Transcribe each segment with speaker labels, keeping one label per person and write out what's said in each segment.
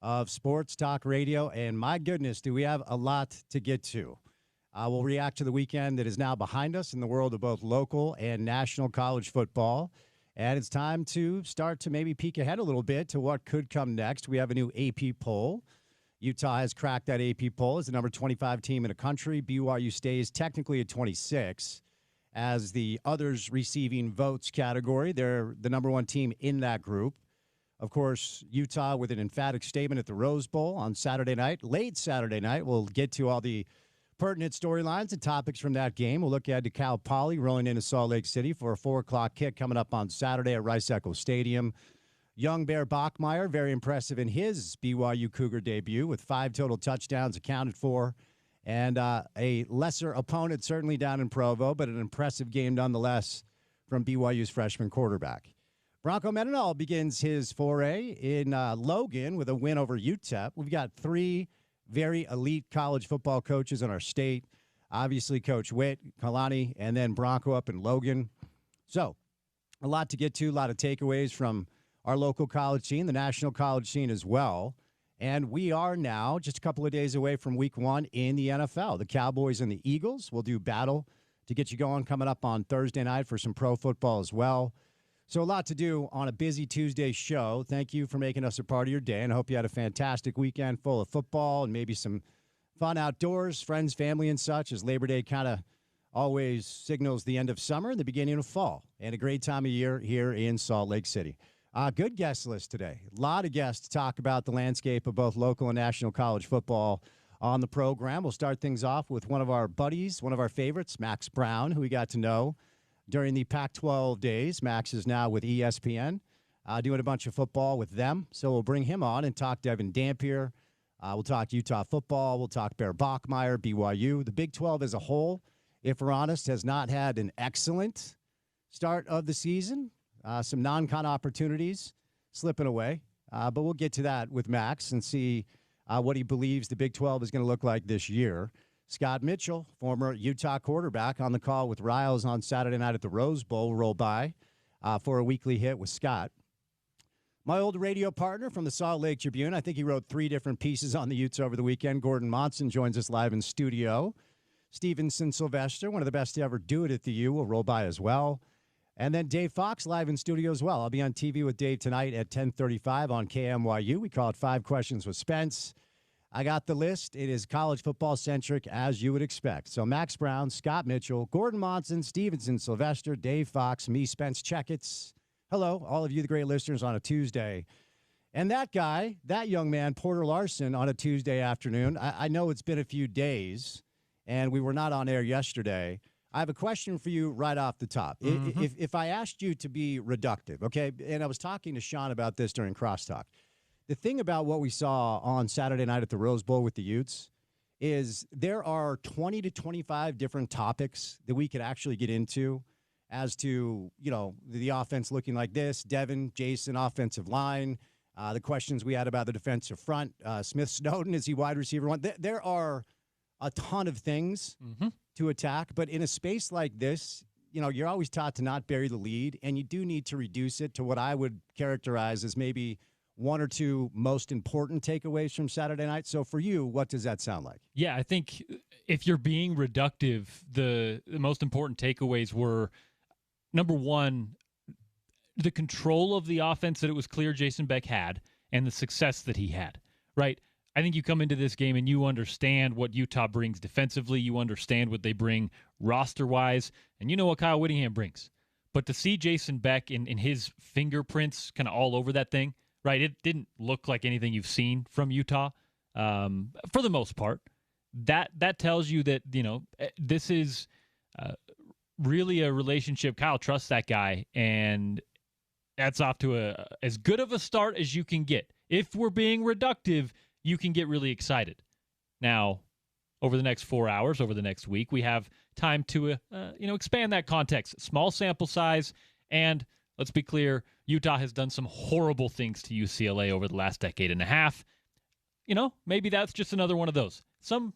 Speaker 1: of sports talk radio. And my goodness, do we have a lot to get to. We'll react to the weekend that is now behind us in the world of both local and national college football. And it's time to start to maybe peek ahead a little bit to what could come next. We have a new AP poll. Utah has cracked that AP poll as the number 25 team in the country. BYU stays technically at 26. As the others receiving votes category, they're the number one team in that group. Of course, Utah with an emphatic statement at the Rose Bowl on Saturday night, late Saturday night. We'll get to all the pertinent storylines and topics from that game. We'll look ahead to Cal Poly rolling into Salt Lake City for a 4 o'clock kick coming up on Saturday at Rice-Eccles Stadium. Young Bear Bachmeier, very impressive in his BYU Cougar debut with 5 total touchdowns accounted for. And a lesser opponent certainly down in Provo, but an impressive game nonetheless from BYU's freshman quarterback. Bronco Mendenhall begins his foray in Logan with a win over UTEP. We've got 3 very elite college football coaches in our state. Obviously, Coach Witt, Kalani, and then Bronco up in Logan. So a lot to get to, a lot of takeaways from our local college scene, the national college scene as well. And we are now just a couple of days away from week 1 in the NFL. The Cowboys and the Eagles will do battle to get you going coming up on Thursday night for some pro football as well. So a lot to do on a busy Tuesday show. Thank you for making us a part of your day, and I hope you had a fantastic weekend full of football and maybe some fun outdoors, friends, family, and such, as Labor Day kind of always signals the end of summer and the beginning of fall, and a great time of year here in Salt Lake City. Good guest list today. A lot of guests to talk about the landscape of both local and national college football on the program. We'll start things off with one of our buddies, one of our favorites, Max Brown, who we got to know during the Pac-12 days. Max is now with ESPN, doing a bunch of football with them. So we'll bring him on and talk Devin Dampier. We'll talk Utah football. We'll talk Bear Bachmeier, BYU. The Big 12 as a whole, if we're honest, has not had an excellent start of the season. Some non-con opportunities slipping away. But we'll get to that with Max and see what he believes the Big 12 is going to look like this year. Scott Mitchell, former Utah quarterback, on the call with Riles on Saturday night at the Rose Bowl, roll by for a weekly hit with Scott. My old radio partner from the Salt Lake Tribune, I think he wrote 3 different pieces on the Utes over the weekend. Gordon Monson joins us live in studio. Stevenson Sylvester, one of the best to ever do it at the U, will roll by as well. And then Dave Fox live in studio as well. I'll be on TV with Dave tonight at 10:35 on KMYU. We call it 5 Questions with Spence. I got the list. It is college football centric, as you would expect. So Max Brown, Scott Mitchell, Gordon Monson, Stevenson Sylvester, Dave Fox, me, Spence Checketts. Hello, all of you, the great listeners, on a Tuesday. And that guy, that young man, Porter Larson, on a Tuesday afternoon. I know it's been a few days, and we were not on air yesterday. I have a question for you right off the top. Mm-hmm. If I asked you to be reductive, okay, and I was talking to Sean about this during Crosstalk. The thing about what we saw on Saturday night at the Rose Bowl with the Utes is there are 20 to 25 different topics that we could actually get into as to, you know, the offense looking like this, Devin, Jason, offensive line, the questions we had about the defensive front, Smith Snowden, is he wide receiver one? There are a ton of things to attack, but in a space like this, you know, you're always taught to not bury the lead, and you do need to reduce it to what I would characterize as maybe 1 or 2 most important takeaways from Saturday night. So for you, what does that sound like?
Speaker 2: Yeah, I think if you're being reductive, the most important takeaways were, number 1, the control of the offense that it was clear Jason Beck had and the success that he had, right? I think you come into this game and you understand what Utah brings defensively. You understand what they bring roster-wise, and you know what Kyle Whittingham brings. But to see Jason Beck in his fingerprints kind of all over that thing, right? It didn't look like anything you've seen from Utah for the most part. That tells you that, you know, this is really a relationship. Kyle trusts that guy, and that's off to as good of a start as you can get. If we're being reductive, you can get really excited. Now, over the next 4 hours, over the next week, we have time to expand that context. Small sample size, and let's be clear, Utah has done some horrible things to UCLA over the last decade and a half. You know, maybe that's just another one of those. Some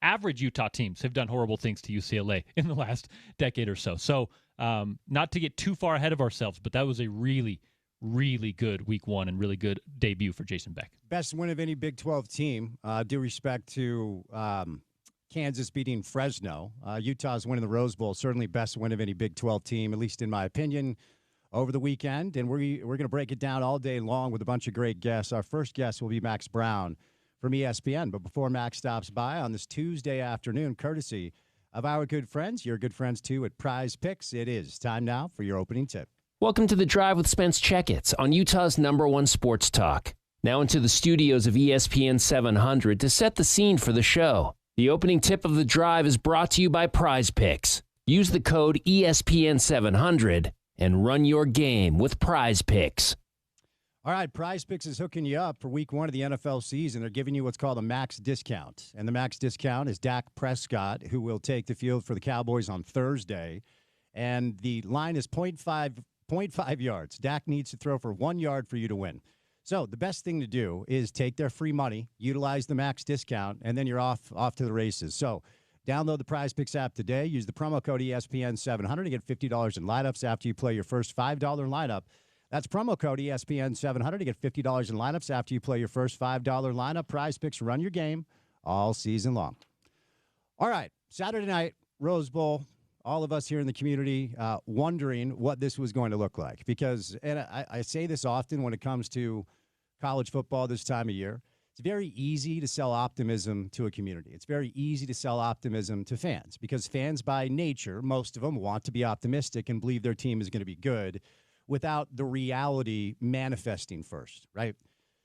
Speaker 2: average Utah teams have done horrible things to UCLA in the last decade or so. So not to get too far ahead of ourselves, but that was a really, really good week one and really good debut for Jason Beck.
Speaker 1: Best win of any Big 12 team, due respect to Kansas beating Fresno. Utah's winning the Rose Bowl, certainly best win of any Big 12 team, at least in my opinion, over the weekend. And we're going to break it down all day long with a bunch of great guests. Our first guest will be Max Brown from ESPN. But before Max stops by on this Tuesday afternoon, courtesy of our good friends, your good friends too at Prize Picks, it is time now for your opening tip.
Speaker 3: Welcome to The Drive with Spence Checketts on Utah's #1 sports talk. Now into the studios of ESPN 700 to set the scene for the show. The opening tip of The Drive is brought to you by Prize Picks. Use the code ESPN 700 and run your game with Prize Picks.
Speaker 1: All right, Prize Picks is hooking you up for week one of the NFL season. They're giving you what's called a max discount. And the max discount is Dak Prescott, who will take the field for the Cowboys on Thursday. And the line is 0.5 yards. Dak needs to throw for 1 yard for you to win. So the best thing to do is take their free money, utilize the max discount, and then you're off to the races. So download the Prize Picks app today. Use the promo code ESPN700 to get $50 in lineups after you play your first $5 lineup. That's promo code ESPN700 to get $50 in lineups after you play your first $5 lineup. Prize Picks, run your game all season long. All right, Saturday night, Rose Bowl. All of us here in the community wondering what this was going to look like. Because, and I say this often when it comes to college football this time of year, it's very easy to sell optimism to a community. It's very easy to sell optimism to fans because fans by nature, most of them want to be optimistic and believe their team is going to be good without the reality manifesting first, right?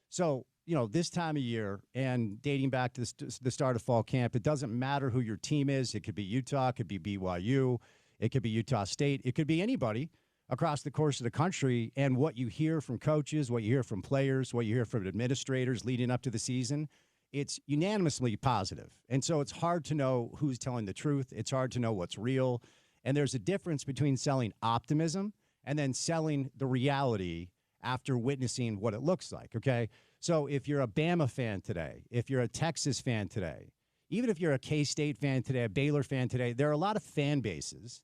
Speaker 1: So, this time of year and dating back to the start of fall camp, it doesn't matter who your team is. It could be Utah, it could be BYU, it could be Utah State, it could be anybody across the course of the country. And what you hear from coaches, what you hear from players, what you hear from administrators leading up to the season, it's unanimously positive. And so it's hard to know who's telling the truth. It's hard to know what's real. And there's a difference between selling optimism and then selling the reality after witnessing what it looks like, okay? So if you're a Bama fan today, if you're a Texas fan today, even if you're a K-State fan today, a Baylor fan today, there are a lot of fan bases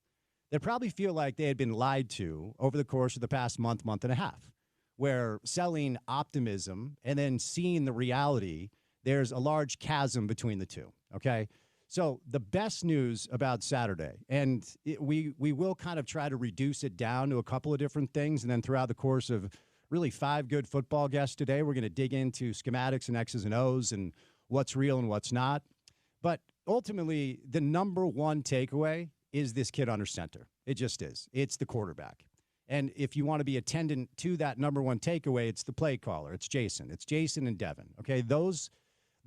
Speaker 1: that probably feel like they had been lied to over the course of the past month and a half, where selling optimism and then seeing the reality, there's a large chasm between the two, okay? So the best news about Saturday, and we will kind of try to reduce it down to a couple of different things, and then throughout the course of really 5 good football guests today, we're going to dig into schematics and X's and O's and what's real and what's not. But ultimately, the number one takeaway is this kid under center. It just is. It's the quarterback. And if you want to be attendant to that number one takeaway, it's the play caller. It's Jason. It's Jason and Devin. Okay, those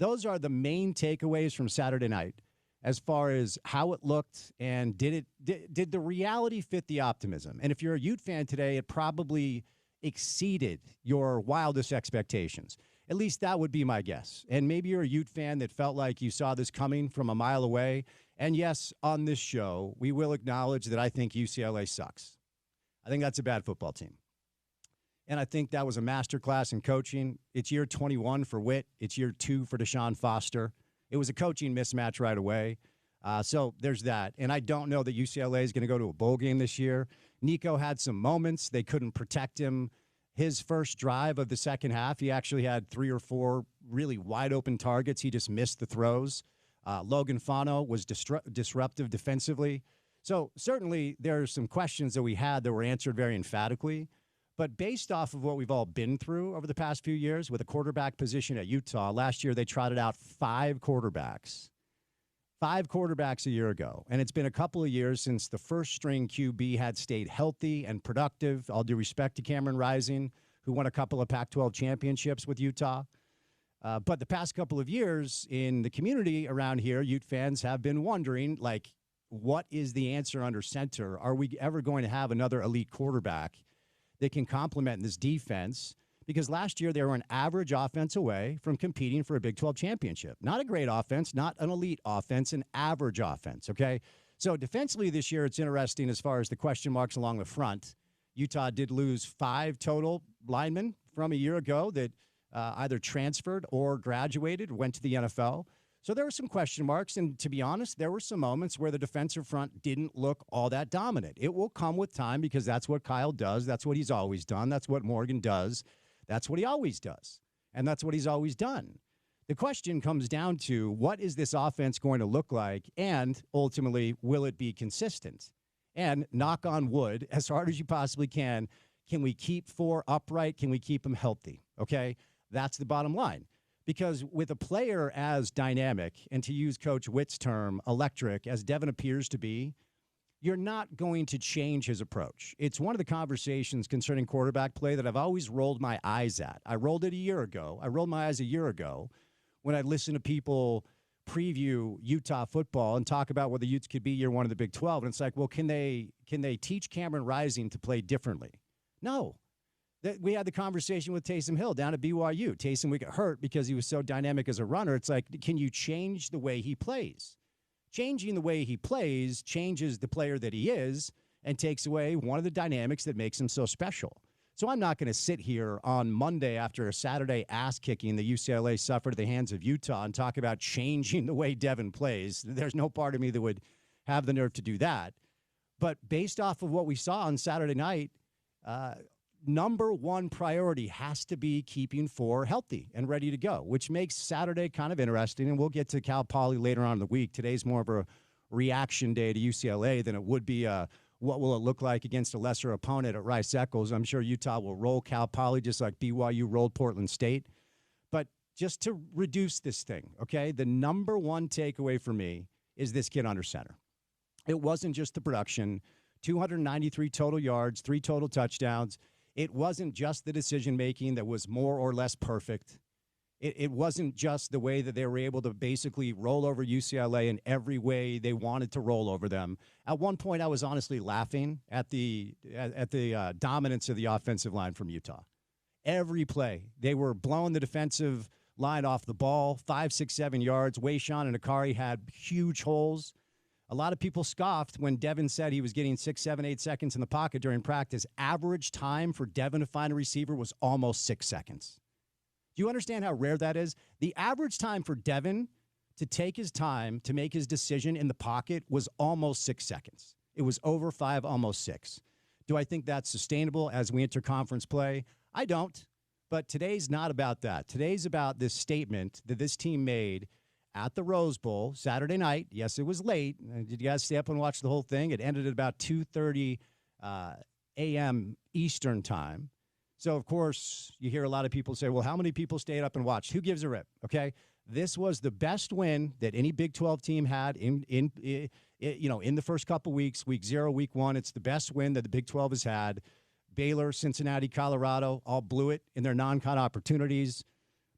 Speaker 1: are the main takeaways from Saturday night as far as how it looked and did the reality fit the optimism. And if you're a Ute fan today, it probably exceeded your wildest expectations. At least that would be my guess. And maybe you're a Ute fan that felt like you saw this coming from a mile away. And yes, on this show, we will acknowledge that I think UCLA sucks. I think that's a bad football team. And I think that was a masterclass in coaching. It's year 21 for Witt. It's year 2 for Deshaun Foster. It was a coaching mismatch right away. So there's that. And I don't know that UCLA is going to go to a bowl game this year. Nico had some moments. They couldn't protect him. His first drive of the second half, he actually had 3 or 4 really wide open targets. He just missed the throws. Logan Fano was disruptive defensively. So certainly there are some questions that we had that were answered very emphatically. But based off of what we've all been through over the past few years with a quarterback position at Utah, last year they trotted out 5 quarterbacks. 5 quarterbacks a year ago. And it's been a couple of years since the first-string QB had stayed healthy and productive. All due respect to Cameron Rising, who won a couple of Pac-12 championships with Utah. But the past couple of years in the community around here, Ute fans have been wondering, like, what is the answer under center? Are we ever going to have another elite quarterback that can complement this defense? Because last year they were an average offense away from competing for a Big 12 championship. Not a great offense, not an elite offense, an average offense, okay? So defensively this year, it's interesting as far as the question marks along the front. Utah did lose 5 total linemen from a year ago that either transferred or graduated, went to the NFL. So there were some question marks, and to be honest, there were some moments where the defensive front didn't look all that dominant. It will come with time because that's what Kyle does. That's what he's always done. That's what Morgan does. That's what he always does, and that's what he's always done. The question comes down to what is this offense going to look like, and ultimately, will it be consistent? And knock on wood, as hard as you possibly can we keep 4 upright? Can we keep them healthy? Okay, that's the bottom line. Because with a player as dynamic, and to use Coach Witt's term, electric, as Devin appears to be, you're not going to change his approach. It's one of the conversations concerning quarterback play that I've always rolled my eyes at. I rolled it a year ago. I rolled my eyes a year ago when I listened to people preview Utah football and talk about what the Utes could be year one of the Big 12. And it's like, well, can they teach Cameron Rising to play differently? No. We had the conversation with Taysom Hill down at BYU. Taysom would get hurt because he was so dynamic as a runner. It's like, can you change the way he plays? Changing the way he plays changes the player that he is and takes away one of the dynamics that makes him so special. So I'm not going to sit here on Monday after a Saturday ass-kicking that UCLA suffered at the hands of Utah and talk about changing the way Devin plays. There's no part of me that would have the nerve to do that. But based off of what we saw on Saturday night, number one priority has to be keeping 4 healthy and ready to go, which makes Saturday kind of interesting. And we'll get to Cal Poly later on in the week. Today's more of a reaction day to UCLA than it would be what will it look like against a lesser opponent at Rice-Eccles. I'm sure Utah will roll Cal Poly just like BYU rolled Portland State. But just to reduce this thing, okay, the number one takeaway for me is this kid under center. It wasn't just the production, 293 total yards, 3 total touchdowns. It wasn't just the decision-making that was more or less perfect. It wasn't just the way that they were able to basically roll over UCLA in every way they wanted to roll over them. At one point, I was honestly laughing at the dominance of the offensive line from Utah. Every play, they were blowing the defensive line off the ball, 5, 6, 7 yards. Wayshawn and Akari had huge holes. A lot of people scoffed when Devin said he was getting 6, 7, 8 seconds in the pocket during practice. Average time for Devin to find a receiver was almost 6 seconds. Do you understand how rare that is? The average time for Devin to take his time to make his decision in the pocket was almost 6 seconds. It was over 5, almost 6. Do I think that's sustainable as we enter conference play? I don't. But today's not about that. Today's about this statement that this team made at the Rose Bowl Saturday night. Yes, it was late. Did you guys stay up and watch the whole thing? It ended at about 2:30 a.m. Eastern time. So, of course, you hear a lot of people say, well, how many people stayed up and watched? Who gives a rip? Okay. This was the best win that any Big 12 team had in the first couple weeks, week 0, week 1. It's the best win that the Big 12 has had. Baylor, Cincinnati, Colorado all blew it in their non-con opportunities.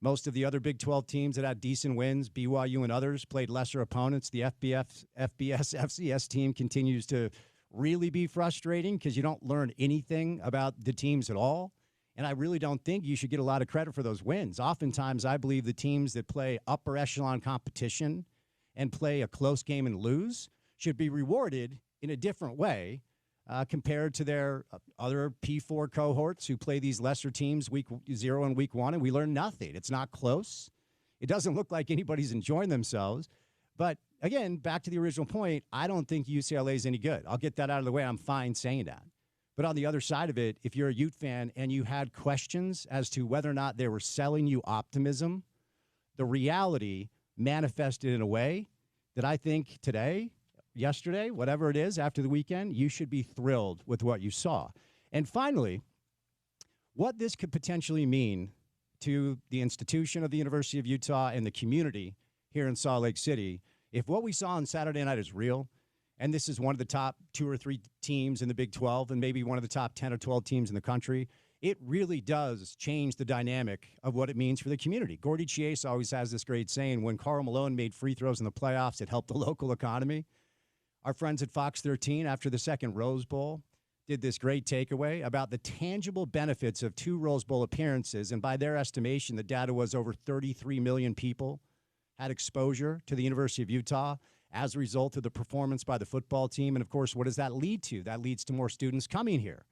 Speaker 1: Most of the other Big 12 teams that had decent wins, BYU and others, played lesser opponents. The FBS FCS team continues to really be frustrating because you don't learn anything about the teams at all. And I really don't think you should get a lot of credit for those wins. Oftentimes, I believe the teams that play upper echelon competition and play a close game and lose should be rewarded in a different way compared to their other P4 cohorts who play these lesser teams week 0 and week 1, and we learn nothing. It's not close. It doesn't look like anybody's enjoying themselves. But, again, back to the original point, I don't think UCLA is any good. I'll get that out of the way. I'm fine saying that. But on the other side of it, if you're a Ute fan and you had questions as to whether or not they were selling you optimism, the reality manifested in a way that I think today, yesterday, whatever it is, after the weekend, you should be thrilled with what you saw. And finally, what this could potentially mean to the institution of the University of Utah and the community here in Salt Lake City, if what we saw on Saturday night is real, and this is one of the top 2 or 3 teams in the Big 12 and maybe one of the top 10 or 12 teams in the country, it really does change the dynamic of what it means for the community. Gordy Chase always has this great saying, when Karl Malone made free throws in the playoffs, it helped the local economy. Our friends at Fox 13, after the second Rose Bowl, did this great takeaway about the tangible benefits of 2 Rose Bowl appearances. And by their estimation, the data was over 33 million people had exposure to the University of Utah as a result of the performance by the football team. And, of course, what does that lead to? That leads to more students coming here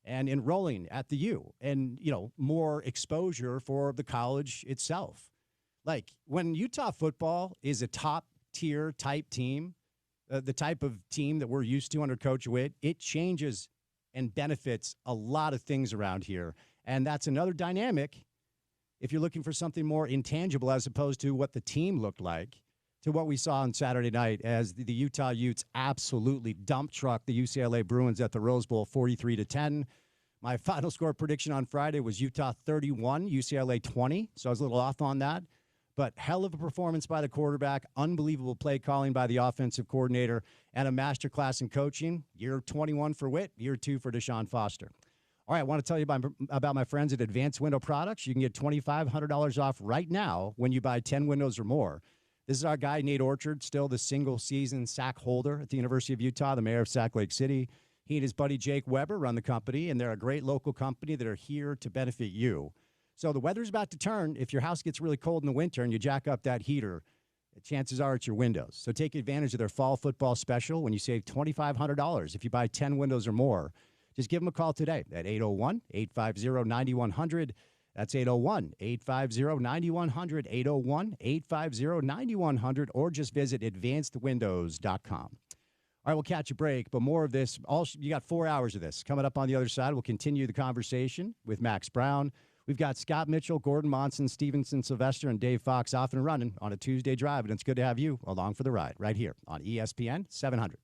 Speaker 1: and enrolling at the U and, more exposure for the college itself. Like when Utah football is a top tier type team, the type of team that we're used to under Coach Witt, it changes and benefits a lot of things around here. And that's another dynamic if you're looking for something more intangible as opposed to what the team looked like, to what we saw on Saturday night as the Utah Utes absolutely dump truck the UCLA Bruins at the Rose Bowl 43-10. My final score prediction on Friday was Utah 31, UCLA 20, so I was a little off on that. But hell of a performance by the quarterback, unbelievable play calling by the offensive coordinator, and a masterclass in coaching. Year 21 for Witt, year 2 for Deshaun Foster. All right, I want to tell you about my friends at Advanced Window Products. You can get $2,500 off right now when you buy 10 windows or more. This is our guy, Nate Orchard, still the single-season sack holder at the University of Utah, the mayor of Sac Lake City. He and his buddy Jake Weber run the company, and they're a great local company that are here to benefit you. So the weather's about to turn. If your house gets really cold in the winter and you jack up that heater, chances are it's your windows. So take advantage of their fall football special when you save $2,500 if you buy 10 windows or more. Just give them a call today at 801-850-9100. That's 801-850-9100, 801-850-9100, or just visit advancedwindows.com. All right, we'll catch a break, but more of this. You got 4 hours of this. Coming up on the other side, we'll continue the conversation with Max Brown. We've got Scott Mitchell, Gordon Monson, Stevenson Sylvester, and Dave Fox off and running on a Tuesday drive, and it's good to have you along for the ride right here on ESPN 700.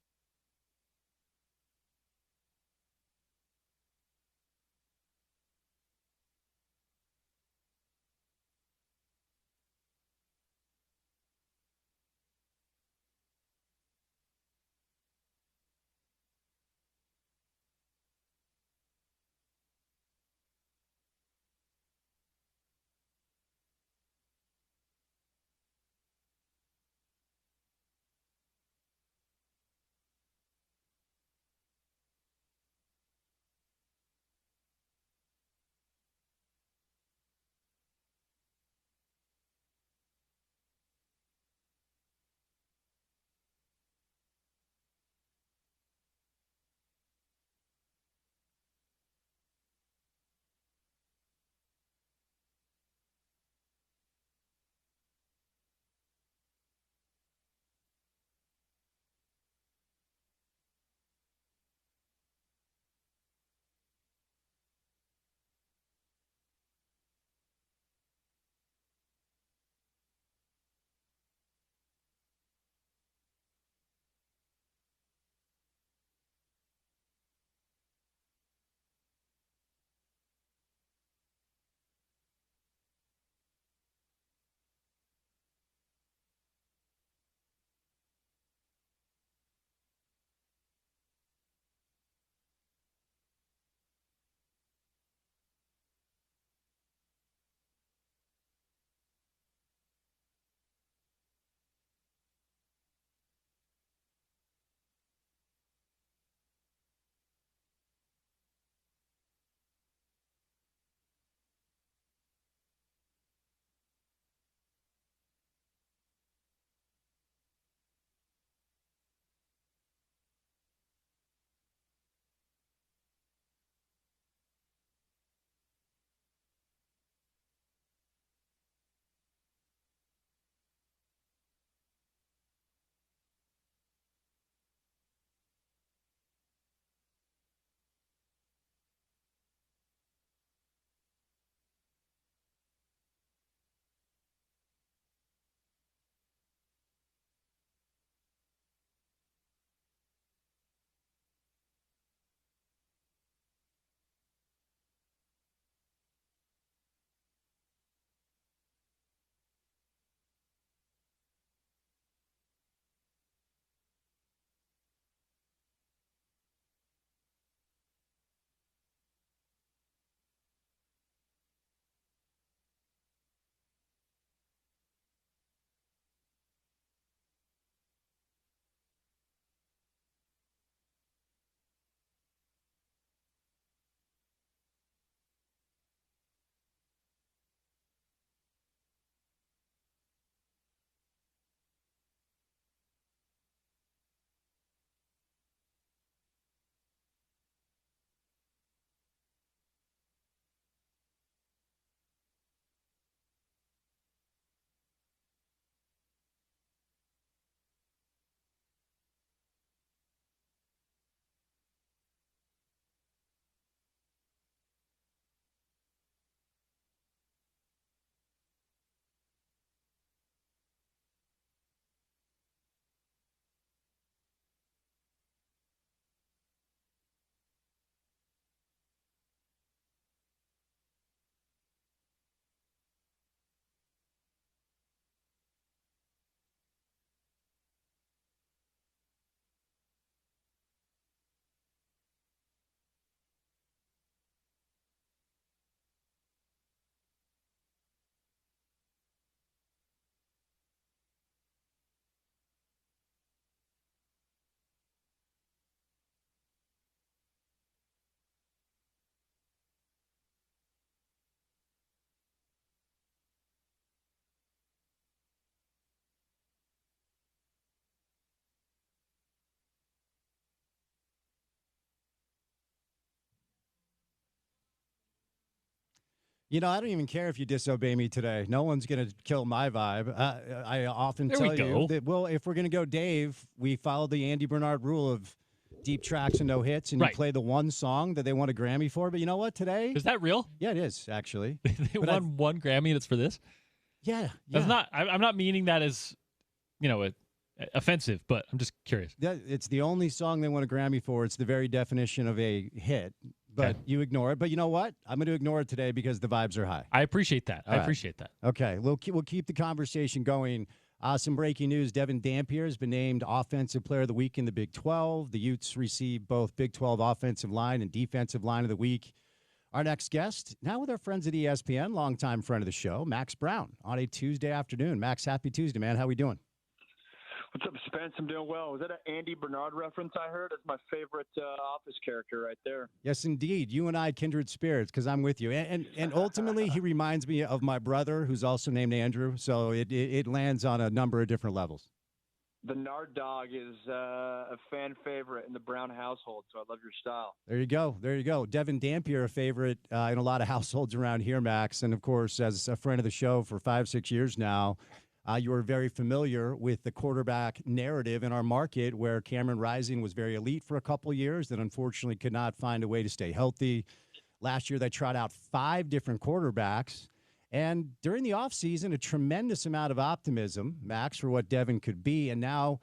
Speaker 1: You know, I don't even care if you disobey me today. No one's going to kill my vibe. I often
Speaker 2: There we
Speaker 1: tell
Speaker 2: go.
Speaker 1: you that, well, if we're going to go Dave, we follow the Andy Bernard rule of deep tracks and no hits, and you
Speaker 2: Right.
Speaker 1: play the one song that they won a Grammy for. But you know what? Today,
Speaker 2: Is that real?
Speaker 1: yeah, it is actually.
Speaker 2: They
Speaker 1: But
Speaker 2: won one Grammy that's for this?
Speaker 1: Yeah,
Speaker 2: That's not. I'm not meaning that as, offensive, but I'm just curious.
Speaker 1: It's the only song they won a Grammy for. It's the very definition of a hit. But
Speaker 2: Okay.
Speaker 1: you ignore it. But you know what? I'm going to ignore it today because the vibes are high.
Speaker 2: I appreciate that.
Speaker 1: All
Speaker 2: I
Speaker 1: right.
Speaker 2: appreciate that.
Speaker 1: Okay, we'll keep the conversation going. Some breaking news. Devin Dampier has been named Offensive Player of the Week in the Big 12. The Utes received both Big 12 Offensive Line and Defensive Line of the Week. Our next guest, now with our friends at ESPN, longtime friend of the show, Max Brown, on a Tuesday afternoon. Max, happy Tuesday, man. How we doing?
Speaker 4: What's up, Spence? I'm doing well. Was that an Andy Bernard reference I heard? That's my favorite Office character right there.
Speaker 1: Yes, indeed. You and I, kindred spirits, because I'm with you. And ultimately, he reminds me of my brother, who's also named Andrew. So it lands on a number of different levels.
Speaker 4: The Nard Dog is a fan favorite in the Brown household, so I love your style.
Speaker 1: There you go. There you go. Devin Dampier, a favorite in a lot of households around here, Max. And, of course, as a friend of the show for 5-6 years now, you are very familiar with the quarterback narrative in our market where Cameron Rising was very elite for a couple of years and unfortunately could not find a way to stay healthy. Last year, they tried out 5 different quarterbacks. And during the offseason, a tremendous amount of optimism, Max, for what Devin could be. And now,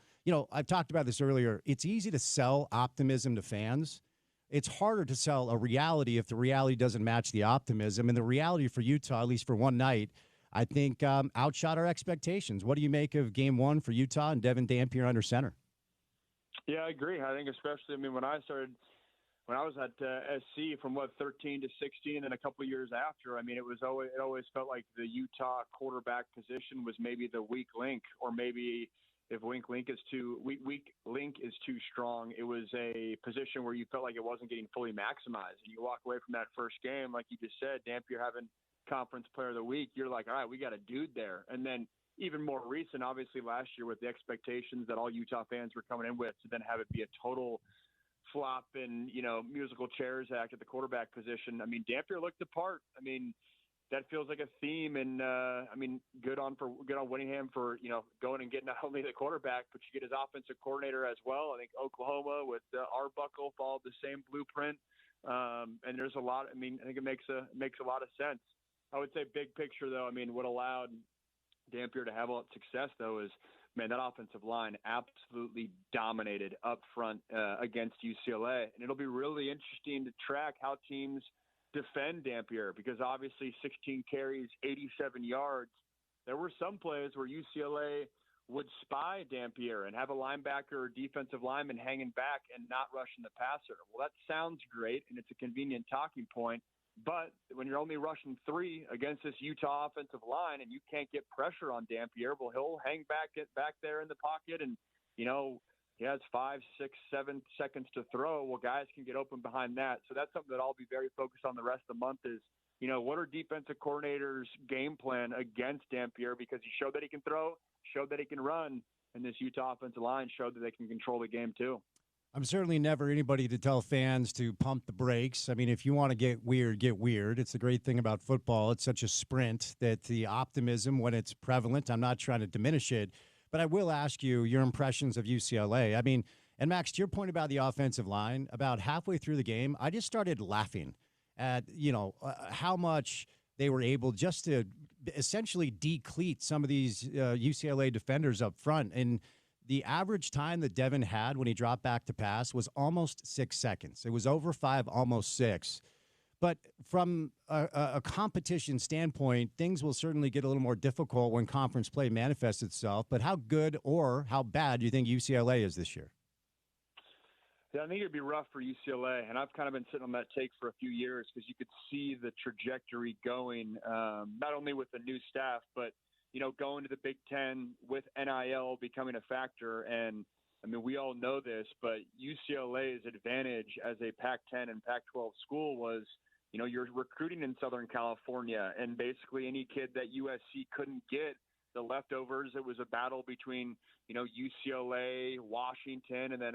Speaker 1: I've talked about this earlier. It's easy to sell optimism to fans. It's harder to sell a reality if the reality doesn't match the optimism. And the reality for Utah, at least for one night, I think outshot our expectations. What do you make of game 1 for Utah and Devin Dampier under center?
Speaker 4: Yeah, I agree. I think especially, when I was at SC from 13 to 16, and then a couple of years after, it always felt like the Utah quarterback position was maybe the weak link, or maybe if weak link is too strong, it was a position where you felt like it wasn't getting fully maximized. And you walk away from that first game, like you just said, Dampier having Conference Player of the Week, you're like, all right, we got a dude there. And then even more recent, obviously last year with the expectations that all Utah fans were coming in with, to then have it be a total flop and, musical chairs act at the quarterback position. Dampier looked the part. That feels like a theme, and good on Whittingham for going and getting not only the quarterback, but you get his offensive coordinator as well. I think Oklahoma with Arbuckle followed the same blueprint, and there's a lot. I think it makes a lot of sense. I would say big picture though. What allowed Dampier to have all that success though is, that offensive line absolutely dominated up front against UCLA, and it'll be really interesting to track how teams defend Dampier, because obviously 16 carries, 87 yards. There were some plays where UCLA would spy Dampier and have a linebacker or defensive lineman hanging back and not rushing the passer. Well, that sounds great, and it's a convenient talking point. But when you're only rushing 3 against this Utah offensive line and you can't get pressure on Dampier, well, he'll hang get back there in the pocket, and, he has 5, 6, 7 seconds to throw. Well, guys can get open behind that. So that's something that I'll be very focused on the rest of the month is, what are defensive coordinators' game plan against Dampier? Because he showed that he can throw, showed that he can run, and this Utah offensive line showed that they can control the game too.
Speaker 1: I'm certainly never anybody to tell fans to pump the brakes. If you want to get weird, get weird. It's the great thing about football. It's such a sprint that the optimism, when it's prevalent, I'm not trying to diminish it, but I will ask you your impressions of UCLA. And Max, to your point about the offensive line, about halfway through the game, I just started laughing at, how much they were able just to essentially decleat some of these UCLA defenders up front. And the average time that Devin had when he dropped back to pass was almost 6 seconds. It was over 5, almost 6. But from a competition standpoint, things will certainly get a little more difficult when conference play manifests itself. But how good or how bad do you think UCLA is this year?
Speaker 4: Yeah, I think it'd be rough for UCLA, and I've kind of been sitting on that take for a few years because you could see the trajectory going, not only with the new staff, but going to the Big Ten with NIL becoming a factor. And we all know this, but UCLA's advantage as a Pac-10 and Pac-12 school was, you're recruiting in Southern California, and basically any kid that USC couldn't get, the leftovers, it was a battle between, UCLA, Washington, and then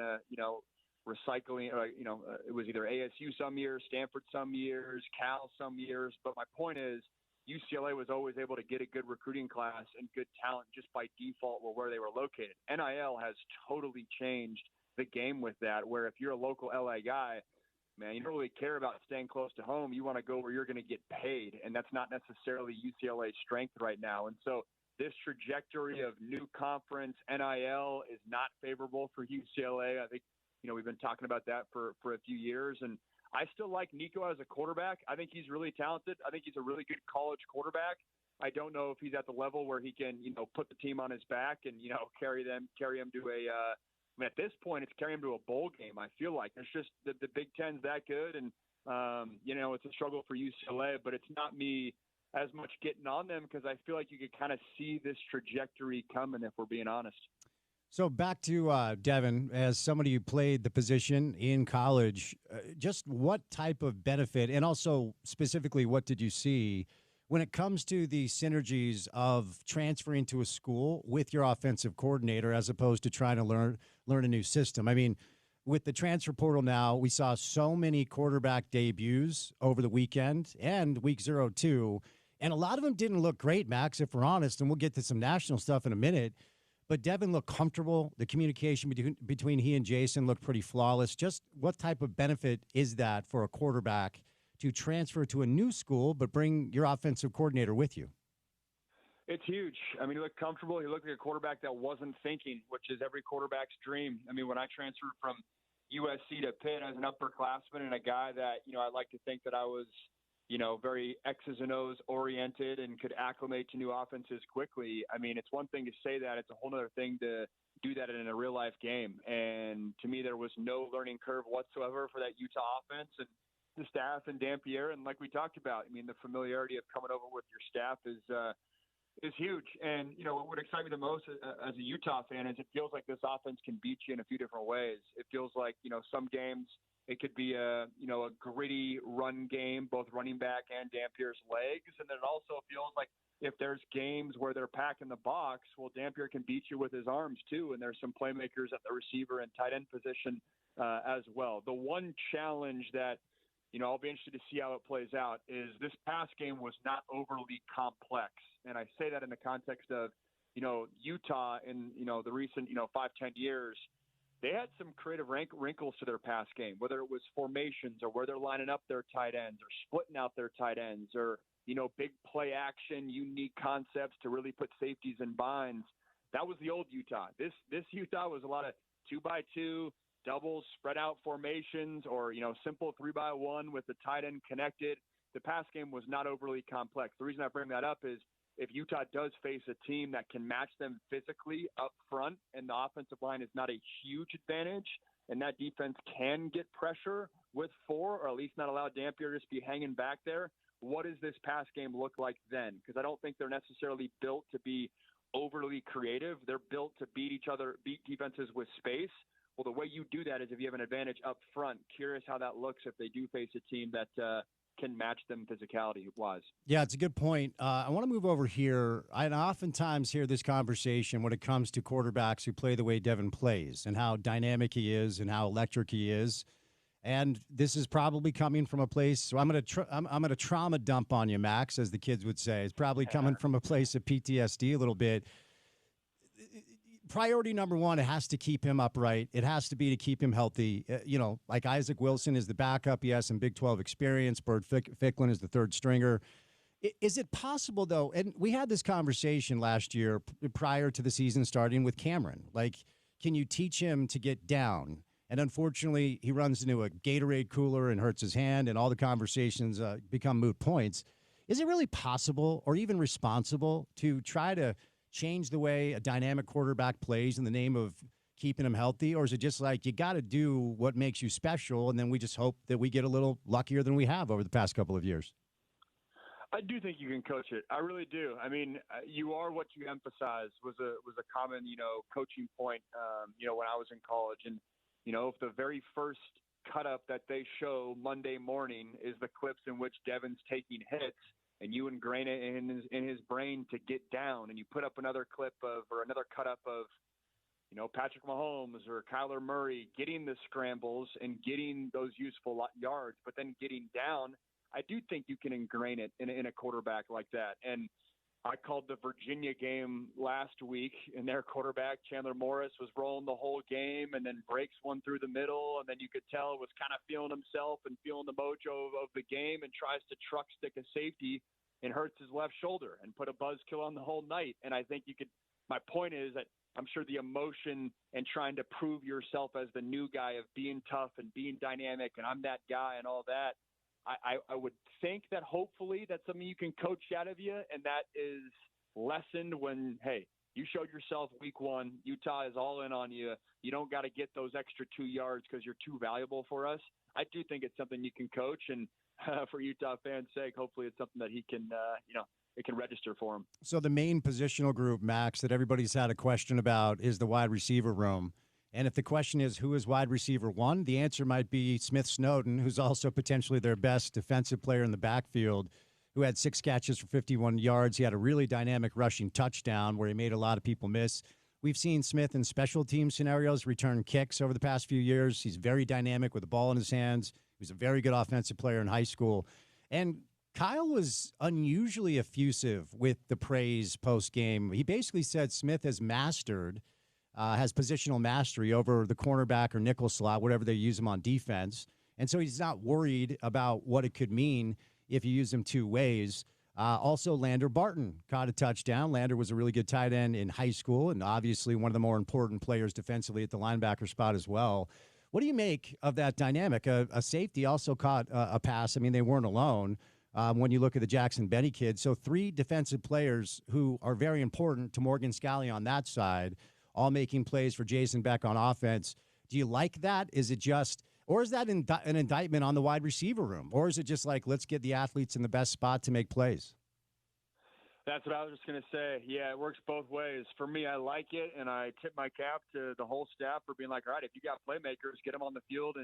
Speaker 4: recycling. It was either ASU some years, Stanford some years, Cal some years. But my point is, UCLA was always able to get a good recruiting class and good talent just by default where they were located. NIL has totally changed the game with that, where if you're a local LA guy, man, you don't really care about staying close to home. You want to go where you're going to get paid, and that's not necessarily UCLA's strength right now. And so this trajectory of new conference NIL is not favorable for UCLA. I think, we've been talking about that for a few years, and I still like Nico as a quarterback. I think he's really talented. I think he's a really good college quarterback. I don't know if he's at the level where he can, put the team on his back and, carry him to at this point, it's carry him to a bowl game. I feel like it's just the Big Ten's that good. And, it's a struggle for UCLA, but it's not me as much getting on them because I feel like you could kind of see this trajectory coming if we're being honest.
Speaker 1: So back to Devin, as somebody who played the position in college, just what type of benefit, and also specifically what did you see when it comes to the synergies of transferring to a school with your offensive coordinator as opposed to trying to learn a new system? I mean, with the transfer portal now, we saw so many quarterback debuts over the weekend and week 0 too, and a lot of them didn't look great, Max, if we're honest, and we'll get to some national stuff in a minute. But Devin looked comfortable. The communication between he and Jason looked pretty flawless. Just what type of benefit is that for a quarterback to transfer to a new school but bring your offensive coordinator with you?
Speaker 4: It's huge. I mean, he looked comfortable. He looked like a quarterback that wasn't thinking, which is every quarterback's dream. I mean, when I transferred from USC to Pitt as an upperclassman and a guy that, I like to think that I was, very X's and O's oriented and could acclimate to new offenses quickly. I mean, it's one thing to say that. It's a whole other thing to do that in a real life game. And to me, there was no learning curve whatsoever for that Utah offense and the staff and Dampier. And like we talked about, I mean, the familiarity of coming over with your staff is huge. And, what would excite me the most as a Utah fan is it feels like this offense can beat you in a few different ways. It feels like, some games it could be a gritty run game, both running back and Dampier's legs. And then it also feels like if there's games where they're packing the box, well, Dampier can beat you with his arms too. And there's some playmakers at the receiver and tight end position as well. The one challenge that, I'll be interested to see how it plays out is this pass game was not overly complex. And I say that in the context of, Utah in, the recent, 5-10 years, they had some creative wrinkles to their pass game, whether it was formations or where they're lining up their tight ends or splitting out their tight ends or, big play action, unique concepts to really put safeties in binds. That was the old Utah. This Utah was a lot of 2x2, doubles, spread out formations, or, simple 3x1 with the tight end connected. The pass game was not overly complex. The reason I bring that up is if Utah does face a team that can match them physically up front and the offensive line is not a huge advantage and that defense can get pressure with 4 or at least not allow Dampier to just be hanging back there, what does this pass game look like then? Because I don't think they're necessarily built to be overly creative. They're built to beat defenses with space. Well, the way you do that is if you have an advantage up front. Curious how that looks if they do face a team that can match them physicality-wise.
Speaker 1: Yeah, it's a good point. I want to move over here. I oftentimes hear this conversation when it comes to quarterbacks who play the way Devin plays and how dynamic he is and how electric he is. And this is probably coming from a place. So I'm going to trauma dump on you, Max, as the kids would say. It's probably coming from a place of PTSD a little bit. Priority number one, it has to keep him upright. It has to be to keep him healthy. Like Isaac Wilson is the backup. He has some Big 12 experience. Bert Ficklin is the third stringer. Is it possible, though, and we had this conversation last year prior to the season starting with Cameron, like, can you teach him to get down? And unfortunately, he runs into a Gatorade cooler and hurts his hand, and all the conversations become moot points. Is it really possible or even responsible to try to change the way a dynamic quarterback plays in the name of keeping him healthy? Or is it just like you got to do what makes you special, and then we just hope that we get a little luckier than we have over the past couple of years?
Speaker 4: I do think you can coach it. I really do. I mean, you are what you emphasize was a common, coaching point, when I was in college. And, if the very first cut up that they show Monday morning is the clips in which Devin's taking hits, and you ingrain it in his brain to get down, and you put up another clip or another cut up of Patrick Mahomes or Kyler Murray getting the scrambles and getting those useful yards, but then getting down, I do think you can ingrain it in a quarterback like that. And I called the Virginia game last week, and their quarterback, Chandler Morris, was rolling the whole game and then breaks one through the middle, and then you could tell was kind of feeling himself and feeling the mojo of the game and tries to truck stick a safety and hurts his left shoulder and put a buzzkill on the whole night. And I think my point is that I'm sure the emotion and trying to prove yourself as the new guy of being tough and being dynamic and I'm that guy and all that, I would think that hopefully that's something you can coach out of you, and that is lessened when, hey, you showed yourself week one. Utah is all in on you. You don't got to get those extra 2 yards because you're too valuable for us. I do think it's something you can coach, and for Utah fans' sake, hopefully it's something that he can, it can register for him.
Speaker 1: So the main positional group, Max, that everybody's had a question about is the wide receiver room. And if the question is who is wide receiver one, the answer might be Smith Snowden, who's also potentially their best defensive player in the backfield, who had 6 catches for 51 yards. He had a really dynamic rushing touchdown where he made a lot of people miss. We've seen Smith in special team scenarios return kicks over the past few years. He's very dynamic with the ball in his hands. He was a very good offensive player in high school. And Kyle was unusually effusive with the praise post-game. He basically said Smith has positional mastery over the cornerback or nickel slot, whatever they use him on defense. And so he's not worried about what it could mean if you use him 2 ways. Also, Lander Barton caught a touchdown. Lander was a really good tight end in high school and obviously one of the more important players defensively at the linebacker spot as well. What do you make of that dynamic? A safety also caught a pass. I mean, they weren't alone when you look at the Jackson Benny kid. So 3 defensive players who are very important to Morgan Scalley on that side, all making plays for Jason Beck on offense. Do you like that? Is it just, or is that an indictment on the wide receiver room? Or is it just like, let's get the athletes in the best spot to make plays?
Speaker 4: That's what I was just going to say. Yeah, it works both ways. For me, I like it, and I tip my cap to the whole staff for being like, all right, if you got playmakers, get them on the field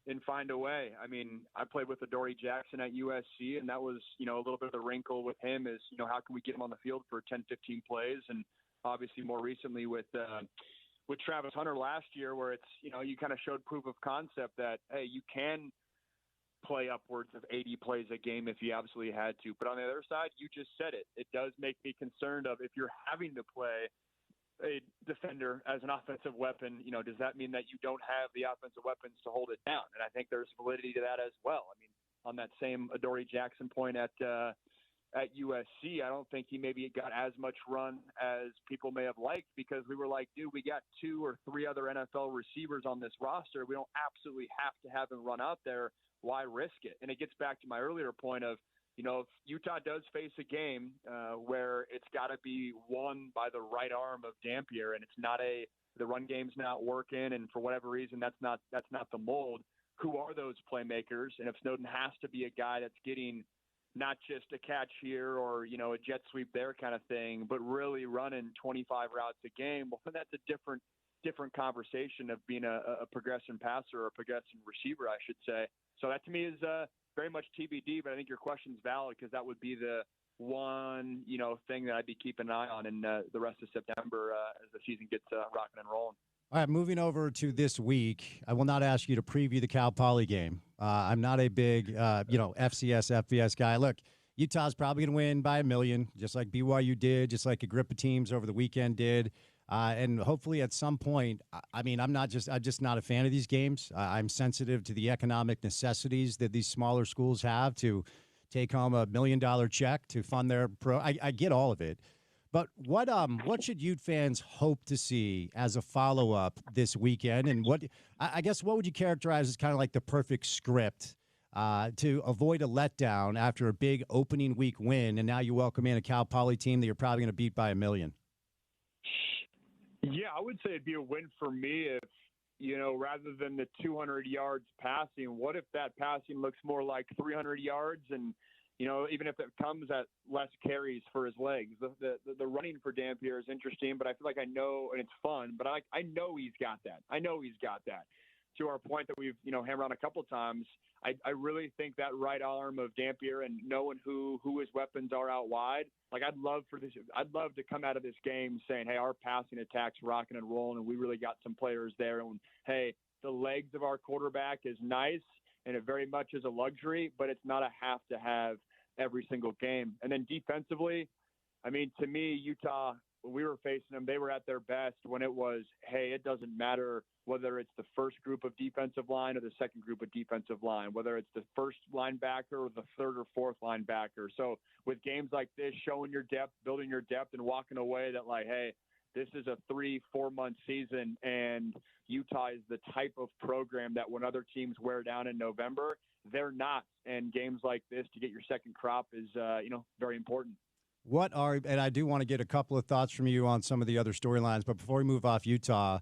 Speaker 4: and find a way. I mean, I played with Adoree Jackson at USC, and that was, a little bit of the wrinkle with him is, how can we get him on the field for 10, 15 plays? And obviously more recently with Travis Hunter last year where it's, you kind of showed proof of concept that, hey, you can play upwards of 80 plays a game if you absolutely had to. But on the other side, you just said it. It does make me concerned of if you're having to play a defender as an offensive weapon, does that mean that you don't have the offensive weapons to hold it down? And I think there's validity to that as well. I mean, on that same Adoree Jackson point at USC, I don't think he maybe got as much run as people may have liked because we were like, dude, we got 2 or 3 other NFL receivers on this roster. We don't absolutely have to have him run out there. Why risk it? And it gets back to my earlier point of, if Utah does face a game where it's got to be won by the right arm of Dampier and it's not the run game's not working and for whatever reason that's not the mold, who are those playmakers? And if Snowden has to be a guy that's getting not just a catch here or, a jet sweep there kind of thing, but really running 25 routes a game, well, then that's a different conversation of being a progression passer or a progression receiver, I should say. So that to me is very much TBD, but I think your question's valid because that would be the one, thing that I'd be keeping an eye on in the rest of September as the season gets rocking and rolling.
Speaker 1: All right, moving over to this week, I will not ask you to preview the Cal Poly game. I'm not a big, FCS, FBS guy. Look, Utah's probably going to win by 1 million, just like BYU did, just like a grip of teams over the weekend did. And hopefully at some point, I mean, I'm just not a fan of these games. I'm sensitive to the economic necessities that these smaller schools have to take home $1 million check to fund their pro. I get all of it. But what should Ute fans hope to see as a follow-up this weekend? And what would you characterize as kind of like the perfect script to avoid a letdown after a big opening week win, and now you welcome in a Cal Poly team that you're probably going to beat by 1 million?
Speaker 4: Yeah, I would say it'd be a win for me if, rather than the 200 yards passing, what if that passing looks more like 300 yards and, even if it comes at less carries for his legs. The running for Dampier is interesting, but I feel like I know, and it's fun, but I know he's got that. To our point that we've, hammered on a couple of times, I really think that right arm of Dampier and knowing who his weapons are out wide, like I'd love to come out of this game saying, hey, our passing attack's rocking and rolling, and we really got some players there. And hey, the legs of our quarterback is nice, and it very much is a luxury, but it's not a have to have every single game. And then defensively, I mean, to me, Utah, when we were facing them, they were at their best when it was, hey, it doesn't matter whether it's the first group of defensive line or the second group of defensive line, whether it's the first linebacker or the third or fourth linebacker. So with games like this, showing your depth, building your depth, and walking away that like, hey, this is a 3-4 month season, and Utah is the type of program that when other teams wear down in November, they're not. And games like this to get your second crop is, very important.
Speaker 1: And I do want to get a couple of thoughts from you on some of the other storylines, but before we move off Utah,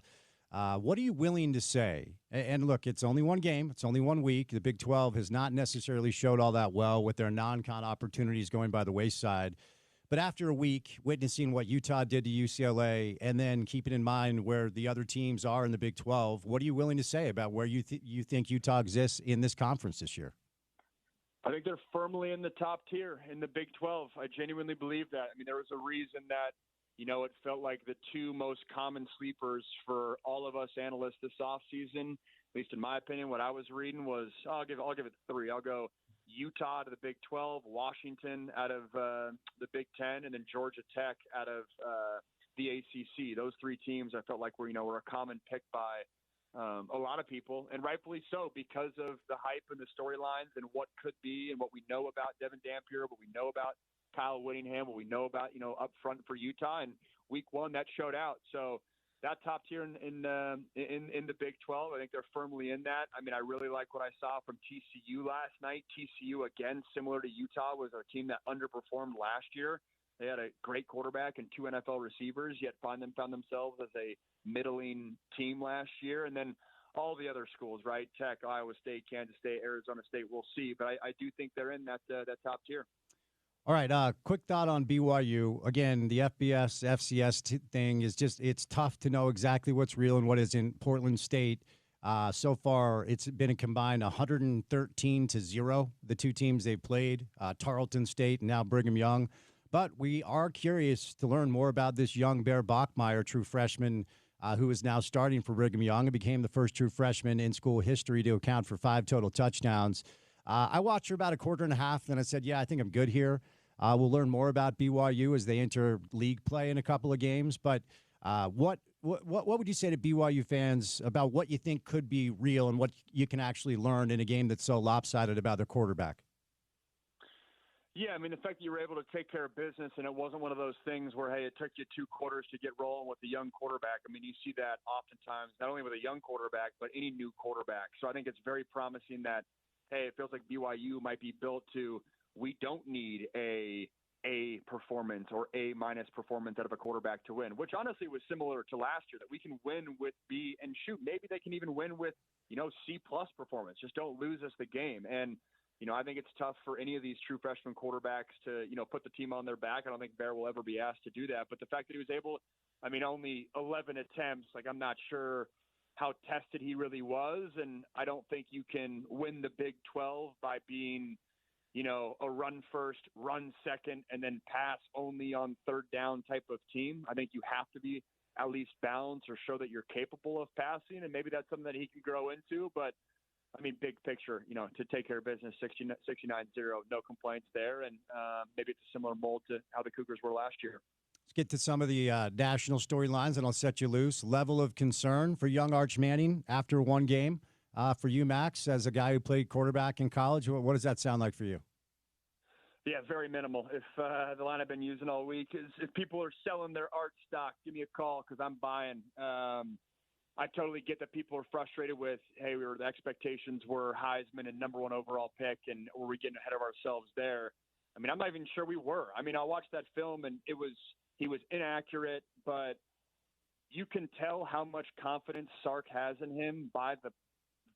Speaker 1: what are you willing to say? And look, it's only one game. It's only 1 week. The Big 12 has not necessarily showed all that well with their non-con opportunities going by the wayside. But after a week, witnessing what Utah did to UCLA and then keeping in mind where the other teams are in the Big 12, what are you willing to say about where you think Utah exists in this conference this year?
Speaker 4: I think they're firmly in the top tier in the Big 12. I genuinely believe that. I mean, there was a reason that, it felt like the two most common sleepers for all of us analysts this offseason, at least in my opinion, what I was reading was, I'll give it 3. I'll go Utah to the Big 12, Washington out of the Big 10, and then Georgia Tech out of the ACC. Those 3 teams I felt like were a common pick by a lot of people, and rightfully so, because of the hype and the storylines and what could be and what we know about Devin Dampier, what we know about Kyle Whittingham, what we know about, up front for Utah. And week 1, that showed out. So that top tier in the Big 12, I think they're firmly in that. I mean, I really like what I saw from TCU last night. TCU, again, similar to Utah, was a team that underperformed last year. They had a great quarterback and 2 NFL receivers, yet found themselves as a middling team last year. And then all the other schools, right? Tech, Iowa State, Kansas State, Arizona State, we'll see. But I do think they're in that top tier.
Speaker 1: All right, quick thought on BYU. Again, the FCS thing is just, it's tough to know exactly what's real and what is in Portland State. So far, it's been a combined 113-0, the 2 teams they've played, Tarleton State and now Brigham Young. But we are curious to learn more about this young Bear Bachmeier, true freshman, who is now starting for Brigham Young and became the first true freshman in school history to account for 5 total touchdowns. I watched for about a quarter and a half, then I said, yeah, I think I'm good here. We'll learn more about BYU as they enter league play in a couple of games. But what would you say to BYU fans about what you think could be real and what you can actually learn in a game that's so lopsided about their quarterback?
Speaker 4: Yeah, I mean, the fact that you were able to take care of business and it wasn't one of those things where, hey, it took you 2 quarters to get rolling with the young quarterback. I mean, you see that oftentimes, not only with a young quarterback, but any new quarterback. So I think it's very promising that, hey, it feels like BYU might be built to, we don't need a performance or A- performance out of a quarterback to win, which honestly was similar to last year, that we can win with B and shoot. Maybe they can even win with, C+ performance. Just don't lose us the game. And, I think it's tough for any of these true freshman quarterbacks to, put the team on their back. I don't think Bear will ever be asked to do that. But the fact that he was able, only 11 attempts, I'm not sure how tested he really was. And I don't think you can win the Big 12 by being, a run first, run second, and then pass only on third down type of team. I think you have to be at least balanced or show that you're capable of passing. And maybe that's something that he can grow into. But big picture, to take care of business, 69-0, no complaints there. And maybe it's a similar mold to how the Cougars were last year.
Speaker 1: Let's get to some of the national storylines, and I'll set you loose. Level of concern for young Arch Manning after one game. For you, Max, as a guy who played quarterback in college, what does that sound like for you?
Speaker 4: Yeah, very minimal. If the line I've been using all week is if people are selling their Arch stock, give me a call because I'm buying. I totally get that people are frustrated with, hey, the expectations were Heisman and number 1 overall pick, and were we getting ahead of ourselves there? I'm not even sure we were. I watched that film, and he was inaccurate, but you can tell how much confidence Sark has in him by the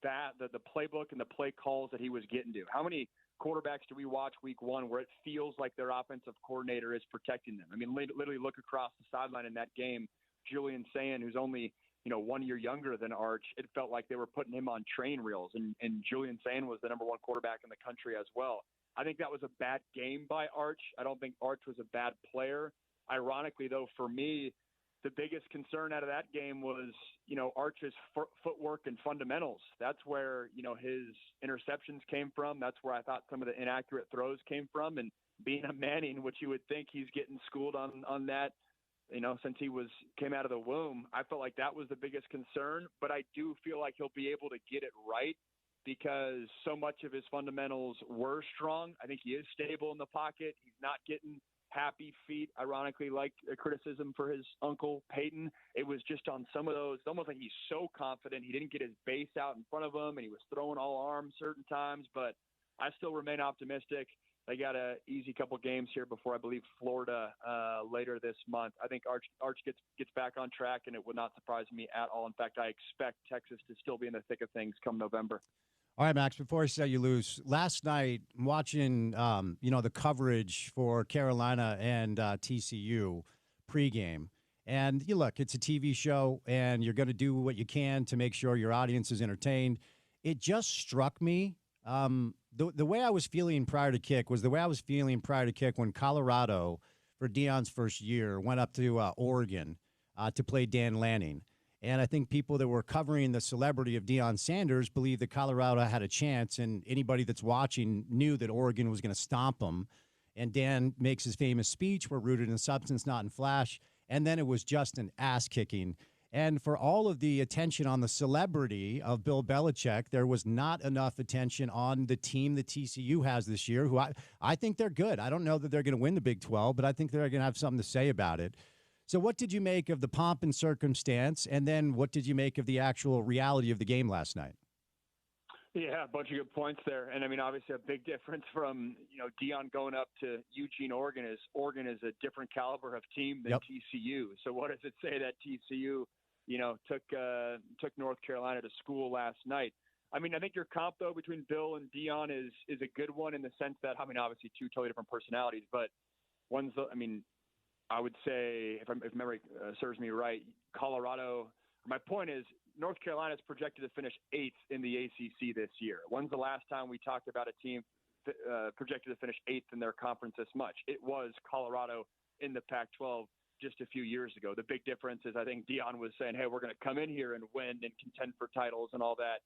Speaker 4: playbook and the play calls that he was getting to. How many quarterbacks do we watch week 1 where it feels like their offensive coordinator is protecting them? Literally look across the sideline in that game. Julian Sayin, who's only 1 year younger than Arch, it felt like they were putting him on train reels. And Julian Sain was the number one quarterback in the country as well. I think that was a bad game by Arch. I don't think Arch was a bad player. Ironically, though, for me, the biggest concern out of that game was, Arch's footwork and fundamentals. That's where, his interceptions came from. That's where I thought some of the inaccurate throws came from. And being a Manning, which you would think he's getting schooled on that, since he came out of the womb, I felt like that was the biggest concern. But I do feel like he'll be able to get it right because so much of his fundamentals were strong. I think he is stable in the pocket. He's not getting happy feet, ironically, like a criticism for his uncle Peyton. It was just on some of those, almost like he's so confident he didn't get his base out in front of him, and he was throwing all arms certain times. But I still remain optimistic. They got an easy couple games here before, I believe, Florida later this month. I think Arch gets back on track, and it would not surprise me at all. In fact, I expect Texas to still be in the thick of things come November.
Speaker 1: All right, Max, before I set you loose, last night watching, the coverage for Carolina and TCU pregame, and you look, it's a TV show, and you're going to do what you can to make sure your audience is entertained. It just struck me, the way I was feeling prior to kick was the way I was feeling prior to kick when Colorado, for Deion's first year, went up to Oregon to play Dan Lanning. And I think people that were covering the celebrity of Deion Sanders believed that Colorado had a chance, and anybody that's watching knew that Oregon was going to stomp them. And Dan makes his famous speech, "We're rooted in substance, not in flash." And then it was just an ass-kicking. And for all of the attention on the celebrity of Bill Belichick, there was not enough attention on the team that TCU has this year, who I think they're good. I don't know that they're going to win the Big 12, but I think they're going to have something to say about it. So what did you make of the pomp and circumstance, and then what did you make of the actual reality of the game last night?
Speaker 4: Yeah, a bunch of good points there. And, I mean, obviously a big difference from, Deion going up to Eugene, Oregon is a different caliber of team than TCU. So what does it say that TCU, took North Carolina to school last night? I mean, I think your comp, though, between Bill and Deion is a good one in the sense that, I mean, obviously two totally different personalities, but I would say, if memory serves me right, Colorado. My point is, North Carolina is projected to finish 8th in the ACC this year. When's the last time we talked about a team projected to finish 8th in their conference this much? It was Colorado in the Pac-12 just a few years ago. The big difference is I think Deion was saying, hey, we're going to come in here and win and contend for titles and all that.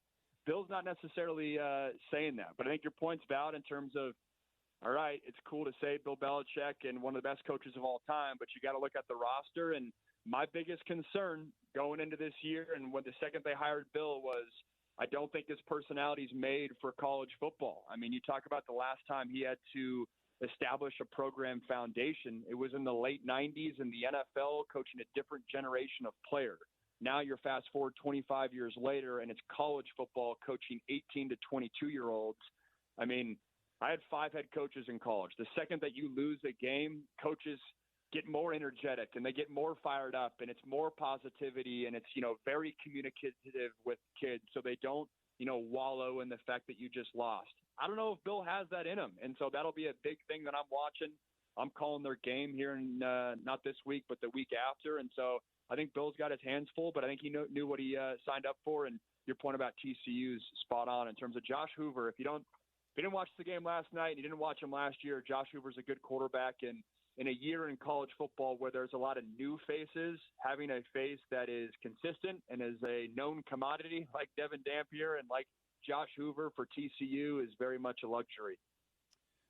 Speaker 4: Bill's not necessarily saying that, but I think your point's valid in terms of, all right, it's cool to say Bill Belichick and one of the best coaches of all time, but you got to look at the roster. And my biggest concern going into this year and when the second they hired Bill was I don't think his personality's made for college football. I mean, you talk about the last time he had to establish a program foundation. It was in the late 90s in the NFL, coaching a different generation of player. Now you're fast forward 25 years later, and it's college football coaching 18 to 22-year-olds. I mean, I had 5 head coaches in college. The second that you lose a game, coaches get more energetic and they get more fired up, and it's more positivity, and it's, very communicative with kids so they don't, wallow in the fact that you just lost. I don't know if Bill has that in him, and so that'll be a big thing that I'm watching. I'm calling their game here in not this week, but the week after, and so I think Bill's got his hands full, but I think he knew what he signed up for, and your point about TCU's spot on in terms of Josh Hoover. If you didn't watch the game last night and you didn't watch him last year, Josh Hoover's a good quarterback. And in a year in college football where there's a lot of new faces, having a face that is consistent and is a known commodity like Devin Dampier and like Josh Hoover for TCU is very much a luxury.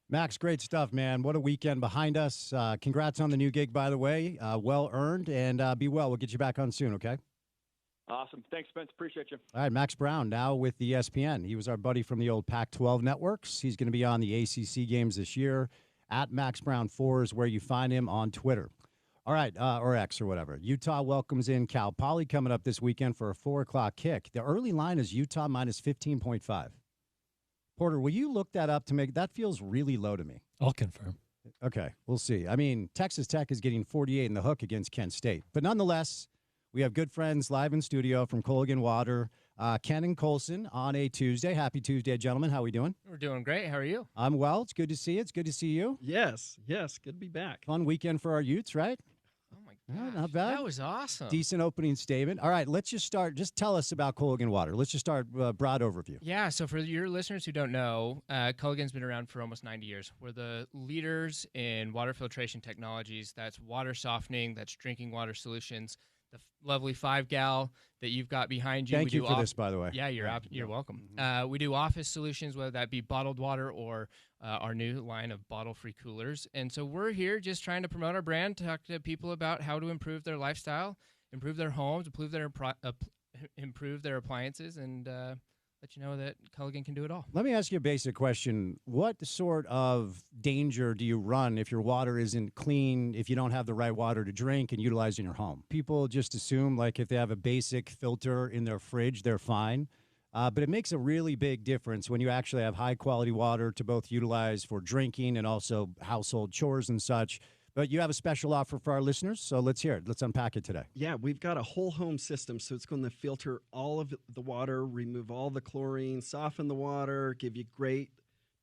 Speaker 1: Max, great stuff, man. What a weekend behind us. Congrats on the new gig, by the way. Well earned, and be well. We'll get you back on soon, okay?
Speaker 4: Awesome. Thanks, Spence. Appreciate you.
Speaker 1: All right, Max Brown now with the ESPN. He was our buddy from the old Pac-12 networks. He's going to be on the ACC games this year. At Max Brown 4 is where you find him on Twitter. All right, or X or whatever. Utah welcomes in Cal Poly coming up this weekend for a 4 o'clock kick. The early line is Utah minus 15.5. Porter, will you look that up to make – that feels really low to me.
Speaker 2: I'll confirm.
Speaker 1: Okay, we'll see. I mean, Texas Tech is getting 48 in the hook against Kent State. But nonetheless, we have good friends live in studio from Colgan Water, Ken and Colson on a Tuesday. Happy Tuesday, gentlemen. How are we doing?
Speaker 5: We're doing great. How are you?
Speaker 1: I'm well. It's good to see you. It's good to see you.
Speaker 6: Yes. Good to be back.
Speaker 1: Fun weekend for our Utes, right?
Speaker 5: Oh, my
Speaker 1: No, not bad.
Speaker 5: That was awesome.
Speaker 1: Decent opening statement. All right, let's just start. Just tell us about Culligan Water. Let's just start broad overview.
Speaker 5: Yeah, so for your listeners who don't know, Culligan's been around for almost 90 years. We're the leaders in water filtration technologies. That's water softening, that's drinking water solutions. The lovely 5-gal that you've got behind you.
Speaker 1: Thank you for this, by the way.
Speaker 5: Yeah, you're welcome. We do office solutions, whether that be bottled water or our new line of bottle-free coolers. And so we're here just trying to promote our brand, talk to people about how to improve their lifestyle, improve their homes, improve their appliances, and let you know that Culligan can do it all.
Speaker 1: Let me ask you a basic question. What sort of danger do you run if your water isn't clean, if you don't have the right water to drink and utilize in your home? People just assume, like, if they have a basic filter in their fridge, they're fine. But it makes a really big difference when you actually have high-quality water to both utilize for drinking and also household chores and such. But you have a special offer for our listeners, so let's hear it. Let's unpack it today.
Speaker 6: Yeah, we've got a whole home system, so it's going to filter all of the water, remove all the chlorine, soften the water, give you great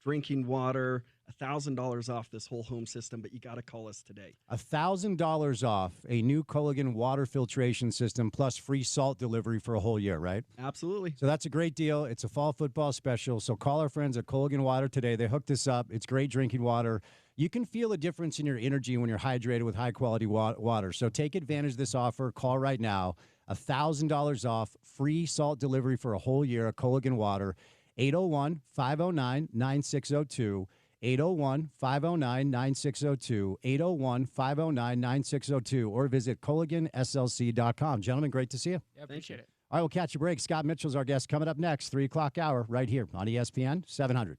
Speaker 6: drinking water. $1,000 off this whole home system, but you got to call us today.
Speaker 1: $1,000 off a new Culligan water filtration system plus free salt delivery for a whole year, right?
Speaker 6: Absolutely.
Speaker 1: So that's a great deal. It's a fall football special. So call our friends at Culligan Water today. They hooked us up. It's great drinking water. You can feel a difference in your energy when you're hydrated with high-quality water. So take advantage of this offer. Call right now. $1,000 off, free salt delivery for a whole year at Culligan Water. 801-509-9602. 801-509-9602. 801-509-9602. Or visit CulliganSLC.com. Gentlemen, great to see you.
Speaker 5: Yeah, appreciate it.
Speaker 1: All right, we'll catch a break. Scott Mitchell's our guest coming up next, 3 o'clock hour, right here on ESPN 700.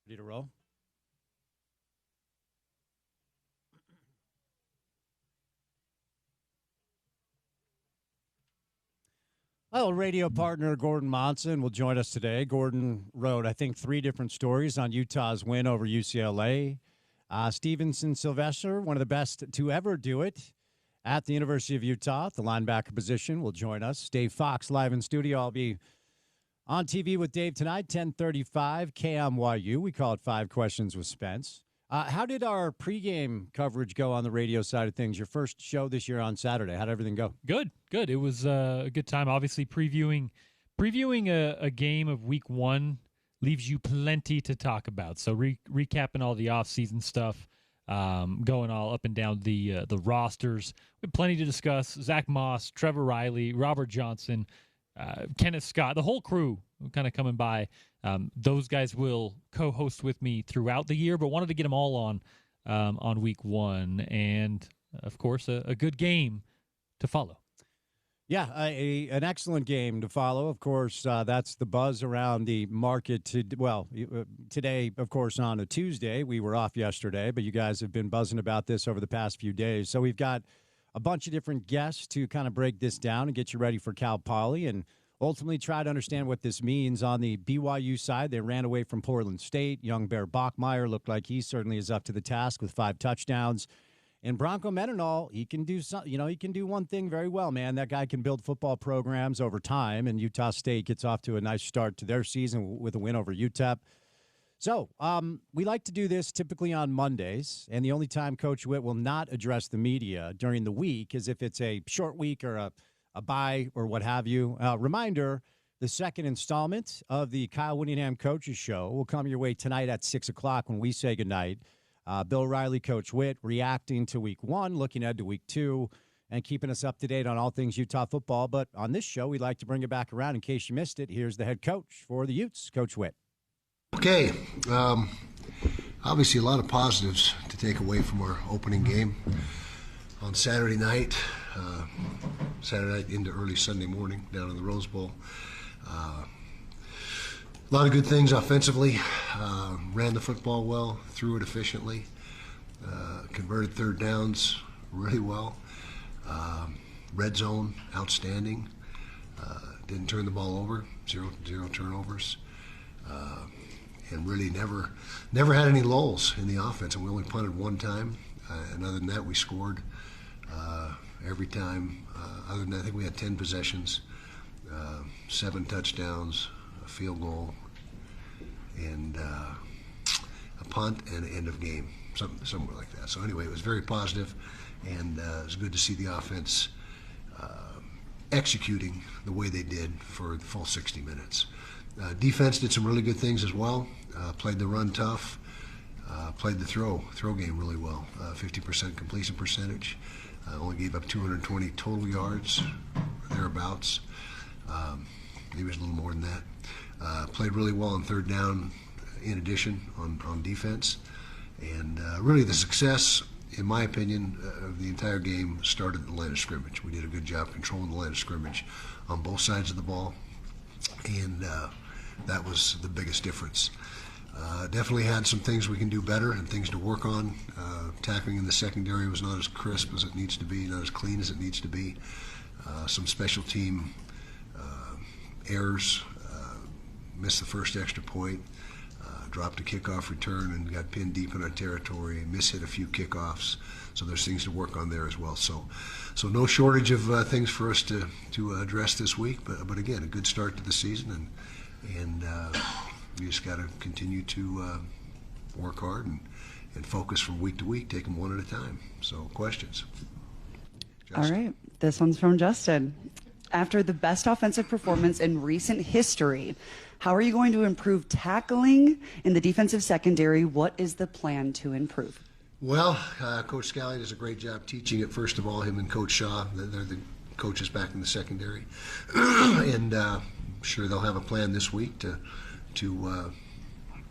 Speaker 1: Ready to roll? Well, radio partner Gordon Monson will join us today. Gordon wrote, I think, 3 different stories on Utah's win over UCLA. Stevenson Sylvester, one of the best to ever do it at the University of Utah, the linebacker position, will join us. Dave Fox live in studio. I'll be on TV with Dave tonight, 10:35 KMYU. We call it 5 Questions with Spence. How did our pregame coverage go on the radio side of things? Your first show this year on Saturday. How did everything go?
Speaker 2: Good. It was a good time. Obviously, previewing a game of Week 1 leaves you plenty to talk about. So recapping all the offseason stuff, going all up and down the rosters. We have plenty to discuss. Zach Moss, Trevor Riley, Robert Johnson, Kenneth Scott, the whole crew kind of coming by. Those guys will co-host with me throughout the year, but wanted to get them all on Week 1. And, of course, a good game to follow.
Speaker 1: Yeah, an excellent game to follow. Of course, that's the buzz around the market. Today, of course, on a Tuesday. We were off yesterday, but you guys have been buzzing about this over the past few days. So we've got a bunch of different guests to kind of break this down and get you ready for Cal Poly and ultimately try to understand what this means. On the BYU side, they ran away from Portland State. Young Bear Bachmeier looked like he certainly is up to the task with 5 touchdowns. And Bronco Mendenhall, he can do something. He can do one thing very well, man. That guy can build football programs over time, and Utah State gets off to a nice start to their season with a win over UTEP. So we like to do this typically on Mondays, and the only time Coach Witt will not address the media during the week is if it's a short week or a bye or what have you. Reminder, the second installment of the Kyle Whittingham Coaches Show will come your way tonight at 6 o'clock when we say goodnight. Bill Riley, Coach Witt, reacting to Week 1, looking ahead to Week 2, and keeping us up to date on all things Utah football. But on this show, we'd like to bring it back around in case you missed it. Here's the head coach for the Utes, Coach Witt.
Speaker 7: Okay. Obviously, a lot of positives to take away from our opening game on Saturday night into early Sunday morning down in the Rose Bowl. A lot of good things offensively. Ran the football well, threw it efficiently, converted third downs really well. Red zone, outstanding. Didn't turn the ball over, zero turnovers. And really never had any lulls in the offense. And we only punted 1 time. And other than that, we scored every time. Other than that, I think we had 10 possessions, 7 touchdowns, a field goal, and a punt and an end of game, somewhere like that. So anyway, it was very positive, and it was good to see the offense executing the way they did for the full 60 minutes. Defense did some really good things as well. Played the run tough. Played the throw game really well. 50% completion percentage. Only gave up 220 total yards, thereabouts. Maybe it was a little more than that. Played really well on third down in addition on defense. And really the success, in my opinion, of the entire game started at the line of scrimmage. We did a good job controlling the line of scrimmage on both sides of the ball. And that was the biggest difference. Definitely had some things we can do better and things to work on. Tackling in the secondary was not as crisp as it needs to be, not as clean as it needs to be. Some special team errors, missed the first extra point, dropped a kickoff return and got pinned deep in our territory, mishit a few kickoffs. So there's things to work on there as well. So no shortage of things for us to address this week. But again, a good start to the season, and we just got to continue to work hard and focus from week to week, take them one at a time. So questions?
Speaker 8: Justin. All right. This one's from Justin. After the best offensive performance in recent history, how are you going to improve tackling in the defensive secondary? What is the plan to improve?
Speaker 7: Well, Coach Scally does a great job teaching it, first of all, him and Coach Shaw. They're the coaches back in the secondary. And I'm sure they'll have a plan this week to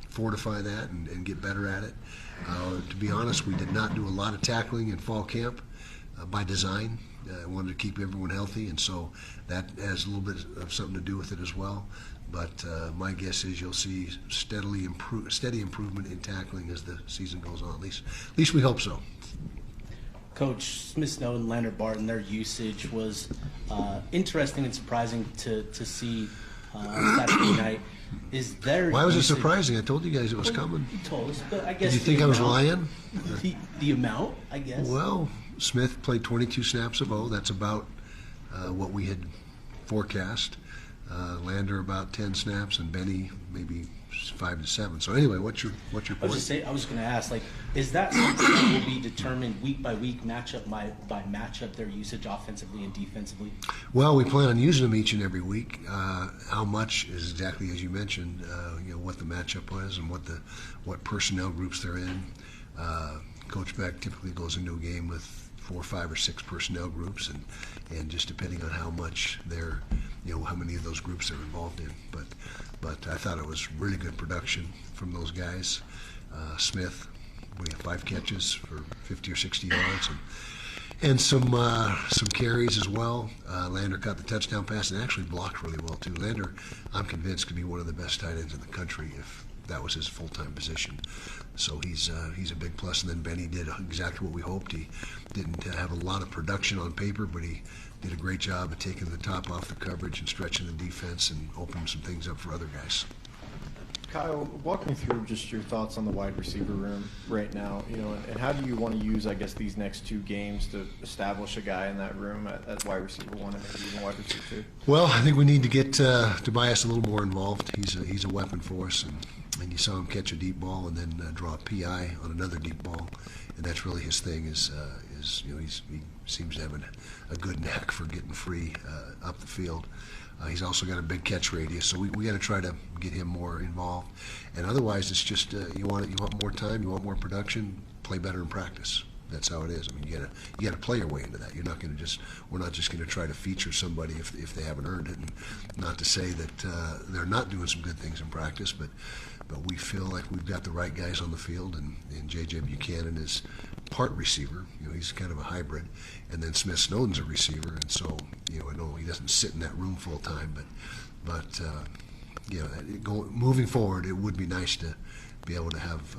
Speaker 7: fortify that and get better at it. To be honest, we did not do a lot of tackling in fall camp by design. wanted to keep everyone healthy, and so that has a little bit of something to do with it as well. But my guess is you'll see steady improvement in tackling as the season goes on. At least we hope so.
Speaker 9: Coach, Smith Snowden, Leonard Barton, their usage was interesting and surprising to see on Saturday night.
Speaker 7: Why was it surprising? I told you guys it was coming.
Speaker 9: You told us, but I guess.
Speaker 7: Did you think I was lying?
Speaker 9: The amount, I guess.
Speaker 7: Well, Smith played 22 snaps of O. That's about what we had forecast. Lander about 10 snaps, and Benny maybe 5 to 7. So anyway, what's your point?
Speaker 9: I was just going to ask, is that something that will be determined week by week, matchup by matchup, their usage offensively and defensively?
Speaker 7: Well, we plan on using them each and every week. How much is exactly as you mentioned. What the matchup was and what personnel groups they're in. Coach Beck typically goes into a game with 4, 5, or 6 personnel groups, and just depending on how much they're, how many of those groups they're involved in. But I thought it was really good production from those guys. Smith, we have 5 catches for 50 or 60 yards, and some carries as well. Lander caught the touchdown pass and actually blocked really well too. Lander, I'm convinced, could be one of the best tight ends in the country if that was his full-time position. So he's a big plus. And then Benny did exactly what we hoped. He didn't have a lot of production on paper, but he did a great job of taking the top off the coverage and stretching the defense and opening some things up for other guys.
Speaker 10: Kyle, walk me through just your thoughts on the wide receiver room right now, and how do you want to use, I guess, these next 2 games to establish a guy in that room at wide receiver 1 and maybe even wide receiver 2?
Speaker 7: Well, I think we need to get Tobias a little more involved. He's a weapon for us, and you saw him catch a deep ball and then draw a PI on another deep ball, and that's really his thing. He seems to have a good knack for getting free up the field. He's also got a big catch radius, so we got to try to get him more involved. And otherwise, it's just you want more time, you want more production, play better in practice. That's how it is. I mean, you got to play your way into that. We're not just going to try to feature somebody if they haven't earned it. And not to say that they're not doing some good things in practice, but we feel like we've got the right guys on the field, and J.J. Buchanan is part receiver. He's kind of a hybrid, and then Smith Snowden's a receiver, and so I know he doesn't sit in that room full time, but moving forward, it would be nice to be able to have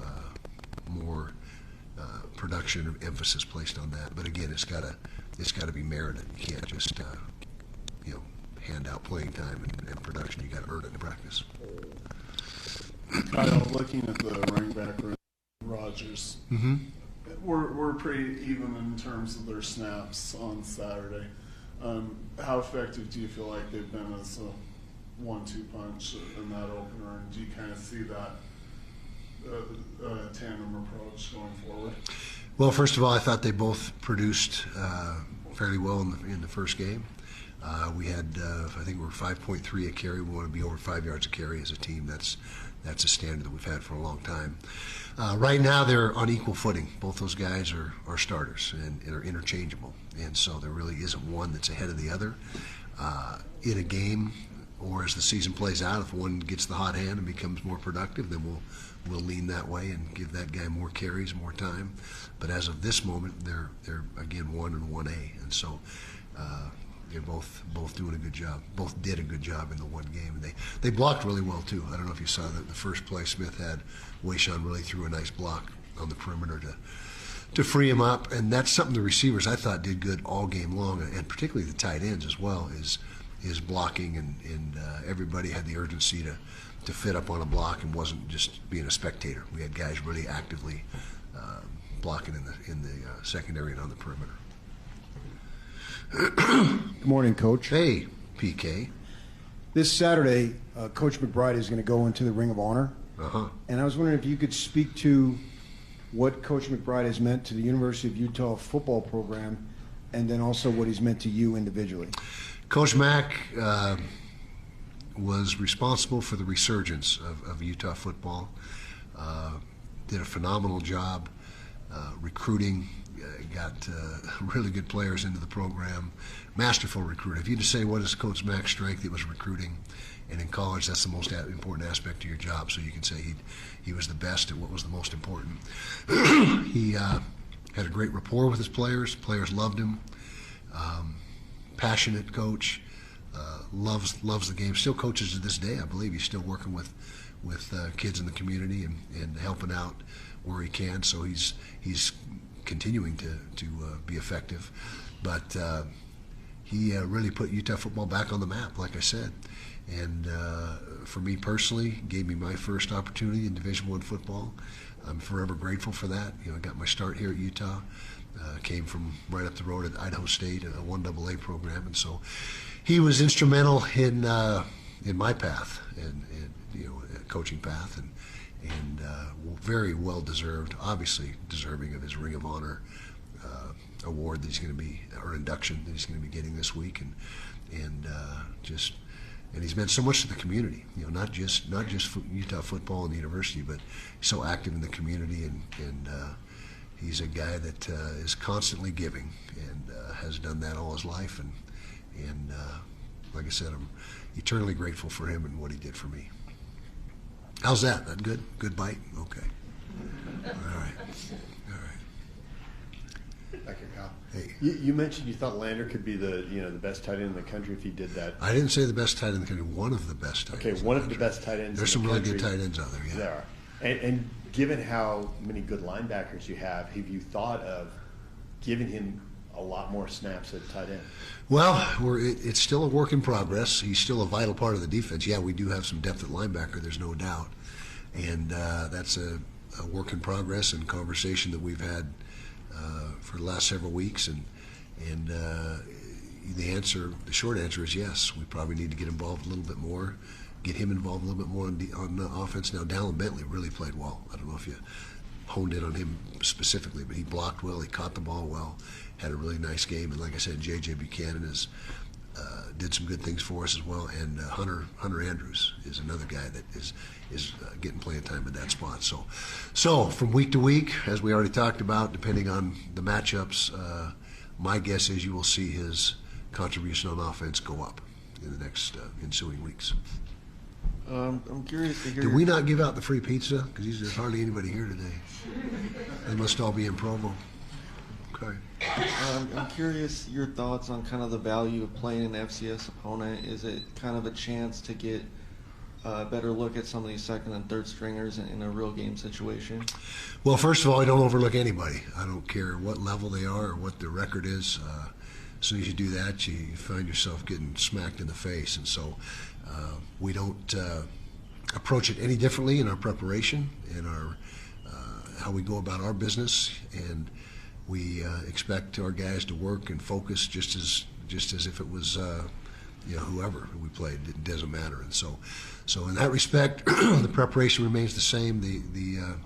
Speaker 7: more production or emphasis placed on that. But again, it's got to be merited. You can't just hand out playing time and production. You got to earn it in practice.
Speaker 11: Kyle, looking at the running back room, Rogers, we're pretty even in terms of their snaps on Saturday. How effective do you feel like they've been as a 1-2 punch in that opener, and do you kind of see that tandem approach going forward?
Speaker 7: Well, first of all, I thought they both produced fairly well in the first game. We had, I think we were 5.3 a carry. We want to be over 5 yards a carry as a team. That's a standard that we've had for a long time. Right now, they're on equal footing. Both those guys are starters and are interchangeable, and so there really isn't one that's ahead of the other. In a game, or as the season plays out, if one gets the hot hand and becomes more productive, then we'll lean that way and give that guy more carries, more time. But as of this moment, they're again 1 and 1A, and so they're both doing a good job. Both did a good job in the one game, and they blocked really well too. I don't know if you saw that the first play Smith had, Wayshawn really threw a nice block on the perimeter to free him up, and that's something the receivers I thought did good all game long, and particularly the tight ends as well. Is blocking, and everybody had the urgency to fit up on a block and wasn't just being a spectator. We had guys really actively blocking in the secondary and on the perimeter.
Speaker 12: Good morning, Coach.
Speaker 7: Hey, PK.
Speaker 12: This Saturday, Coach McBride is going to go into the Ring of Honor. And I was wondering if you could speak to what Coach McBride has meant to the University of Utah football program, and then also what he's meant to you individually.
Speaker 7: Coach Mack was responsible for the resurgence of Utah football. Did a phenomenal job recruiting, got really good players into the program. Masterful recruiter. If you just say what is Coach Mack's strength, it was recruiting. And in college, that's the most important aspect of your job. So you can say he was the best at what was the most important. He had a great rapport with his players. Players loved him. passionate coach, loves the game. Still coaches to this day. I believe he's still working with kids in the community and helping out where he can. So he's continuing to be effective. But he really put Utah football back on the map, like I said. And for me personally, gave me my first opportunity in Division I football. I'm forever grateful for that. I got my start here at Utah. Came from right up the road at Idaho State, a 1AA program, and so he was instrumental in my path and coaching path, and very well deserved, obviously deserving of his Ring of Honor award that he's going to be, or induction that he's going to be getting this week, and he's meant so much to the community. Not just Utah football and the university, but he's so active in the community, and he's a guy that is constantly giving and has done that all his life, and like I said, I'm eternally grateful for him and what he did for me. How's that? That good? Good bite? Okay. All right.
Speaker 13: Thank you, Kyle.
Speaker 7: Hey.
Speaker 13: You mentioned you thought Lander could be the best tight end in the country if he did that.
Speaker 7: I didn't say the best tight end in the country. One of the best tight ends.
Speaker 13: Okay, one of the best tight ends.
Speaker 7: There's some really good tight ends out there. Yeah.
Speaker 13: There are. And given how many good linebackers you have you thought of giving him a lot more snaps at tight end?
Speaker 7: Well, it's still a work in progress. He's still a vital part of the defense. Yeah, we do have some depth at linebacker, there's no doubt. And that's a work in progress and conversation that we've had for the last several weeks. And the short answer is yes. We probably need to get involved a little bit more, get him involved a little bit more on the offense. Now, Dallin Bentley really played well. I don't know if you honed in on him specifically, but he blocked well, he caught the ball well, had a really nice game. And like I said, J.J. Buchanan did some good things for us as well. And Hunter Andrews is another guy that is getting playing time at that spot. So from week to week, as we already talked about, depending on the matchups, my guess is you will see his contribution on offense go up in the next ensuing weeks.
Speaker 14: I'm curious to hear.
Speaker 7: Did we not give out the free pizza? Because there's hardly anybody here today. They must all be in promo. Okay.
Speaker 14: I'm curious your thoughts on kind of the value of playing an FCS opponent. Is it kind of a chance to get a better look at some of these second and third stringers in a real game situation?
Speaker 7: Well, first of all, I don't overlook anybody. I don't care what level they are or what their record is. As soon as you do that, you find yourself getting smacked in the face. And so we don't approach it any differently in our preparation and our how we go about our business. And we expect our guys to work and focus just as if it was whoever we played. It doesn't matter. And so in that respect, the preparation remains the same. The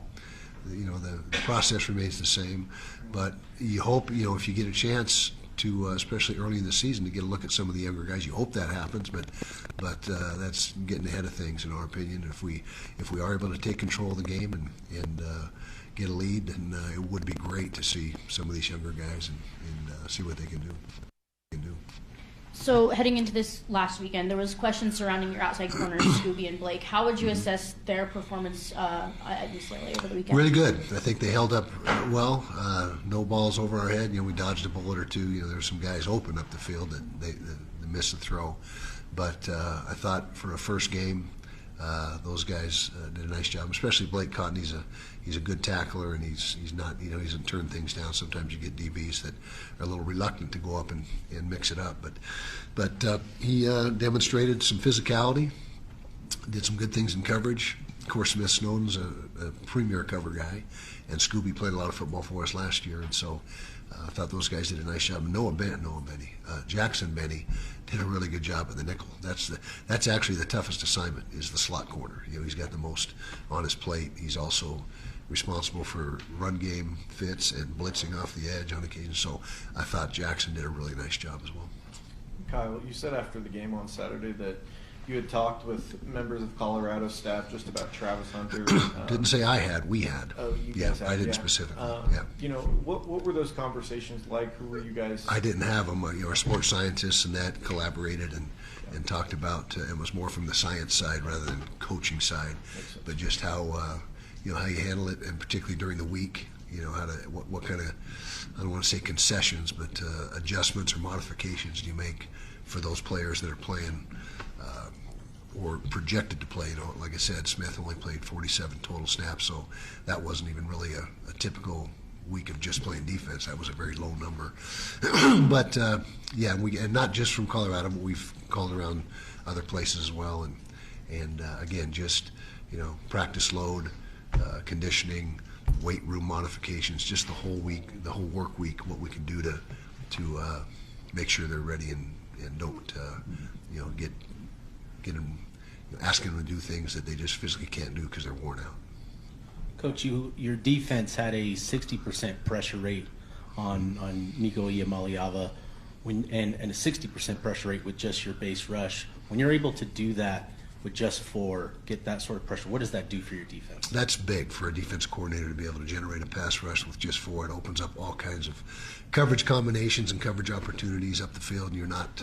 Speaker 7: process remains the same. But you hope if you get a chance to, especially early in the season, to get a look at some of the younger guys. You hope that happens, but that's getting ahead of things in our opinion. If we are able to take control of the game and get a lead, then it would be great to see some of these younger guys and see what they can do.
Speaker 15: So heading into this last weekend, there was questions surrounding your outside corners, Scooby and Blake. How would you assess their performance at UCLA over the weekend?
Speaker 7: Really good. I think they held up well. No balls over our head. We dodged a bullet or two. There were some guys open up the field that they missed a throw. But I thought for a first game, those guys did a nice job. Especially Blake Cotton. He's a good tackler, and he's not. He doesn't turn things down. Sometimes you get DBs that are a little reluctant to go up and mix it up. But he demonstrated some physicality. Did some good things in coverage. Of course, Smith Snowden's a premier cover guy, and Scooby played a lot of football for us last year, and so I thought those guys did a nice job. Jackson Benny did a really good job at the nickel. That's actually the toughest assignment, is the slot corner. He's got the most on his plate. He's also responsible for run game fits and blitzing off the edge on occasion. So I thought Jackson did a really nice job as well.
Speaker 10: Kyle, you said after the game on Saturday that you had talked with members of Colorado staff just about Travis Hunter.
Speaker 7: Didn't say I had. We had.
Speaker 10: Oh, you
Speaker 7: yeah,
Speaker 10: guys had,
Speaker 7: I didn't
Speaker 10: yeah.
Speaker 7: specifically.
Speaker 10: What were those conversations like? Who were you guys?
Speaker 7: I didn't have them. Our sports scientists and that collaborated and talked about. It was more from the science side rather than coaching side, but just how you handle it, and particularly during the week. how to what kind of, I don't want to say concessions, but adjustments or modifications do you make for those players that are playing or projected to play. Like I said, Smith only played 47 total snaps, so that wasn't even really a typical week of just playing defense. That was a very low number. But and not just from Colorado, but we've called around other places as well. And again, just practice load, conditioning, weight room modifications, just the whole week, the whole work week, what we can do to make sure they're ready and don't get them, asking them to do things that they just physically can't do because they're worn out.
Speaker 9: Coach, your defense had a 60% pressure rate on Nico Iamaleava and a 60% pressure rate with just your base rush. When you're able to do that with just 4, get that sort of pressure, what does that do for your defense?
Speaker 7: That's big for a defense coordinator to be able to generate a pass rush with just 4. It opens up all kinds of coverage combinations and coverage opportunities up the field, and you're not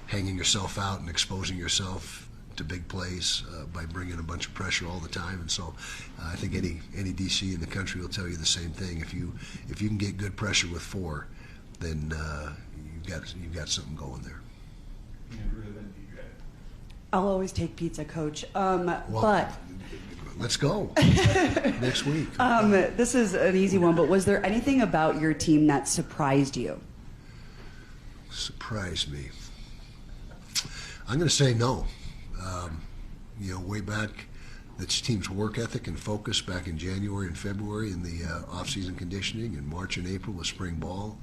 Speaker 7: hanging yourself out and exposing yourself to big plays by bringing a bunch of pressure all the time. And so I think any DC in the country will tell you the same thing. If you can get good pressure with 4, then you've got something going there.
Speaker 8: I'll always take pizza, Coach. But
Speaker 7: let's go next week.
Speaker 8: This is an easy one, but was there anything about your team that surprised you?
Speaker 7: Surprised me. I'm going to say no. Way back, this team's work ethic and focus back in January and February in the off-season conditioning, and March and April with spring ball,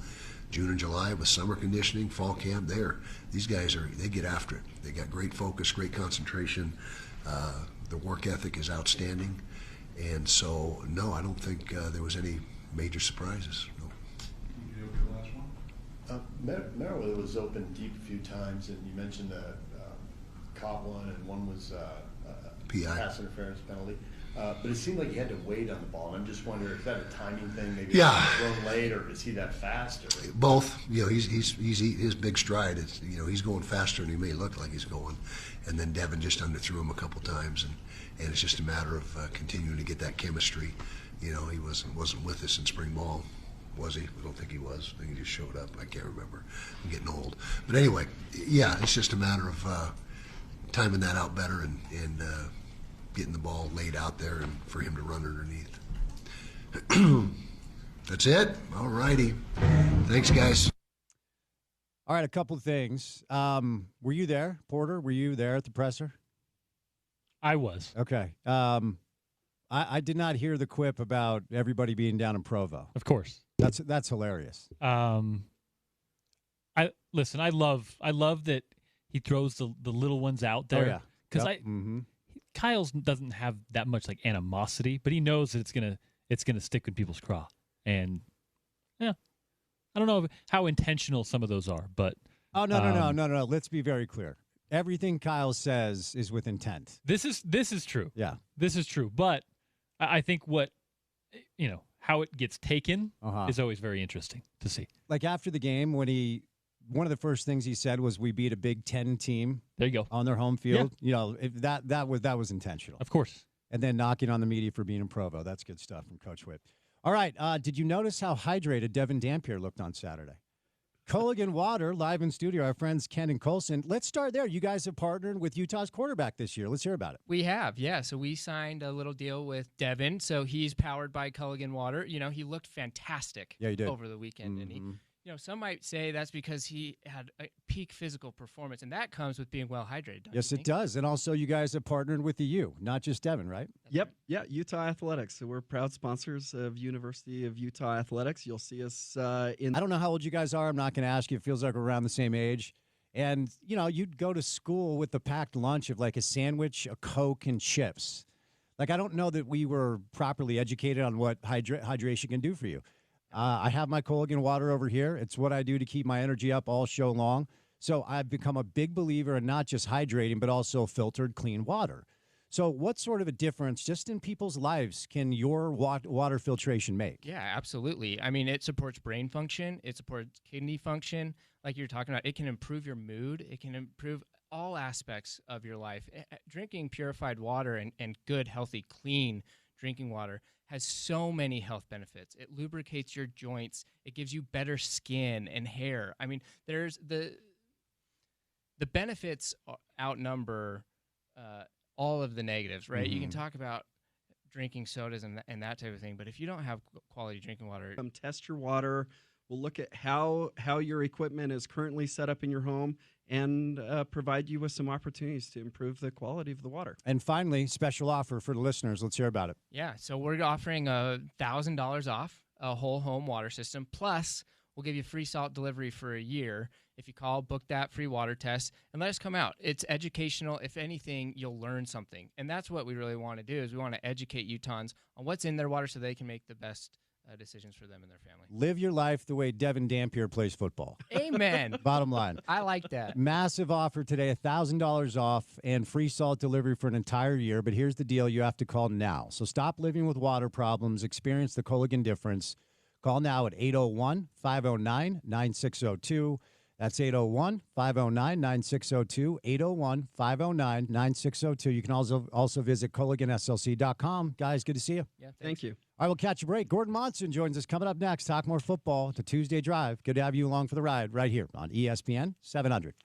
Speaker 7: June and July with summer conditioning, fall camp. These guys they get after it. They got great focus, great concentration. The work ethic is outstanding, and so no, I don't think there was any major surprises. No.
Speaker 13: Merriweather was open deep a few times, and you mentioned caught one, and one was
Speaker 7: PI.
Speaker 13: Pass interference penalty. But it seemed like he had to wait on the ball. I'm just wondering, is that a timing thing? Maybe thrown late, or is he that fast? Or?
Speaker 7: Both. He's his big stride. It's he's going faster than he may look like he's going, and then Devin just underthrew him a couple times, and it's just a matter of continuing to get that chemistry. He wasn't with us in spring ball. Was he? I don't think he was. I think he just showed up. I can't remember. I'm getting old. But anyway, it's just a matter of timing that out better and getting the ball laid out there and for him to run underneath. That's it? All righty. Thanks, guys.
Speaker 1: All right, a couple of things. Were you there, Porter? Were you there at the presser?
Speaker 2: I was.
Speaker 1: Okay. I did not hear the quip about everybody being down in Provo.
Speaker 2: Of course.
Speaker 1: That's hilarious.
Speaker 2: I love that he throws the little ones out there.
Speaker 1: Oh, yeah.
Speaker 2: Because Kyle's doesn't have that much like animosity, but he knows that it's gonna stick in people's craw. And I don't know how intentional some of those are, but
Speaker 1: no. Let's be very clear. Everything Kyle says is with intent.
Speaker 2: This is true.
Speaker 1: Yeah,
Speaker 2: this is true. But I think how it gets taken is always very interesting to see.
Speaker 1: Like after the game, one of the first things he said was, "We beat a Big Ten team."
Speaker 2: There you go.
Speaker 1: On their home field. Yeah. If that was intentional.
Speaker 2: Of course.
Speaker 1: And then knocking on the media for being in Provo. That's good stuff from Coach Whip. All right. Did you notice how hydrated Devin Dampier looked on Saturday? Culligan Water, live in studio, our friends Ken and Colson. Let's start there. You guys have partnered with Utah's quarterback this year. Let's hear about it.
Speaker 5: We have, yeah. So we signed a little deal with Devin. So he's powered by Culligan Water. He looked fantastic over the weekend. And he, some might say that's because he had a peak physical performance, and that comes with being well hydrated.
Speaker 1: Yes, it does. And also, you guys have partnered with the U, not just Devin, right?
Speaker 6: Yep. Yeah, Utah Athletics. So we're proud sponsors of University of Utah Athletics. You'll see us in.
Speaker 1: I don't know how old you guys are. I'm not going to ask you. It feels like we're around the same age. And, you'd go to school with the packed lunch of like a sandwich, a Coke, and chips. Like, I don't know that we were properly educated on what hydration can do for you. I have my Culligan Water over here. It's what I do to keep my energy up all show long. So I've become a big believer in not just hydrating, but also filtered clean water. So what sort of a difference just in people's lives can your water filtration make?
Speaker 5: Yeah, absolutely. I mean, it supports brain function. It supports kidney function. Like you're talking about, it can improve your mood. It can improve all aspects of your life. Drinking purified water and good, healthy, clean drinking water has so many health benefits. It lubricates your joints. It gives you better skin and hair. I mean, there's the benefits outnumber all of the negatives, right? You can talk about drinking sodas and that type of thing, but if you don't have quality drinking water,
Speaker 6: Come test your water. We'll look at how your equipment is currently set up in your home and provide you with some opportunities to improve the quality of the water.
Speaker 1: And finally, special offer for the listeners. Let's hear about it.
Speaker 5: yeah, so we're offering $1,000 off a whole home water system. Plus, we'll give you free salt delivery for a year if you call, book that free water test, and let us come out. It's educational. If anything, you'll learn something. And that's what we really want to do, is we want to educate Utahns on what's in their water so they can make the best decisions for them and their family.
Speaker 1: Live your life the way Devin Dampier plays football.
Speaker 5: Amen.
Speaker 1: Bottom line.
Speaker 5: I like that.
Speaker 1: Massive offer today, $1,000 off and free salt delivery for an entire year. But here's the deal. You have to call now. So stop living with water problems. Experience the Culligan difference. Call now at 801-509-9602. That's 801-509-9602, 801-509-9602. You can also visit CulliganSLC.com. Guys, good to see you.
Speaker 5: Yeah,
Speaker 6: Thank you.
Speaker 1: All right, we'll catch a break. Gordon Monson joins us coming up next. Talk more football. It's a Tuesday drive. Good to have you along for the ride right here on ESPN 700.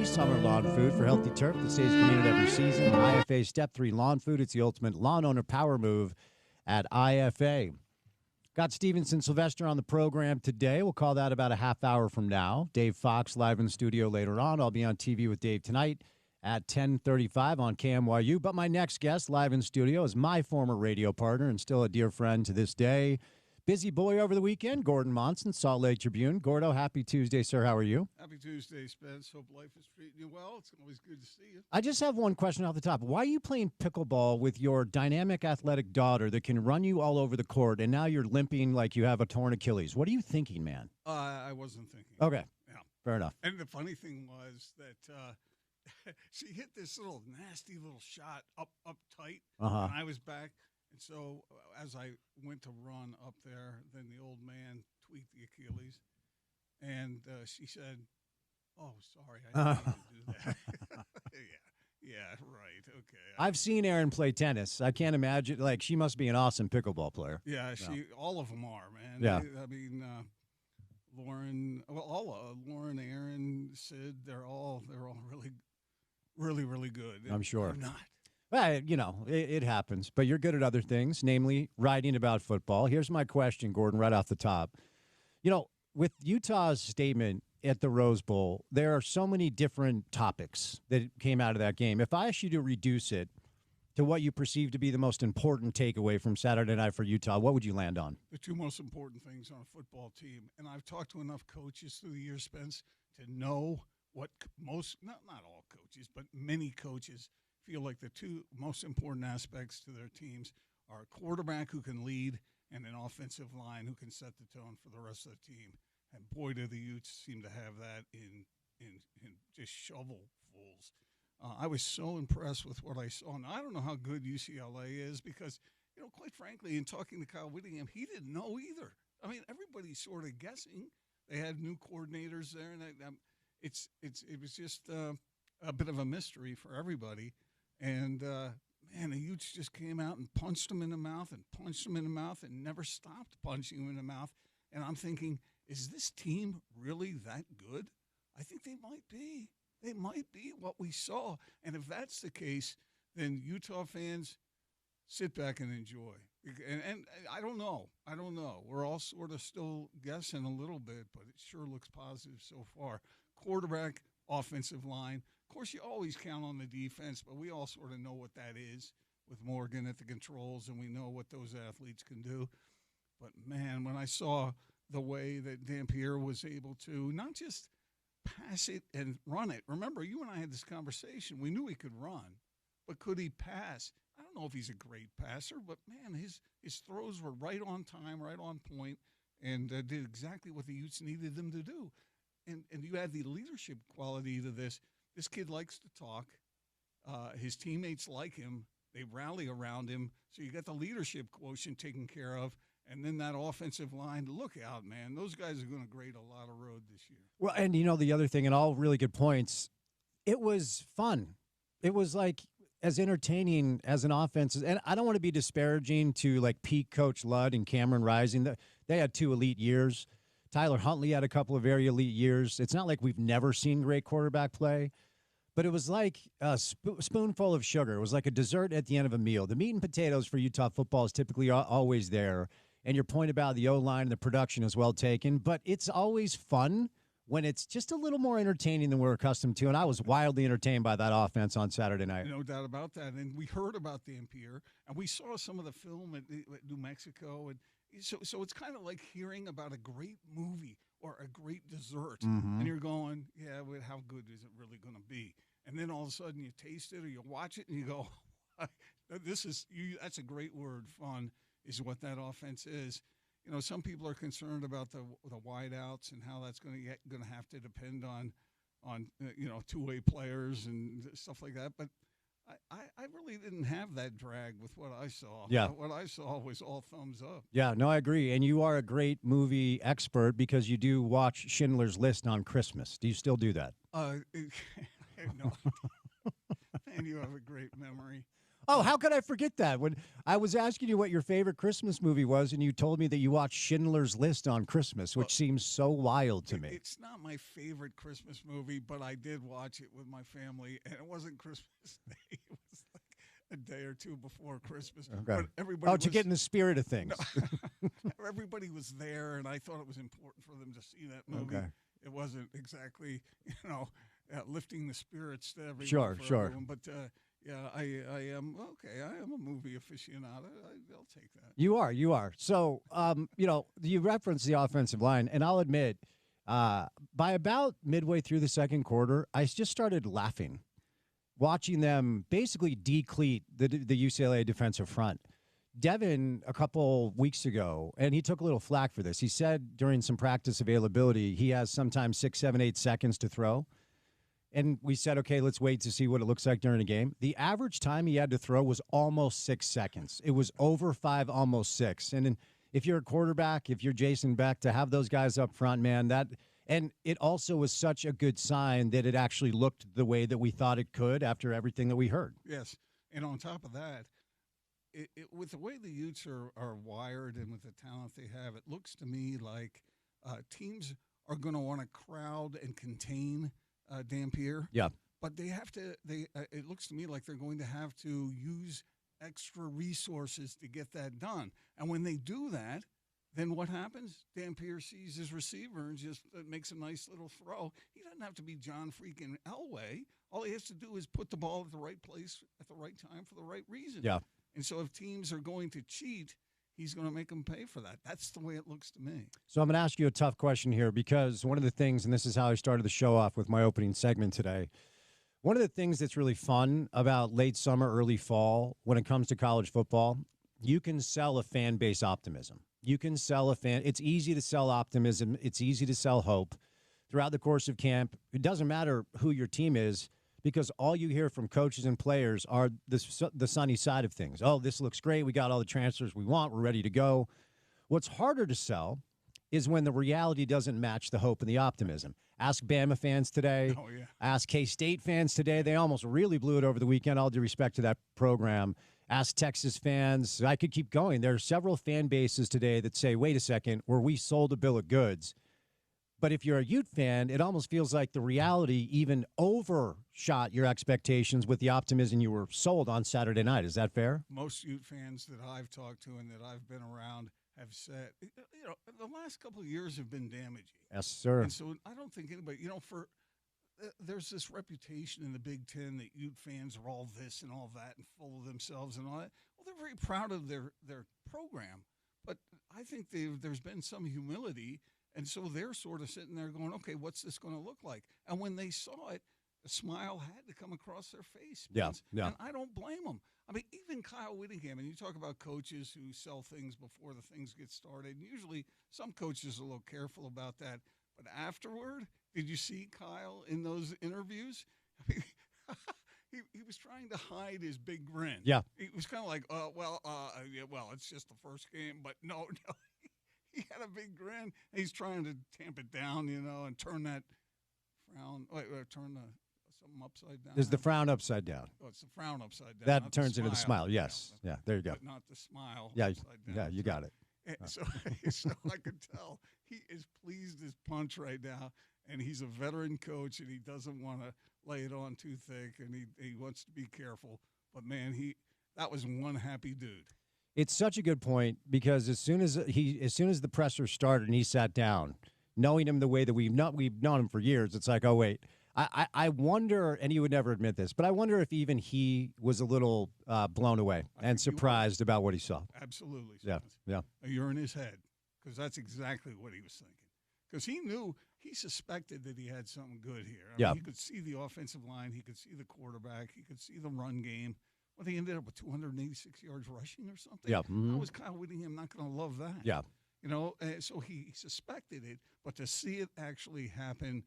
Speaker 1: 3 summer lawn food for healthy turf that stays greener every season. IFA Step 3 lawn food. It's the ultimate lawn owner power move at IFA. Got Stevenson Sylvester on the program today. We'll call that about a half hour from now. Dave Fox live in the studio later on. I'll be on TV with Dave tonight at 10:35 on KMYU. But my next guest live in studio is my former radio partner and still a dear friend to this day. Busy boy over the weekend, Gordon Monson, Salt Lake Tribune. Gordo, happy Tuesday, sir. How are you?
Speaker 16: Happy Tuesday, Spence. Hope life is treating you well. It's always good to see you.
Speaker 1: I just have one question off the top. Why are you playing pickleball with your dynamic athletic daughter that can run you all over the court, and now you're limping like you have a torn Achilles? What are you thinking, man?
Speaker 16: I wasn't thinking.
Speaker 1: Okay.
Speaker 16: Yeah.
Speaker 1: Fair enough.
Speaker 16: And the funny thing was that she hit this little nasty little shot up tight,
Speaker 1: Uh-huh.
Speaker 16: and I was back. And so as I went to run up there, then the old man tweaked the Achilles, and she said, "Oh, sorry, I didn't mean to do that." yeah, right, okay.
Speaker 1: I've seen Erin play tennis. I can't imagine. Like, she must be an awesome pickleball player.
Speaker 16: Yeah, all of them are, man.
Speaker 1: Yeah.
Speaker 16: I mean, Lauren, Lauren, Aaron, Sid, they're all really good.
Speaker 1: I'm sure.
Speaker 16: I'm not.
Speaker 1: Well, it happens, but you're good at other things, namely writing about football. Here's my question, Gordon, right off the top. With Utah's statement at the Rose Bowl, there are so many different topics that came out of that game. If I asked you to reduce it to what you perceive to be the most important takeaway from Saturday night for Utah, what would you land on?
Speaker 16: The two most important things on a football team, and I've talked to enough coaches through the years, Spence, to know what not all coaches, but many coaches feel like the two most important aspects to their teams are a quarterback who can lead and an offensive line who can set the tone for the rest of the team. And boy, do the Utes seem to have that in just shovelfuls. I was so impressed with what I saw. And I don't know how good UCLA is because, quite frankly, in talking to Kyle Whittingham, he didn't know either. I mean, everybody's sort of guessing. They had new coordinators there, and it was just a bit of a mystery for everybody. And, man, the Utes just came out and punched him in the mouth and never stopped punching him in the mouth. And I'm thinking, is this team really that good? I think they might be. They might be what we saw. And if that's the case, then Utah fans, sit back and enjoy. And I don't know. We're all sort of still guessing a little bit, but it sure looks positive so far. Quarterback, offensive line. Of course, you always count on the defense, but we all sort of know what that is with Morgan at the controls, and we know what those athletes can do. But, man, when I saw the way that Dampier was able to not just pass it and run it. Remember, you and I had this conversation. We knew he could run, but could he pass? I don't know if he's a great passer, but, man, his throws were right on time, right on point, and did exactly what the Utes needed them to do. And you add the leadership quality to this. This kid likes to talk. His teammates like him. They rally around him. So you got the leadership quotient taken care of. And then that offensive line, look out, man. Those guys are going to grade a lot of road this year.
Speaker 1: Well, and the other thing, and all really good points, it was fun. It was like as entertaining as an offense. And I don't want to be disparaging to like peak Coach Ludd and Cameron Rising. They had 2 elite years. Tyler Huntley had a couple of very elite years. It's not like we've never seen great quarterback play, but it was like a spoonful of sugar. It was like a dessert at the end of a meal. The meat and potatoes for Utah football is typically always there. And your point about the O-line and the production is well taken, but it's always fun when it's just a little more entertaining than we're accustomed to. And I was wildly entertained by that offense on Saturday night.
Speaker 16: No doubt about that. And we heard about Dampier, and we saw some of the film at New Mexico. And so it's kind of like hearing about a great movie or a great dessert.
Speaker 1: Mm-hmm.
Speaker 16: And you're going, yeah, well, how good is it really going to be? And then all of a sudden you taste it or you watch it and you go, that's a great word, fun. Is what that offense is. Some people are concerned about the wideouts and how that's going to have to depend on two-way players and stuff like that. But I really didn't have that drag with what I saw.
Speaker 1: Yeah.
Speaker 16: What I saw was all thumbs up.
Speaker 1: Yeah, no, I agree. And you are a great movie expert because you do watch Schindler's List on Christmas. Do you still do that?
Speaker 16: No. Man, you have a great memory.
Speaker 1: Oh, how could I forget that? When I was asking you what your favorite Christmas movie was, and you told me that you watched Schindler's List on Christmas, which seems so wild to me.
Speaker 16: It's not my favorite Christmas movie, but I did watch it with my family, and it wasn't Christmas Day. It was like a day or two before Christmas.
Speaker 1: Okay.
Speaker 16: But everybody
Speaker 1: to get in the spirit of things.
Speaker 16: No, everybody was there, and I thought it was important for them to see that movie.
Speaker 1: Okay.
Speaker 16: It wasn't exactly, lifting the spirits to everyone.
Speaker 1: Sure.
Speaker 16: Everyone, but yeah, I am okay. I am a movie aficionado. I'll take that.
Speaker 1: You are. So, you referenced the offensive line, and I'll admit, by about midway through the second quarter, I just started laughing, watching them basically decleat the UCLA defensive front. Devin, a couple weeks ago, and he took a little flack for this. He said during some practice availability, he has sometimes 6, 7, 8 seconds to throw. And we said, okay, let's wait to see what it looks like during a game. The average time he had to throw was almost 6 seconds. It was over 5, almost 6. And then if you're a quarterback, if you're Jason Beck, to have those guys up front, man, and it also was such a good sign that it actually looked the way that we thought it could after everything that we heard.
Speaker 16: Yes. And on top of that, with the way the Utes are wired and with the talent they have, it looks to me like teams are going to want to crowd and contain Dampier.
Speaker 1: Yeah.
Speaker 16: But they have to. It looks to me like they're going to have to use extra resources to get that done. And when they do that, then what happens? Dampier sees his receiver and just makes a nice little throw. He doesn't have to be John freaking Elway. All he has to do is put the ball at the right place at the right time for the right reason.
Speaker 1: Yeah.
Speaker 16: And so if teams are going to cheat, he's going to make them pay for that. That's the way it looks to me.
Speaker 1: So I'm going to ask you a tough question here, because one of the things, and this is how I started the show off with my opening segment today, one of the things that's really fun about late summer, early fall, when it comes to college football, you can sell a fan base optimism. You can sell it's easy to sell optimism. It's easy to sell hope throughout the course of camp. It doesn't matter who your team is, because all you hear from coaches and players are the sunny side of things. Oh, this looks great. We got all the transfers we want. We're ready to go. What's harder to sell is when the reality doesn't match the hope and the optimism. Ask Bama fans today.
Speaker 16: Oh, yeah.
Speaker 1: Ask K-State fans today. They almost really blew it over the weekend, all due respect to that program. Ask Texas fans. I could keep going. There are several fan bases today that say, wait a second, were we sold a bill of goods? But if you're a Ute fan, it almost feels like the reality even overshot your expectations with the optimism you were sold on Saturday night. Is that fair?
Speaker 16: Most Ute fans that I've talked to and that I've been around have said, the last couple of years have been damaging.
Speaker 1: Yes, sir.
Speaker 16: And so I don't think anybody, there's this reputation in the Big Ten that Ute fans are all this and all that and full of themselves and all that. Well, they're very proud of their program, but I think there's been some humility. And so they're sort of sitting there going, okay, what's this going to look like? And when they saw it, a smile had to come across their face.
Speaker 1: Yeah.
Speaker 16: And I don't blame them. I mean, even Kyle Whittingham, and you talk about coaches who sell things before the things get started. And usually some coaches are a little careful about that. But afterward, did you see Kyle in those interviews? I mean, he was trying to hide his big grin.
Speaker 1: Yeah.
Speaker 16: He was kind of like, it's just the first game. But no. He had a big grin. He's trying to tamp it down, and turn that frown. Turn something upside down.
Speaker 1: Is the frown upside down?
Speaker 16: Oh, it's the frown upside down.
Speaker 1: That turns into the smile. Yes. Yeah. There you go.
Speaker 16: But not the smile.
Speaker 1: Yeah.
Speaker 16: Upside down.
Speaker 1: Yeah. You got it.
Speaker 16: And so I could tell he is pleased as punch right now, and he's a veteran coach, and he doesn't want to lay it on too thick, and he wants to be careful. But man, that was one happy dude.
Speaker 1: It's such a good point, because as soon as the presser started and he sat down, knowing him the way that we've known him for years, it's like, oh wait, I wonder, and he would never admit this, but I wonder if even he was a little blown away and surprised about what he saw.
Speaker 16: Absolutely.
Speaker 1: Yeah.
Speaker 16: You're in his head, because that's exactly what he was thinking. Because he suspected that he had something good here. I mean, he could see the offensive line, he could see the quarterback, he could see the run game. Well, they ended up with 286 yards rushing or something.
Speaker 1: Yeah.
Speaker 16: How was Kyle Whittingham not going to love that?
Speaker 1: Yeah.
Speaker 16: So he suspected it, but to see it actually happen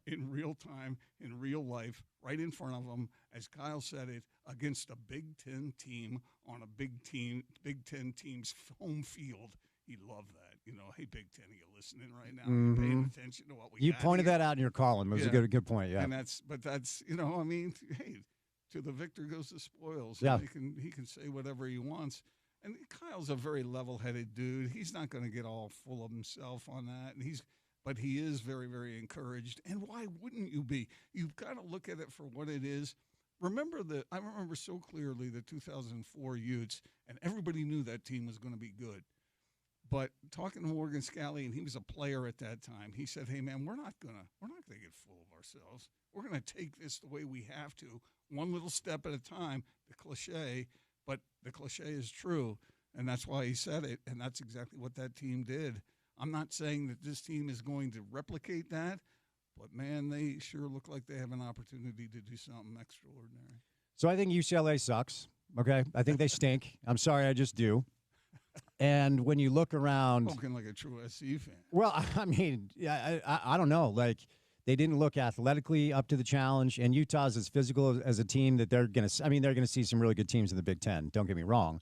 Speaker 16: in real time, in real life, right in front of him, as Kyle said it, against a Big Ten team on a Big Ten team's home field, he loved that. Hey, Big Ten, are you listening right now?
Speaker 1: Mm-hmm.
Speaker 16: Are you paying attention to what we
Speaker 1: You
Speaker 16: got
Speaker 1: pointed
Speaker 16: here?
Speaker 1: that out in your column. It was a good point. Yeah.
Speaker 16: And that's, hey, to the victor goes the spoils.
Speaker 1: Yeah.
Speaker 16: And he can say whatever he wants. And Kyle's a very level-headed dude. He's not going to get all full of himself on that. But he is very, very encouraged. And why wouldn't you be? You've got to look at it for what it is. I remember so clearly the 2004 Utes, and everybody knew that team was going to be good. But talking to Morgan Scalley, and he was a player at that time, he said, "Hey man, we're not gonna get full of ourselves. We're gonna take this the way we have to, one little step at a time." The cliche, but the cliche is true, and that's why he said it, and that's exactly what that team did. I'm not saying that this team is going to replicate that, but man, they sure look like they have an opportunity to do something extraordinary.
Speaker 1: So I think UCLA sucks. Okay, I think they stink. I'm sorry, I just do. And when you look around,
Speaker 16: spoken like a true SC fan.
Speaker 1: Well, I mean, yeah, I don't know. Like, they didn't look athletically up to the challenge, and Utah's as physical as a team that they're going to see some really good teams in the Big Ten. Don't get me wrong.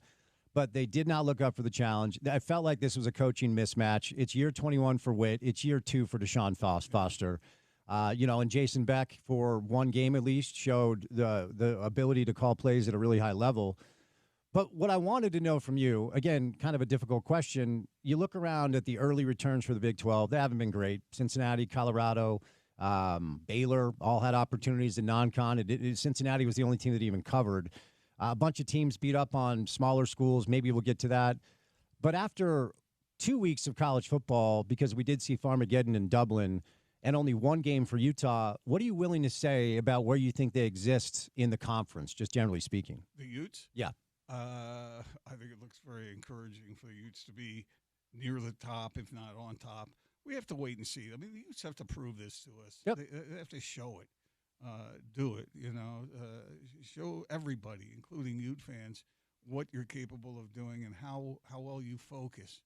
Speaker 1: But they did not look up for the challenge. I felt like this was a coaching mismatch. It's year 21 for Witt. It's year 2 for Deshaun Foster. And Jason Beck, for one game at least, showed the ability to call plays at a really high level. But what I wanted to know from you, again, kind of a difficult question, you look around at the early returns for the Big 12. They haven't been great. Cincinnati, Colorado, Baylor all had opportunities in non-con. Cincinnati was the only team that even covered. A bunch of teams beat up on smaller schools. Maybe we'll get to that. But after 2 weeks of college football, because we did see Farmageddon in Dublin and only one game for Utah, what are you willing to say about where you think they exist in the conference, just generally speaking?
Speaker 16: The Utes?
Speaker 1: Yeah.
Speaker 16: I think it looks very encouraging for the Utes to be near the top, if not on top. We have to wait and see. I mean, the Utes have to prove this to us.
Speaker 1: Yep.
Speaker 16: They have to show it, do it, show everybody, including Ute fans, what you're capable of doing and how well you focus.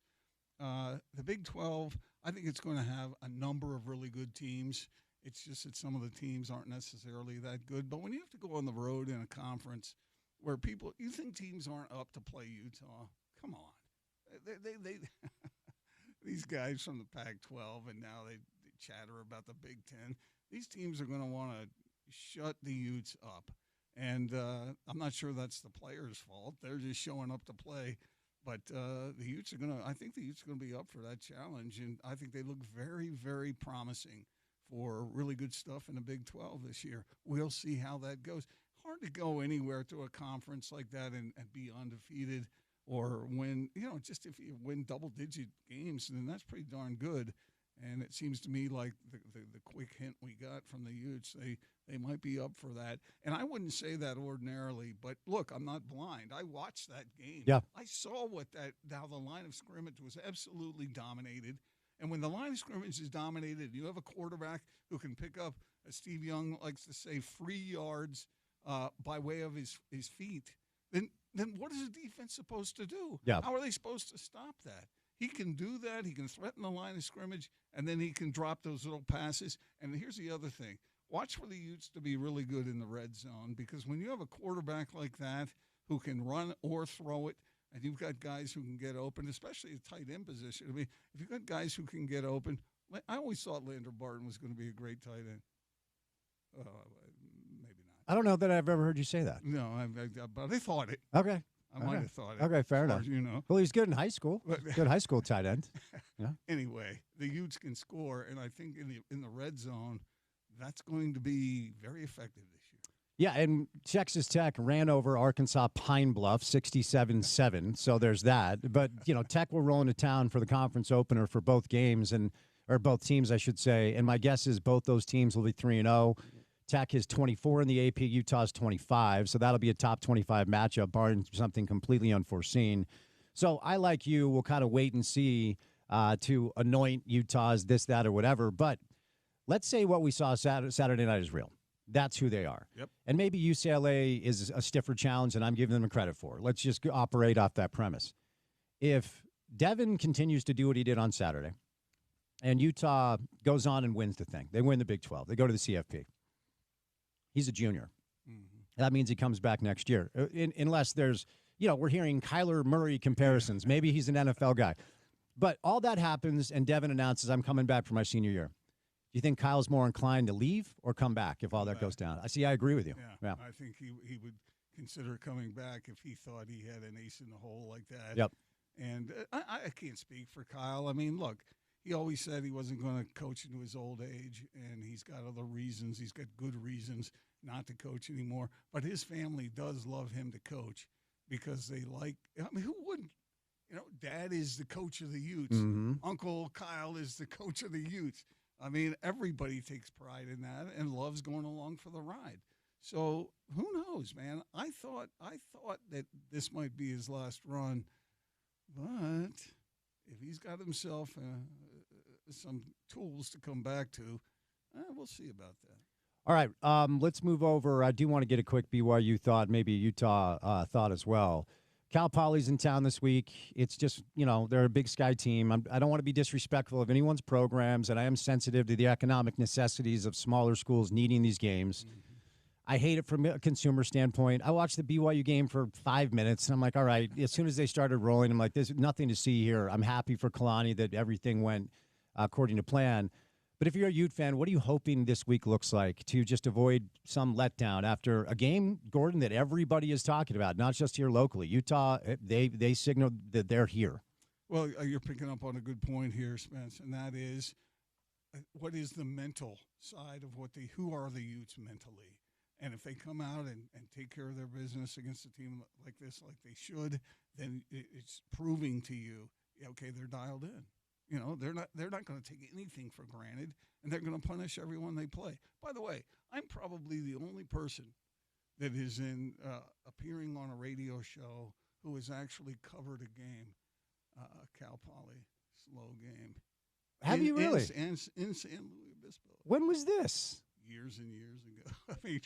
Speaker 16: The Big 12, I think it's going to have a number of really good teams. It's just that some of the teams aren't necessarily that good. But when you have to go on the road in a conference where you think teams aren't up to play Utah, come on. They these guys from the Pac-12, and now they chatter about the Big Ten. These teams are going to want to shut the Utes up. And I'm not sure that's the players' fault. They're just showing up to play. But I think the Utes are going to be up for that challenge. And I think they look very, very promising for really good stuff in the Big 12 this year. We'll see how that goes. Hard to go anywhere to a conference like that and be undefeated or win, just if you win double-digit games, then that's pretty darn good. And it seems to me like the quick hint we got from the Utes, they might be up for that. And I wouldn't say that ordinarily, but look, I'm not blind. I watched that game.
Speaker 1: Yeah.
Speaker 16: I saw how the line of scrimmage was absolutely dominated. And when the line of scrimmage is dominated, you have a quarterback who can pick up, as Steve Young likes to say, free yards by way of his feet, then what is the defense supposed to do?
Speaker 1: Yeah.
Speaker 16: How are they supposed to stop that? He can do that. He can threaten the line of scrimmage, and then he can drop those little passes. And here's the other thing. Watch for the Utes to be really good in the red zone, because when you have a quarterback like that who can run or throw it, and you've got guys who can get open, especially a tight end position. I mean, if you've got guys who can get open, I always thought Lander Barton was going to be a great tight end. Maybe not.
Speaker 1: I don't know that I've ever heard you say that.
Speaker 16: No, but I thought it.
Speaker 1: Okay.
Speaker 16: I might have thought it.
Speaker 1: Okay, fair enough.
Speaker 16: You
Speaker 1: Well, he's good in high school. Good high school tight end. Yeah.
Speaker 16: Anyway, the Utes can score, and I think in the red zone, that's going to be very effective this year.
Speaker 1: Yeah, and Texas Tech ran over Arkansas Pine Bluff 67-7, so there's that. But, Tech will roll into town for the conference opener for both games, or both teams, I should say. And my guess is both those teams will be 3-0. Tech is 24 in the AP, Utah's 25, so that'll be a top 25 matchup, barring something completely unforeseen. So I, like you, will kind of wait and see to anoint Utah's this, that, or whatever. But let's say what we saw Saturday night is real. That's who they are.
Speaker 16: Yep.
Speaker 1: And maybe UCLA is a stiffer challenge than I'm giving them credit for. Let's just operate off that premise. If Devin continues to do what he did on Saturday, and Utah goes on and wins the thing, they win the Big 12, they go to the CFP. He's a junior. Mm-hmm. That means he comes back next year. Unless there's, we're hearing Kyler Murray comparisons. Maybe he's an NFL guy. But all that happens, and Devin announces, I'm coming back for my senior year. you think Kyle's more inclined to leave or come back if all that goes down? I agree with you.
Speaker 16: Yeah. I think he would consider coming back if he thought he had an ace in the hole like that.
Speaker 1: Yep.
Speaker 16: And I can't speak for Kyle. I mean, look, he always said he wasn't going to coach into his old age, and he's got other reasons. He's got good reasons not to coach anymore. But his family does love him to coach because they like – I mean, who wouldn't? You know, Dad is the coach of the Utes.
Speaker 1: Mm-hmm.
Speaker 16: Uncle Kyle is the coach of the Utes. I mean, everybody takes pride in that and loves going along for the ride. So who knows, man? I thought that this might be his last run, but if he's got himself some tools to come back to, we'll see about that.
Speaker 1: All right, let's move over. I do want to get a quick BYU thought, maybe a Utah thought as well. Cal Poly's in town this week. It's just, they're a Big Sky team. I don't want to be disrespectful of anyone's programs, and I am sensitive to the economic necessities of smaller schools needing these games. Mm-hmm. I hate it from a consumer standpoint. I watched the BYU game for 5 minutes, and I'm like, all right, as soon as they started rolling, I'm like, there's nothing to see here. I'm happy for Kalani that everything went according to plan. But if you're a Ute fan, what are you hoping this week looks like to just avoid some letdown after a game, Gordon, that everybody is talking about, not just here locally? Utah, they signaled that they're here.
Speaker 16: Well, you're picking up on a good point here, Spence, and that is what is the mental side of who are the Utes mentally? And if they come out and take care of their business against a team like this, like they should, then it's proving to you, okay, they're dialed in. They're not going to take anything for granted, and they're going to punish everyone they play. By the way, I'm probably the only person that is appearing on a radio show who has actually covered a game, Cal Poly slow game.
Speaker 1: Have you really?
Speaker 16: In San Luis Obispo.
Speaker 1: When was this?
Speaker 16: Years and years ago. I mean,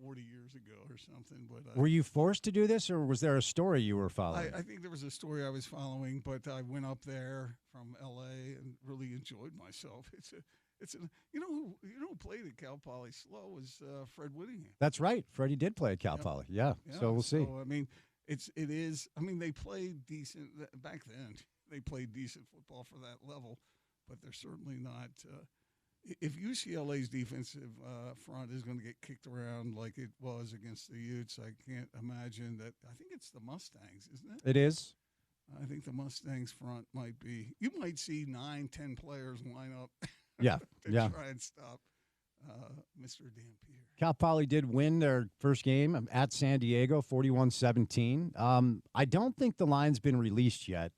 Speaker 16: 40 years ago or something. But
Speaker 1: were you forced to do this, or was there a story you were following?
Speaker 16: I think there was a story I was following, but I went up there from L.A. and really enjoyed myself. You know who played at Cal Poly slow was Fred Whittingham.
Speaker 1: That's right. Freddie did play at Cal Poly. Yeah. So we'll see.
Speaker 16: I mean, it is. I mean, they played decent back then. They played decent football for that level, but they're certainly not. If UCLA's defensive front is going to get kicked around like it was against the Utes, I can't imagine that. I think it's the Mustangs, isn't it?
Speaker 1: It is.
Speaker 16: I think the Mustangs front might be. You might see 9-10 players line up.
Speaker 1: Yeah,
Speaker 16: to try and stop Mr. Dampier.
Speaker 1: Cal Poly did win their first game at San Diego, 41-17. I don't think the line's been released yet.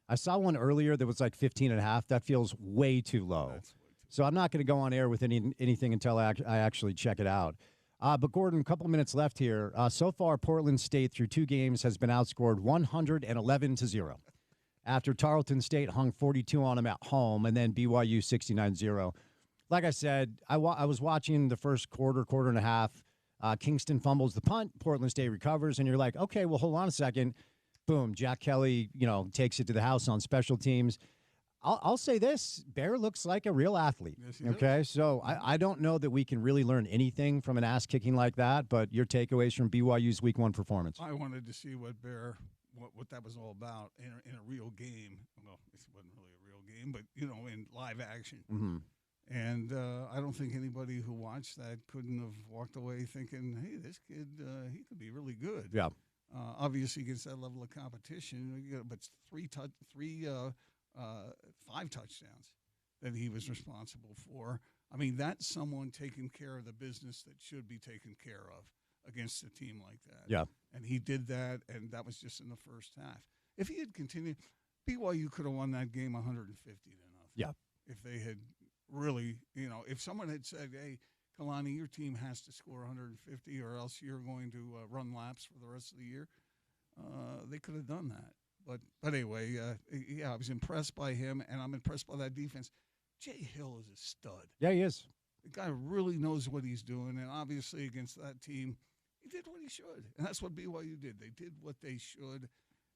Speaker 1: I saw one earlier that was like 15.5. That feels way too low. So I'm not going to go on air with anything until I actually check it out. But, Gordon, a couple minutes left here. So far, Portland State, through 2 games, has been outscored 111-0 after Tarleton State hung 42 on them at home, and then BYU 69-0. Like I said, I was watching the first quarter and a half. Kingston fumbles the punt. Portland State recovers, and you're like, okay, well, hold on a second. Boom, Jack Kelly, takes it to the house on special teams. I'll say this, Bear looks like a real athlete, okay? So I don't know that we can really learn anything from an ass-kicking like that, but your takeaways from BYU's Week 1 performance.
Speaker 16: I wanted to see what that was all about in a real game. Well, it wasn't really a real game, but, in live action.
Speaker 1: Mm-hmm.
Speaker 16: And I don't think anybody who watched that couldn't have walked away thinking, hey, this kid, he could be really good.
Speaker 1: Yeah.
Speaker 16: Obviously, against that level of competition, but 5 touchdowns that he was responsible for. I mean, that's someone taking care of the business that should be taken care of against a team like that.
Speaker 1: Yeah.
Speaker 16: And he did that, and that was just in the first half. If he had continued, BYU could have won that game 150-0.
Speaker 1: Yeah.
Speaker 16: If they had really, if someone had said, hey, Kalani, your team has to score 150 or else you're going to run laps for the rest of the year, they could have done that. But anyway, I was impressed by him, and I'm impressed by that defense. Jay Hill is a stud.
Speaker 1: Yeah, he is.
Speaker 16: The guy really knows what he's doing, and obviously against that team, he did what he should. And that's what BYU did. They did what they should.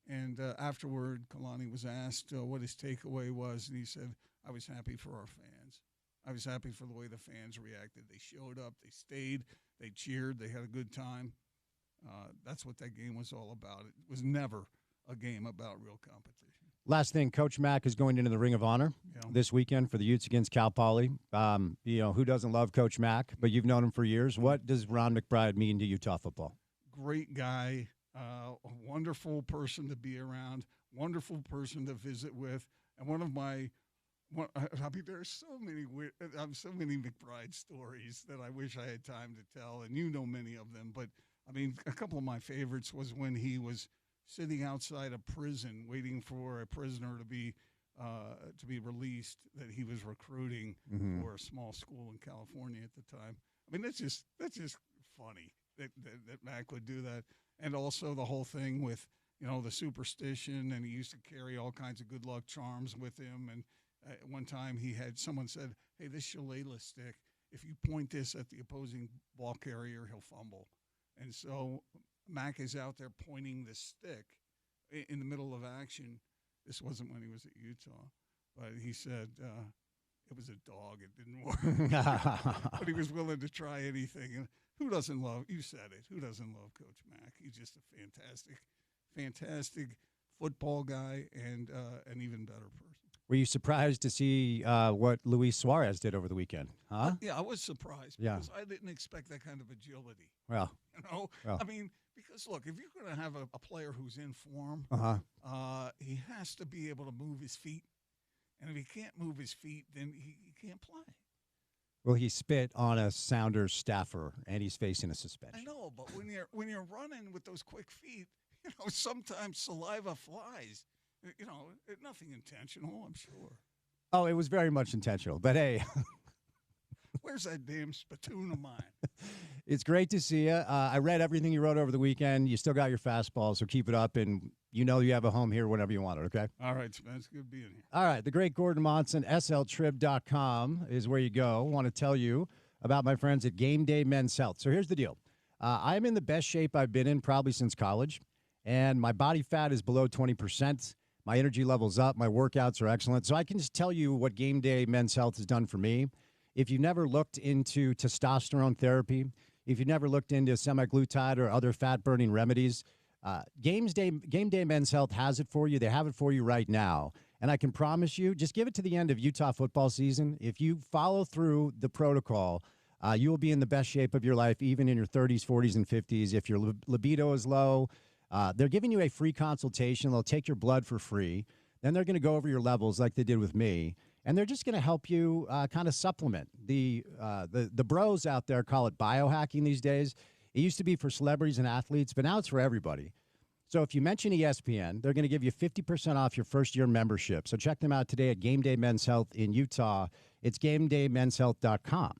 Speaker 16: And afterward, Kalani was asked what his takeaway was, and he said, I was happy for our fans. I was happy for the way the fans reacted. They showed up. They stayed. They cheered. They had a good time. That's what that game was all about. It was never a game about real competition.
Speaker 1: Last thing, Coach Mack is going into the Ring of Honor.
Speaker 16: Yeah.
Speaker 1: this weekend for the Utes against Cal Poly. Who doesn't love Coach Mack? But you've known him for years. What does Ron McBride mean to Utah football?
Speaker 16: Great guy, a wonderful person to be around, wonderful person to visit with, and there's so many McBride stories that I wish I had time to tell, and you know many of them. But a couple of my favorites was when he was sitting outside a prison waiting for a prisoner to be released that he was recruiting for a small school in California at the time. That's just funny that Mac would do that, and also the whole thing with the superstition, and he used to carry all kinds of good luck charms with him. And one time someone said, "Hey, this shillelagh stick, if you point this at the opposing ball carrier, he'll fumble." And so Mac is out there pointing the stick in the middle of action. This wasn't when he was at Utah, but he said it was a dog. It didn't work. But he was willing to try anything. And who doesn't love, you said it, who doesn't love Coach Mack? He's just a fantastic football guy and an even better person.
Speaker 1: Were you surprised to see what Luis Suarez did over the weekend? Huh?
Speaker 16: Yeah, I was surprised because I didn't expect that kind of agility.
Speaker 1: Well,
Speaker 16: because look, if you're going to have a player who's in form, he has to be able to move his feet, and if he can't move his feet, then he can't play.
Speaker 1: Well, he spit on a Sounders staffer, and he's facing a suspension.
Speaker 16: I know, but when you're running with those quick feet, sometimes saliva flies. Nothing intentional, I'm sure.
Speaker 1: Oh, it was very much intentional. But, hey.
Speaker 16: Where's that damn spittoon of mine?
Speaker 1: It's great to see you. I read everything you wrote over the weekend. You still got your fastball, so keep it up. And you have a home here whenever you want it, okay?
Speaker 16: All right, Spence. Good being here.
Speaker 1: All right. The great Gordon Monson, sltrib.com is where you go. I want to tell you about my friends at Game Day Men's Health. So here's the deal. I'm in the best shape I've been in probably since college, and my body fat is below 20%. My energy level's up. My workouts are excellent. So I can just tell you what Game Day Men's Health has done for me. If you've never looked into testosterone therapy, if you've never looked into semaglutide or other fat-burning remedies, Game Day Men's Health has it for you. They have it for you right now. And I can promise you, just give it to the end of Utah football season. If you follow through the protocol, you will be in the best shape of your life, even in your 30s, 40s, and 50s. If your libido is low, they're giving you a free consultation. They'll take your blood for free. Then they're going to go over your levels like they did with me. And they're just going to help you kind of supplement. The bros out there call it biohacking these days. It used to be for celebrities and athletes, but now it's for everybody. So if you mention ESPN, they're going to give you 50% off your first-year membership. So check them out today at Game Day Men's Health in Utah. It's GameDayMen'sHealth.com.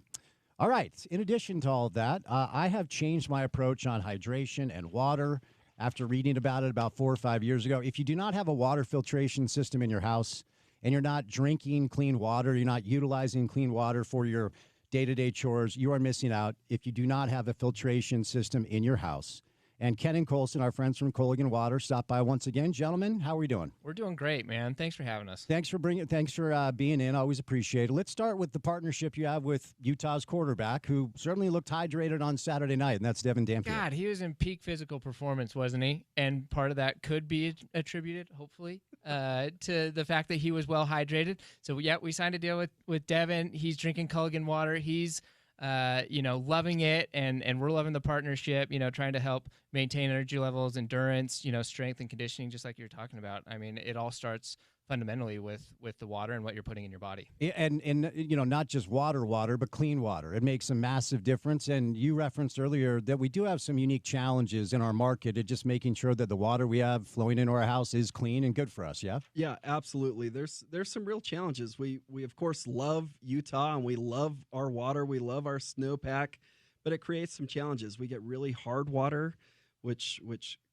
Speaker 1: All right. In addition to all of that, I have changed my approach on hydration and water after reading about it about 4 or 5 years ago. If you do not have a water filtration system in your house and you're not drinking clean water, you're not utilizing clean water for your day-to-day chores, you are missing out if you do not have a filtration system in your house. And Ken and Colson, our friends from Colligan Water, stop by once again. Gentlemen, how are we doing?
Speaker 5: We're doing great, man. Thanks for having us.
Speaker 1: Thanks for being in. Always appreciate it. Let's start with the partnership you have with Utah's quarterback, who certainly looked hydrated on Saturday night, and that's Devin Dampier.
Speaker 5: God, he was in peak physical performance, wasn't he? And part of that could be attributed, hopefully, to the fact that he was well hydrated. So, yeah, we signed a deal with Devin. He's drinking Culligan water. He's loving it, and we're loving the partnership, trying to help maintain energy levels, endurance, strength and conditioning, just like you're talking about. I mean, it all starts fundamentally with the water and what you're putting in your body.
Speaker 1: And not just water, but clean water. It makes a massive difference. And you referenced earlier that we do have some unique challenges in our market at just making sure that the water we have flowing into our house is clean and good for us, yeah?
Speaker 6: Yeah, absolutely. There's some real challenges. We of course love Utah and we love our water. We love our snowpack, but it creates some challenges. We get really hard water, which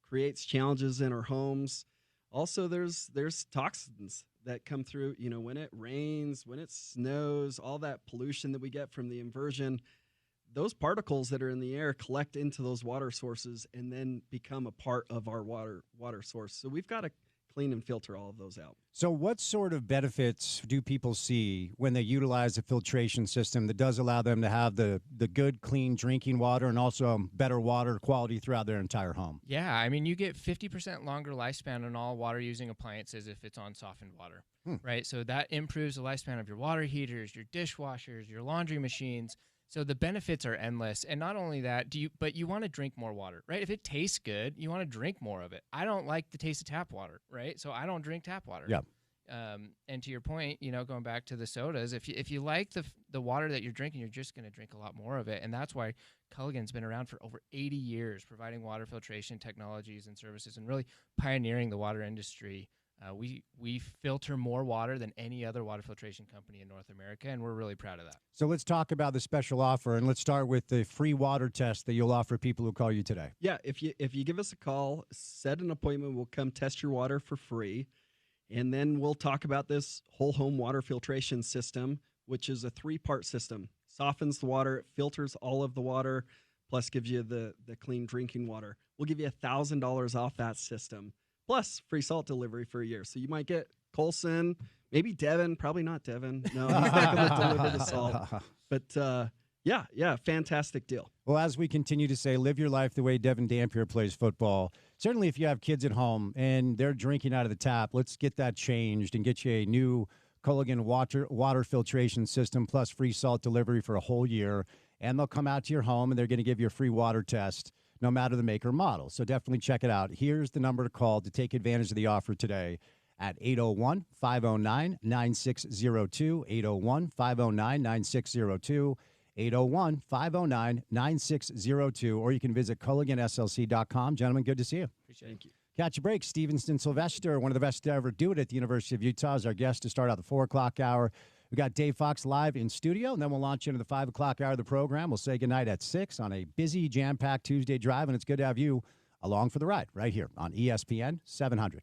Speaker 6: creates challenges in our homes. Also, there's toxins that come through, when it rains, when it snows, all that pollution that we get from the inversion, those particles that are in the air collect into those water sources and then become a part of our water source. So we've got to clean and filter all of those out.
Speaker 1: So what sort of benefits do people see when they utilize a filtration system that does allow them to have the good, clean drinking water and also better water quality throughout their entire home?
Speaker 5: Yeah, I mean, you get 50% longer lifespan on all water-using appliances if it's on softened water, right? So that improves the lifespan of your water heaters, your dishwashers, your laundry machines. So the benefits are endless. And not only that, but you want to drink more water, right? If it tastes good, you want to drink more of it. I don't like the taste of tap water, right? So I don't drink tap water.
Speaker 1: Yeah.
Speaker 5: And to your point, going back to the sodas, if you like the water that you're drinking, you're just going to drink a lot more of it. And that's why Culligan's been around for over 80 years, providing water filtration technologies and services and really pioneering the water industry. We filter more water than any other water filtration company in North America, and we're really proud of that.
Speaker 1: So let's talk about the special offer, and let's start with the free water test that you'll offer people who call you today.
Speaker 6: Yeah, if you give us a call, set an appointment, we'll come test your water for free, and then we'll talk about this whole home water filtration system, which is a 3-part system. Softens the water, it filters all of the water, plus gives you the clean drinking water. We'll give you $1,000 off that system, plus free salt delivery for a year. So you might get Colson, maybe Devin, probably not Devin. No, he's not going to deliver the salt. But yeah, fantastic deal.
Speaker 1: Well, as we continue to say, live your life the way Devin Dampier plays football. Certainly if you have kids at home and they're drinking out of the tap, let's get that changed and get you a new Culligan water filtration system plus free salt delivery for a whole year. And they'll come out to your home and they're going to give you a free water test, no matter the make or model. So definitely check it out. Here's the number to call to take advantage of the offer today at 801-509-9602, 801-509-9602, 801-509-9602, or you can visit CulliganSLC.com. Gentlemen, good to see you.
Speaker 6: Thank you.
Speaker 1: Catch a break. Stevenson Sylvester, one of the best to ever do it at the University of Utah, is our guest to start out the 4 o'clock hour. We got Dave Fox live in studio, and then we'll launch into the 5 o'clock hour of the program. We'll say goodnight at 6 on a busy, jam-packed Tuesday drive, and it's good to have you along for the ride right here on ESPN 700.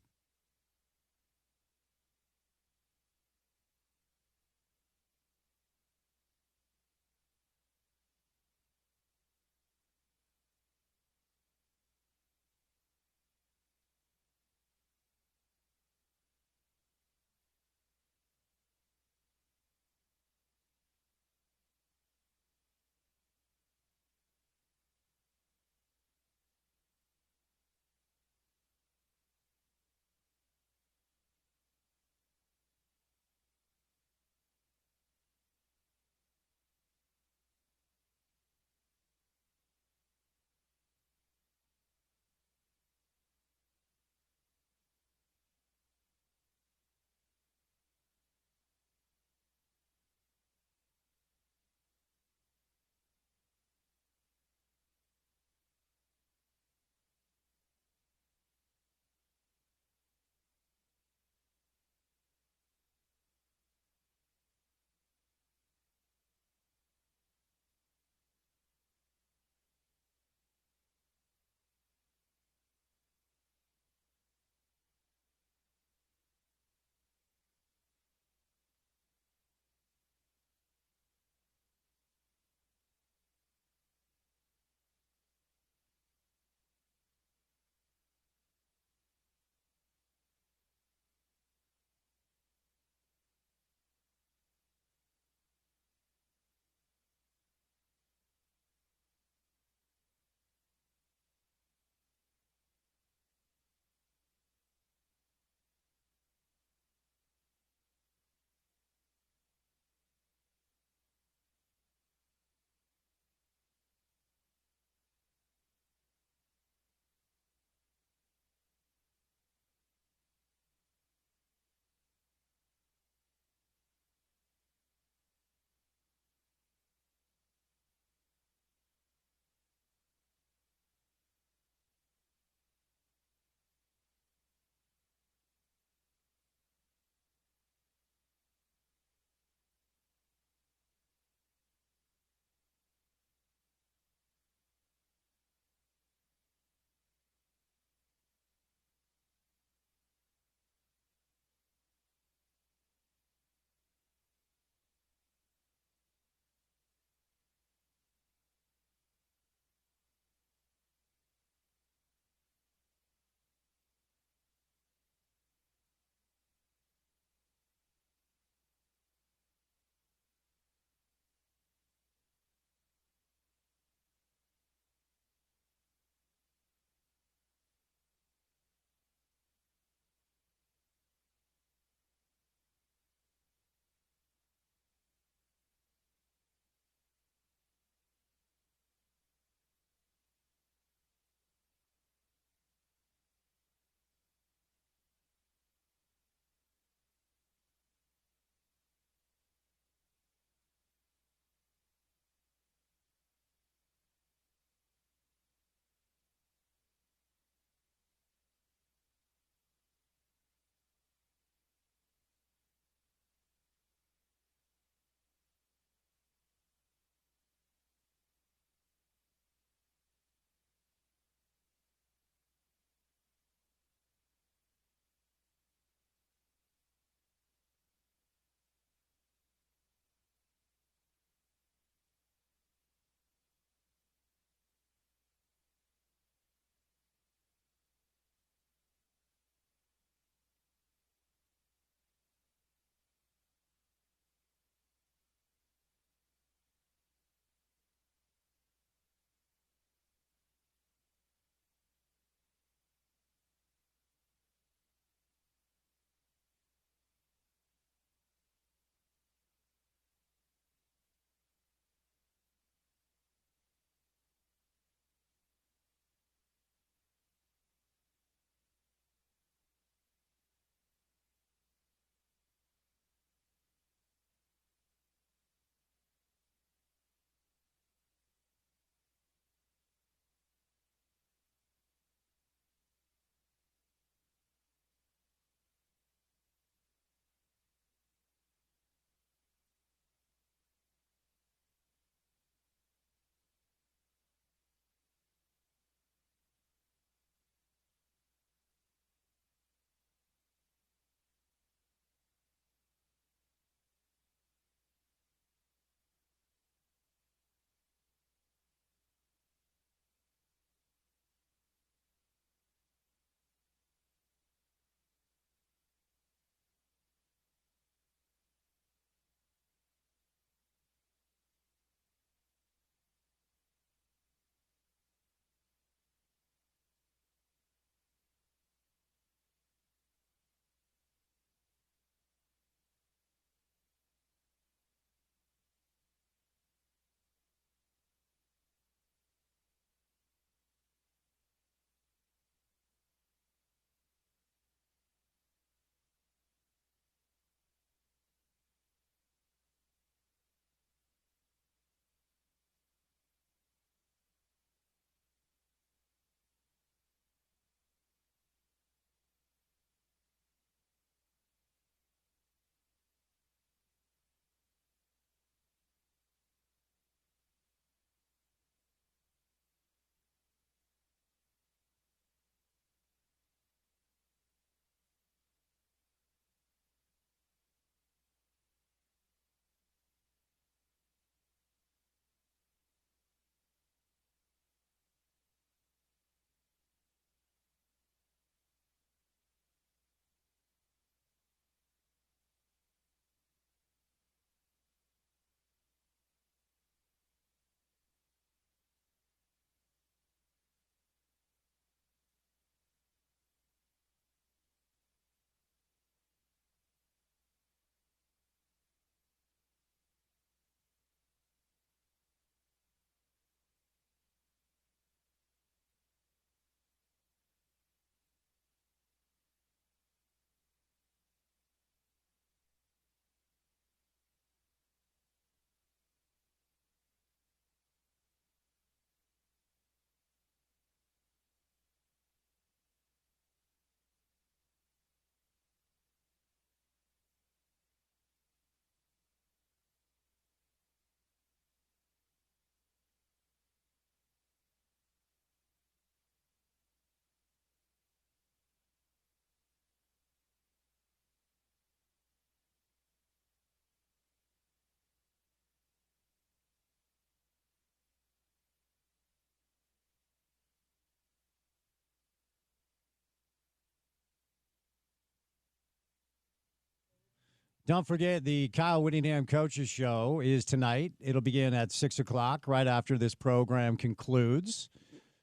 Speaker 1: Don't forget, the Kyle Whittingham Coaches Show is tonight. It'll begin at 6 o'clock right after this program concludes.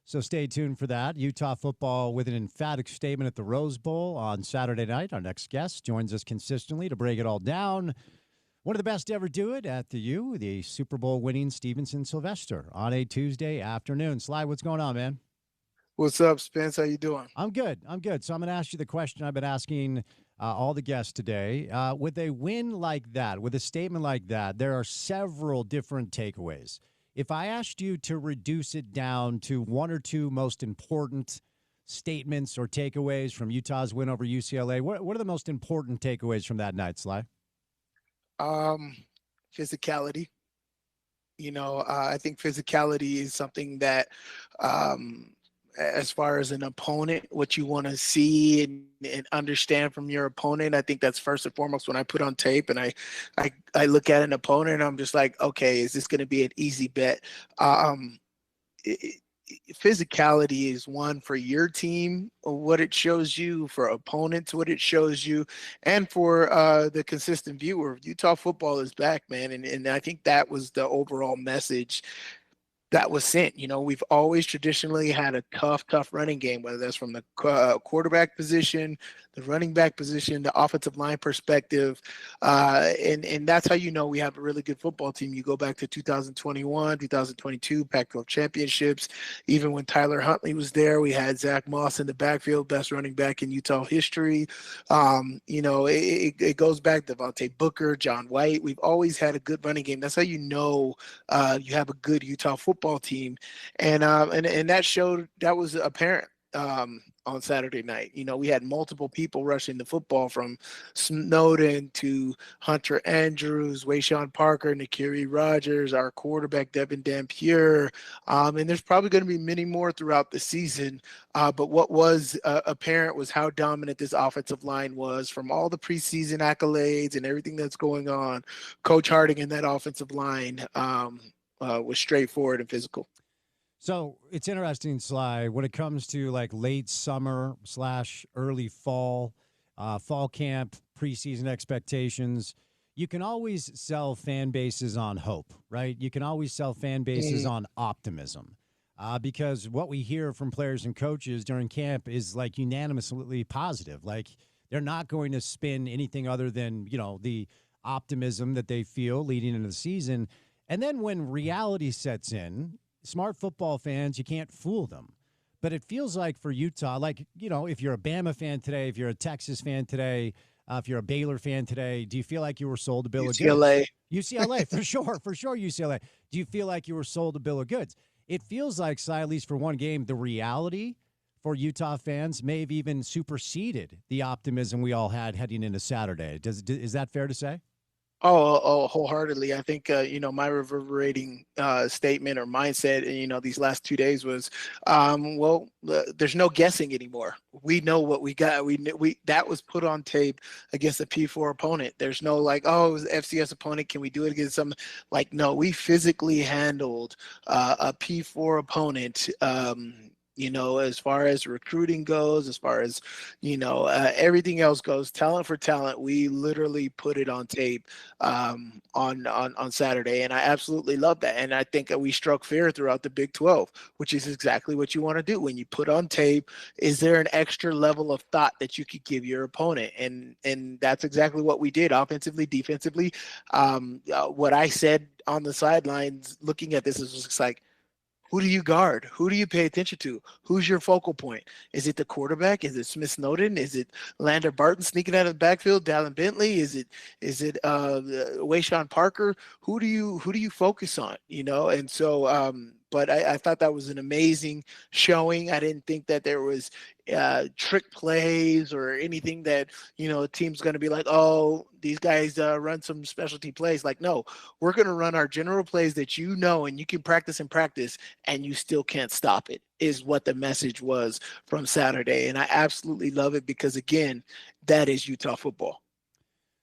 Speaker 1: So stay tuned for that. Utah football with an emphatic statement at the Rose Bowl on Saturday night. Our next guest joins us consistently to break it all down. One of the best to ever do it at the U, the Super Bowl winning Stevenson Sylvester on a Tuesday afternoon. Sly, what's going on, man?
Speaker 17: What's up, Spence? How you doing?
Speaker 1: I'm good. So I'm going to ask you the question I've been asking all the guests today. With a win like that, with a statement like that, there are several different takeaways. If I asked you to reduce it down to one or two most important statements or takeaways from Utah's win over UCLA, what are the most important takeaways from that night, Sly?
Speaker 17: Physicality. I think physicality is something that, as far as an opponent, what you want to see and understand from your opponent, I think that's first and foremost when I put on tape and I look at an opponent and I'm just like, okay, is this going to be an easy bet? Physicality is one for your team, what it shows you, for opponents, what it shows you, and for the consistent viewer. Utah football is back, man. And I think that was the overall message that was sent. We've always traditionally had a tough running game, whether that's from the quarterback position, the running back position, the offensive line perspective. And that's how we have a really good football team. You go back to 2021, 2022 Pac-12 championships. Even when Tyler Huntley was there, we had Zach Moss in the backfield, best running back in Utah history. It goes back to Devontae Booker, John White. We've always had a good running game. That's how you have a good Utah football team. And that was apparent on Saturday night. We had multiple people rushing the football, from Snowden to Hunter Andrews, Wayshawn Parker, Nakiri Rogers, our quarterback Devin Dampier, and there's probably going to be many more throughout the season. But what was apparent was how dominant this offensive line was. From all the preseason accolades and everything that's going on, Coach Harding and that offensive line was straightforward and physical.
Speaker 1: So it's interesting, Sly, when it comes to like late summer / early fall, fall camp, preseason expectations, you can always sell fan bases on hope, right? You can always sell fan bases on optimism, because what we hear from players and coaches during camp is like unanimously positive. Like they're not going to spin anything other than, the optimism that they feel leading into the season. And then when reality sets in, smart football fans, you can't fool them. But it feels like for Utah, like, if you're a Bama fan today, if you're a Texas fan today, if you're a Baylor fan today, do you feel like you were sold a bill of goods? UCLA, for sure, UCLA. Do you feel like you were sold a bill of goods? It feels like, at least for one game, the reality for Utah fans may have even superseded the optimism we all had heading into Saturday. Is that fair to say?
Speaker 17: Oh, wholeheartedly. I think, my reverberating statement or mindset, these last 2 days was, there's no guessing anymore. We know what we got. That was put on tape against a P4 opponent. There's no like, oh, it was an FCS opponent. Can we do it against some? Like, no, we physically handled a P4 opponent. As far as recruiting goes, as far as, everything else goes, talent for talent, we literally put it on tape on Saturday. And I absolutely love that. And I think that we struck fear throughout the Big 12, which is exactly what you want to do. When you put on tape, is there an extra level of thought that you could give your opponent? And that's exactly what we did, offensively, defensively. What I said on the sidelines looking at this is just like, who do you guard? Who do you pay attention to? Who's your focal point? Is it the quarterback? Is it Smith Snowden? Is it Lander Barton sneaking out of the backfield? Dallin Bentley? Is it Wayshawn Parker? Who do you focus on? And so, but I thought that was an amazing showing. I didn't think that there was trick plays or anything that, a team's going to be like, oh, these guys run some specialty plays. Like, no, we're going to run our general plays that and you can practice and you still can't stop it, is what the message was from Saturday. And I absolutely love it because, again, that is Utah football.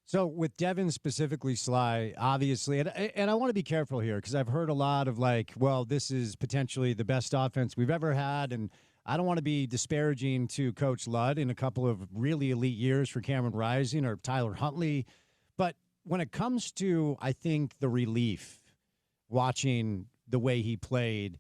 Speaker 1: So with Devin specifically, Sly, obviously, and I want to be careful here because I've heard a lot of like, well, this is potentially the best offense we've ever had, and I don't want to be disparaging to Coach Ludd in a couple of really elite years for Cameron Rising or Tyler Huntley, But when it comes to, I think, the relief, watching the way he played,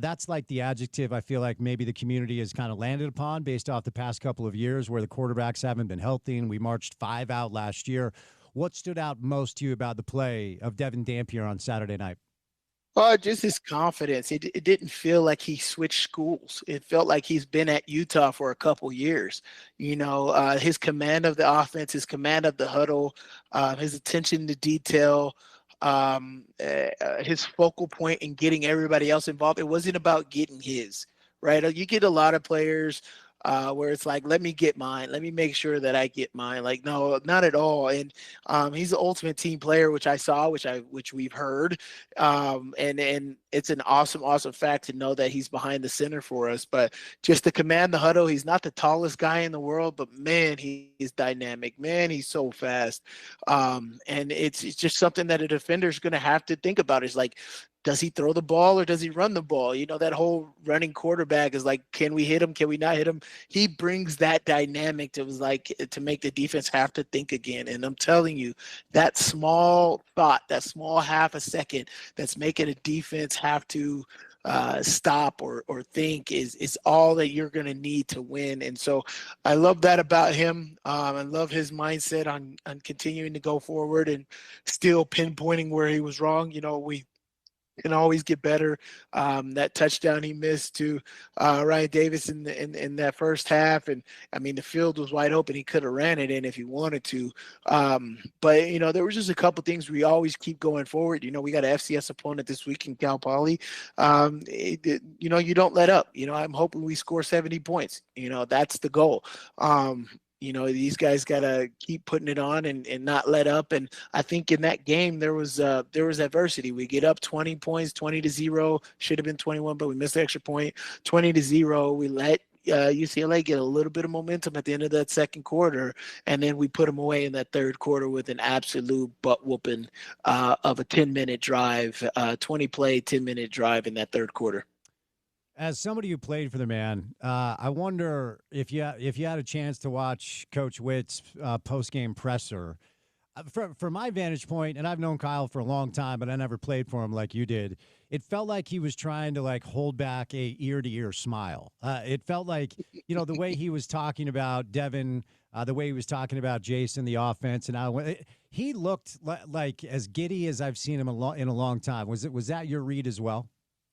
Speaker 1: that's like the adjective I feel like maybe the community has kind of landed upon based off the past couple of years where the quarterbacks haven't been healthy, and we marched 5 out last year. What stood out most to you about the play of Devin Dampier on Saturday night?
Speaker 17: Just his confidence. It didn't feel like he switched schools. It felt like he's been at Utah for a couple years. His command of the offense, his command of the huddle, his attention to detail, his focal point in getting everybody else involved. It wasn't about getting his, right? You get a lot of players where it's like, let me get mine. Let me make sure that I get mine. Like, no, not at all. And he's the ultimate team player, which I saw, which we've heard. And it's an awesome fact to know that he's behind the center for us. But just to command the huddle, he's not the tallest guy in the world, but man, he's dynamic. Man, he's so fast. And it's just something that a defender's going to have to think about. Is like, does he throw the ball or does he run the ball? That whole running quarterback is like, can we hit him? Can we not hit him? He brings that dynamic to make the defense have to think again. And I'm telling you, that small thought, that small half a second that's making a defense have to stop or think is all that you're going to need to win. And so I love that about him. I love his mindset on continuing to go forward and still pinpointing where he was wrong. We can always get better. That touchdown he missed to Ryan Davis in that first half, and I mean the field was wide open. He could have ran it in if he wanted to. But there was just a couple things we always keep going forward. We got an FCS opponent this week in Cal Poly. You don't let up. I'm hoping we score 70 points. That's the goal. These guys got to keep putting it on and not let up. And I think in that game, there was adversity. We get up 20 points, 20-0, should have been 21, but we missed the extra point, 20-0. We let UCLA get a little bit of momentum at the end of that second quarter, and then we put them away in that third quarter with an absolute butt whooping of a 10-minute drive, 20-play, 10-minute drive in that third quarter.
Speaker 1: As somebody who played for the man, I wonder if you had a chance to watch Coach Witt's post-game presser. From my vantage point, and I've known Kyle for a long time, but I never played for him like you did, it felt like he was trying to hold back a ear-to-ear smile. It felt like, the way he was talking about Devin, the way he was talking about Jason, the offense, and he looked like as giddy as I've seen him in a long time. Was that your read as well?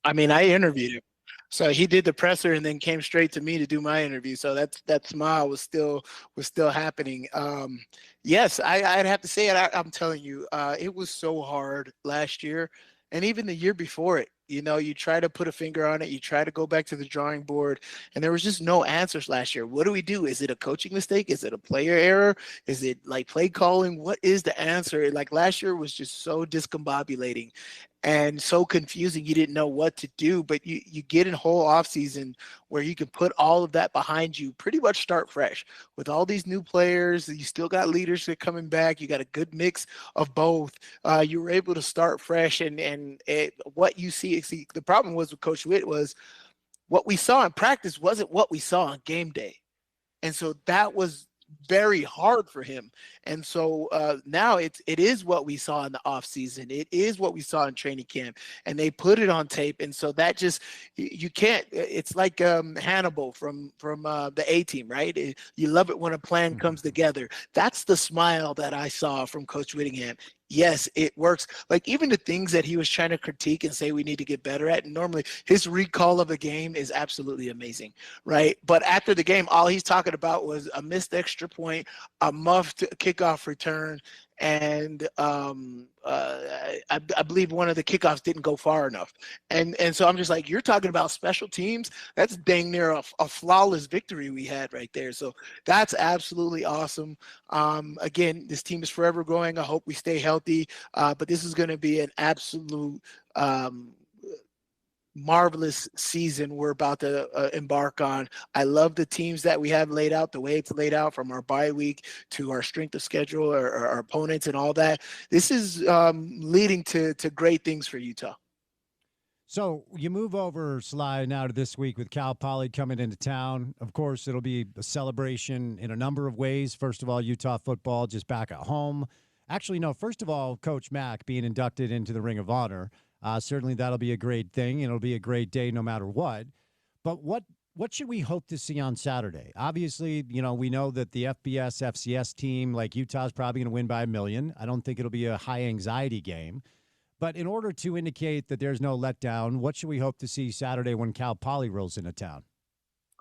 Speaker 17: I mean, I interviewed him. So he did the presser and then came straight to me to do my interview. So that smile was still happening. Yes, I'd have to say it. I'm telling you, it was so hard last year, and even the year before it. You try to put a finger on it. You try to go back to the drawing board, and there was just no answers last year. What do we do? Is it a coaching mistake? Is it a player error? Is it play calling? What is the answer? Last year was just so discombobulating and so confusing. You didn't know what to do, but you get a whole offseason where you can put all of that behind you, pretty much start fresh with all these new players. You still got leaders that are coming back. You got a good mix of both. You were able to start fresh, and what you see, the problem was with Coach Witt was what we saw in practice wasn't what we saw on game day. And so that was very hard for him. And so now it is what we saw in the offseason. It is what we saw in training camp, and they put it on tape. And so that just, you can't, it's like Hannibal from the A-Team, right? You love it when a plan comes together. That's the smile that I saw from Coach Whittingham. Yes, it works. Even the things that he was trying to critique and say we need to get better at, and normally his recall of a game is absolutely amazing, right? But after the game, all he's talking about was a missed extra point, a muffed kickoff return, and I believe one of the kickoffs didn't go far enough. And so I'm just like, you're talking about special teams? That's dang near a flawless victory we had right there. So that's absolutely awesome. Again, this team is forever growing. I hope we stay healthy, but this is going to be an absolute marvelous season we're about to embark on. I love the teams that we have laid out, the way it's laid out from our bye week to our strength of schedule, our opponents and all that. This is leading to great things for Utah.
Speaker 1: So you move over, Sly, now to this week with Cal Poly coming into town. Of course, it'll be a celebration in a number of ways. First of all, Utah football just back at home. Actually, no, first of all, Coach Mack being inducted into the Ring of Honor, certainly that'll be a great thing, and it'll be a great day no matter what. But what should we hope to see on Saturday? Obviously, we know that the FBS, FCS team, like Utah's probably going to win by 1,000,000. I don't think it'll be a high anxiety game. But in order to indicate that there's no letdown, what should we hope to see Saturday when Cal Poly rolls into town?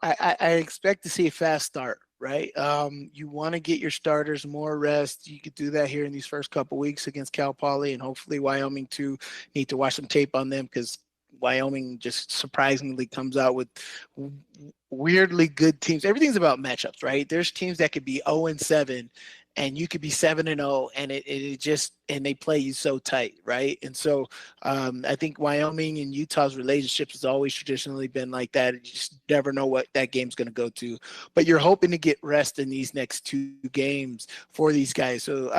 Speaker 17: I expect to see a fast start, right? You want to get your starters more rest. You could do that here in these first couple weeks against Cal Poly, and hopefully Wyoming too. Need to watch some tape on them because Wyoming just surprisingly comes out with weirdly good teams. Everything's about matchups, right? There's teams that could be 0-7 and you could be 7-0 and it just, and they play you so tight, right? And so I think Wyoming and Utah's relationship has always traditionally been like that. You just never know what that game's going to go to. But you're hoping to get rest in these next 2 games for these guys. So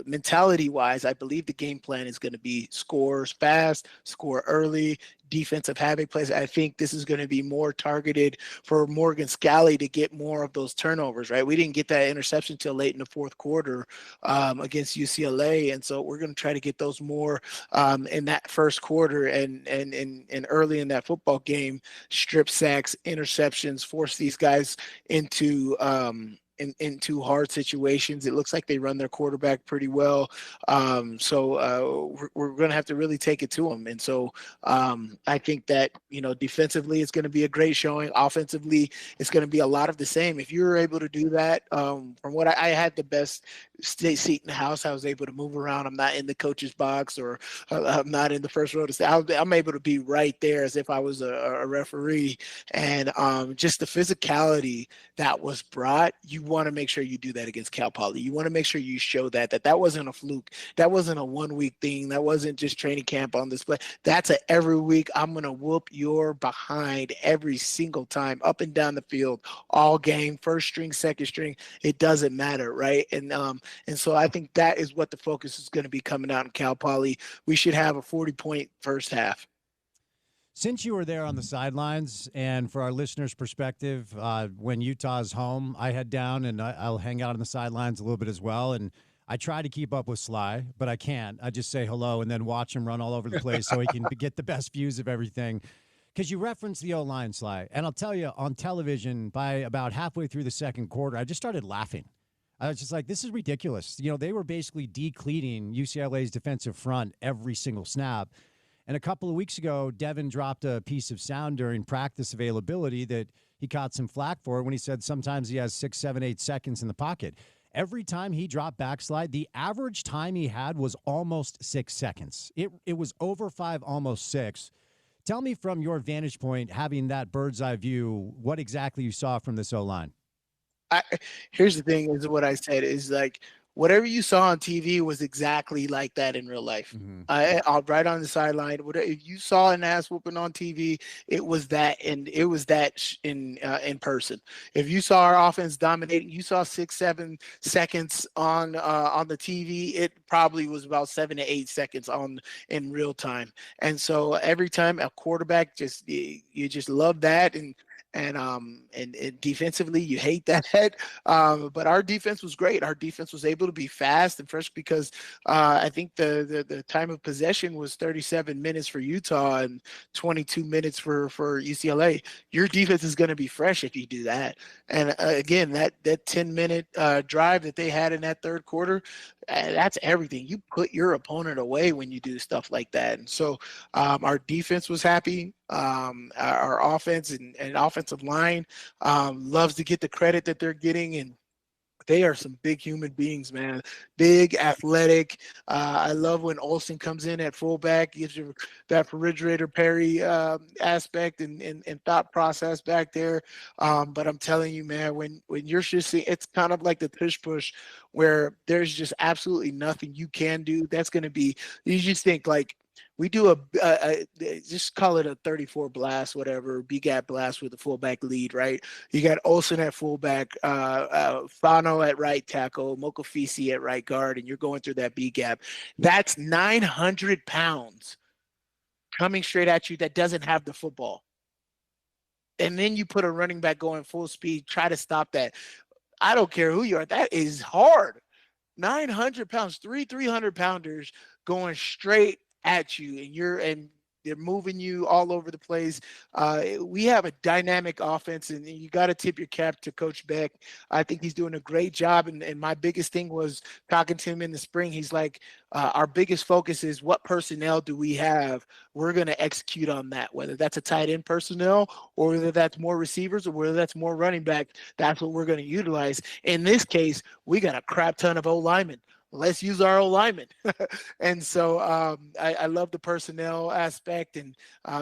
Speaker 17: mentality-wise, I believe the game plan is going to be scores fast, score early, defensive havoc plays. I think this is going to be more targeted for Morgan Scalley to get more of those turnovers, right? We didn't get that interception till late in the fourth quarter against UCLA. And so we're going to try to get those more in that first quarter and early in that football game, strip sacks, interceptions, force these guys into into hard situations. It looks like they run their quarterback pretty well. So we're going to have to really take it to them. And so I think that, defensively it's going to be a great showing. Offensively, it's going to be a lot of the same. If you're able to do that, from what I had the best seat in the house. I was able to move around. I'm not in the coach's box or I'm not in the first row to say. I'm able to be right there as if I was a referee. And just the physicality that was brought, you want to make sure you do that against Cal Poly. You want to make sure you show that wasn't a fluke. That wasn't a 1 week thing. That wasn't just training camp on display. That's a every week. I'm going to whoop your behind every single time, up and down the field, all game, first string, second string. It doesn't matter, right? And so I think that is what the focus is going to be coming out in Cal Poly. We should have a 40-point first half.
Speaker 1: Since you were there on the sidelines, and for our listeners' perspective, when Utah's home, I head down and I'll hang out on the sidelines a little bit as well. And I try to keep up with Sly, but I can't. I just say hello and then watch him run all over the place so he can get the best views of everything. Because you referenced the O-line, Sly. And I'll tell you, on television, by about halfway through the second quarter, I just started laughing. I was just like, this is ridiculous. They were basically decleating UCLA's defensive front every single snap. And a couple of weeks ago, Devin dropped a piece of sound during practice availability that he caught some flack for when he said sometimes he has 6, 7, 8 seconds in the pocket. Every time he dropped backslide, the average time he had was almost 6 seconds. It was over 5, almost 6. Tell me from your vantage point, having that bird's eye view, what exactly you saw from this O-line.
Speaker 17: Here's the thing is what I said is like, whatever you saw on TV was exactly like that in real life. Mm-hmm. Right on the sideline. If you saw an ass whooping on TV, it was that, and it was that in person. If you saw our offense dominating, you saw 6, 7 seconds on the TV. It probably was about 7 to 8 seconds in real time. And so every time a quarterback you just love that, and defensively you hate that. But our defense was great. Our defense was able to be fast and fresh because I think the time of possession was 37 minutes for Utah and 22 minutes for UCLA. Your defense is going to be fresh if you do that. And again, that 10-minute drive that they had in that third quarter, that's everything. You put your opponent away when you do stuff like that. And so our defense was happy. Our offense and offensive line loves to get the credit that they're getting, and they are some big human beings, man. Big, athletic. I love when Olsen comes in at fullback, gives you that refrigerator Perry aspect and thought process back there. But I'm telling you, man, when you're just seeing, it's kind of like the push where there's just absolutely nothing you can do. That's going to be, you just think like, we do a just call it a 34 blast, whatever, B-gap blast with a fullback lead, right? You got Olsen at fullback, Fano at right tackle, Mokofisi at right guard, and you're going through that B-gap. That's 900 pounds coming straight at you that doesn't have the football. And then you put a running back going full speed, try to stop that. I don't care who you are. That is hard. 900 pounds, 300 pounders going straight at you, and they're moving you all over the place. We have a dynamic offense, and you got to tip your cap to Coach Beck. I think he's doing a great job. And my biggest thing was talking to him in the spring. He's like, our biggest focus is what personnel do we have? We're going to execute on that, whether that's a tight end personnel or whether that's more receivers or whether that's more running back. That's what we're going to utilize. In this case, we got a crap ton of O-linemen. Let's use our O-linemen. And so I love the personnel aspect, and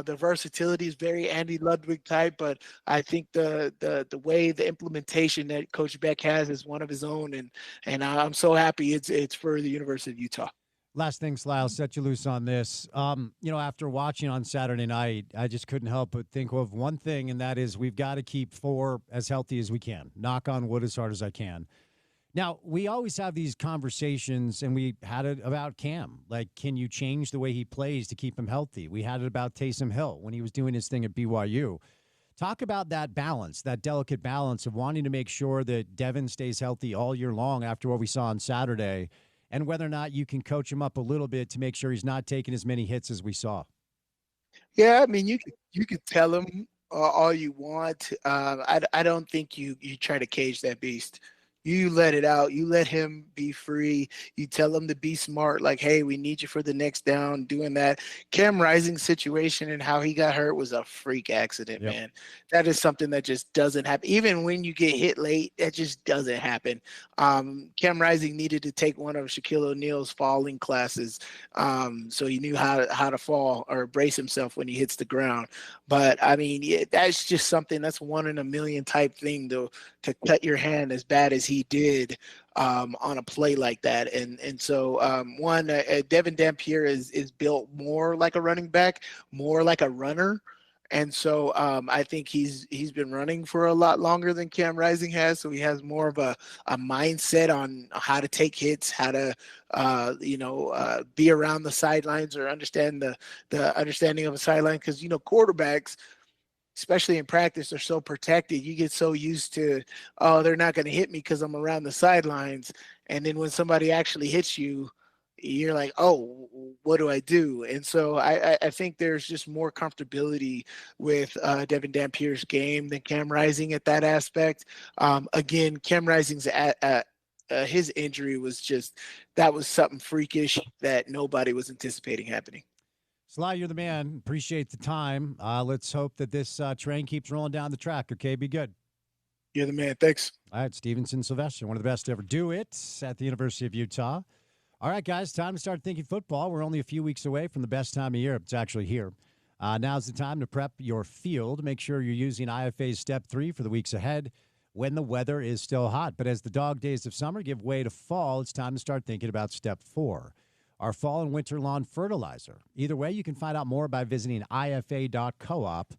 Speaker 17: the versatility is very Andy Ludwig type, but I think the way the implementation that Coach Beck has is one of his own, and I'm so happy it's for the University of Utah.
Speaker 1: Last thing, Sly, I'll set you loose on this. After watching on Saturday night, I just couldn't help but think of one thing, and that is we've got to keep 4 as healthy as we can. Knock on wood as hard as I can. Now, we always have these conversations, and we had it about Cam. Like, can you change the way he plays to keep him healthy? We had it about Taysom Hill when he was doing his thing at BYU. Talk about that balance, that delicate balance of wanting to make sure that Devin stays healthy all year long after what we saw on Saturday, and whether or not you can coach him up a little bit to make sure he's not taking as many hits as we saw.
Speaker 17: Yeah, I mean, you could tell him all you want. I don't think you try to cage that beast. You let it out. You let him be free. You tell him to be smart. Like, hey, we need you for the next down. Doing that. Cam Rising's situation and how he got hurt was a freak accident, man. That is something that just doesn't happen. Even when you get hit late, that just doesn't happen. Cam Rising needed to take one of Shaquille O'Neal's falling classes, so he knew how to fall or brace himself when he hits the ground. But I mean, that's just something that's 1 in a million type thing to cut your hand as bad as he did on a play like that. And so Devin Dampier is built more like a running back, more like a runner. And so I think he's been running for a lot longer than Cam Rising has. So he has more of a mindset on how to take hits, how to be around the sidelines or understand the understanding of a sideline. Because quarterbacks, especially in practice, are so protected. You get so used to, oh, they're not going to hit me because I'm around the sidelines. And then when somebody actually hits you, you're like, oh, what do I do? And so I think there's just more comfortability with Devin Dampier's game than Cam Rising at that aspect. Again, Cam Rising's his injury was that was something freakish that nobody was anticipating happening.
Speaker 1: Sly, you're the man. Appreciate the time. Let's hope that this train keeps rolling down the track. Okay, be good.
Speaker 17: You're the man. Thanks.
Speaker 1: All right, Stevenson Sylvester, one of the best to ever do it at the University of Utah. All right, guys, time to start thinking football. We're only a few weeks away from the best time of year. It's actually here. Now's the time to prep your field. Make sure you're using IFA's Step 3 for the weeks ahead when the weather is still hot. But as the dog days of summer give way to fall, it's time to start thinking about Step 4. Our fall and winter lawn fertilizer. Either way, you can find out more by visiting ifa.coop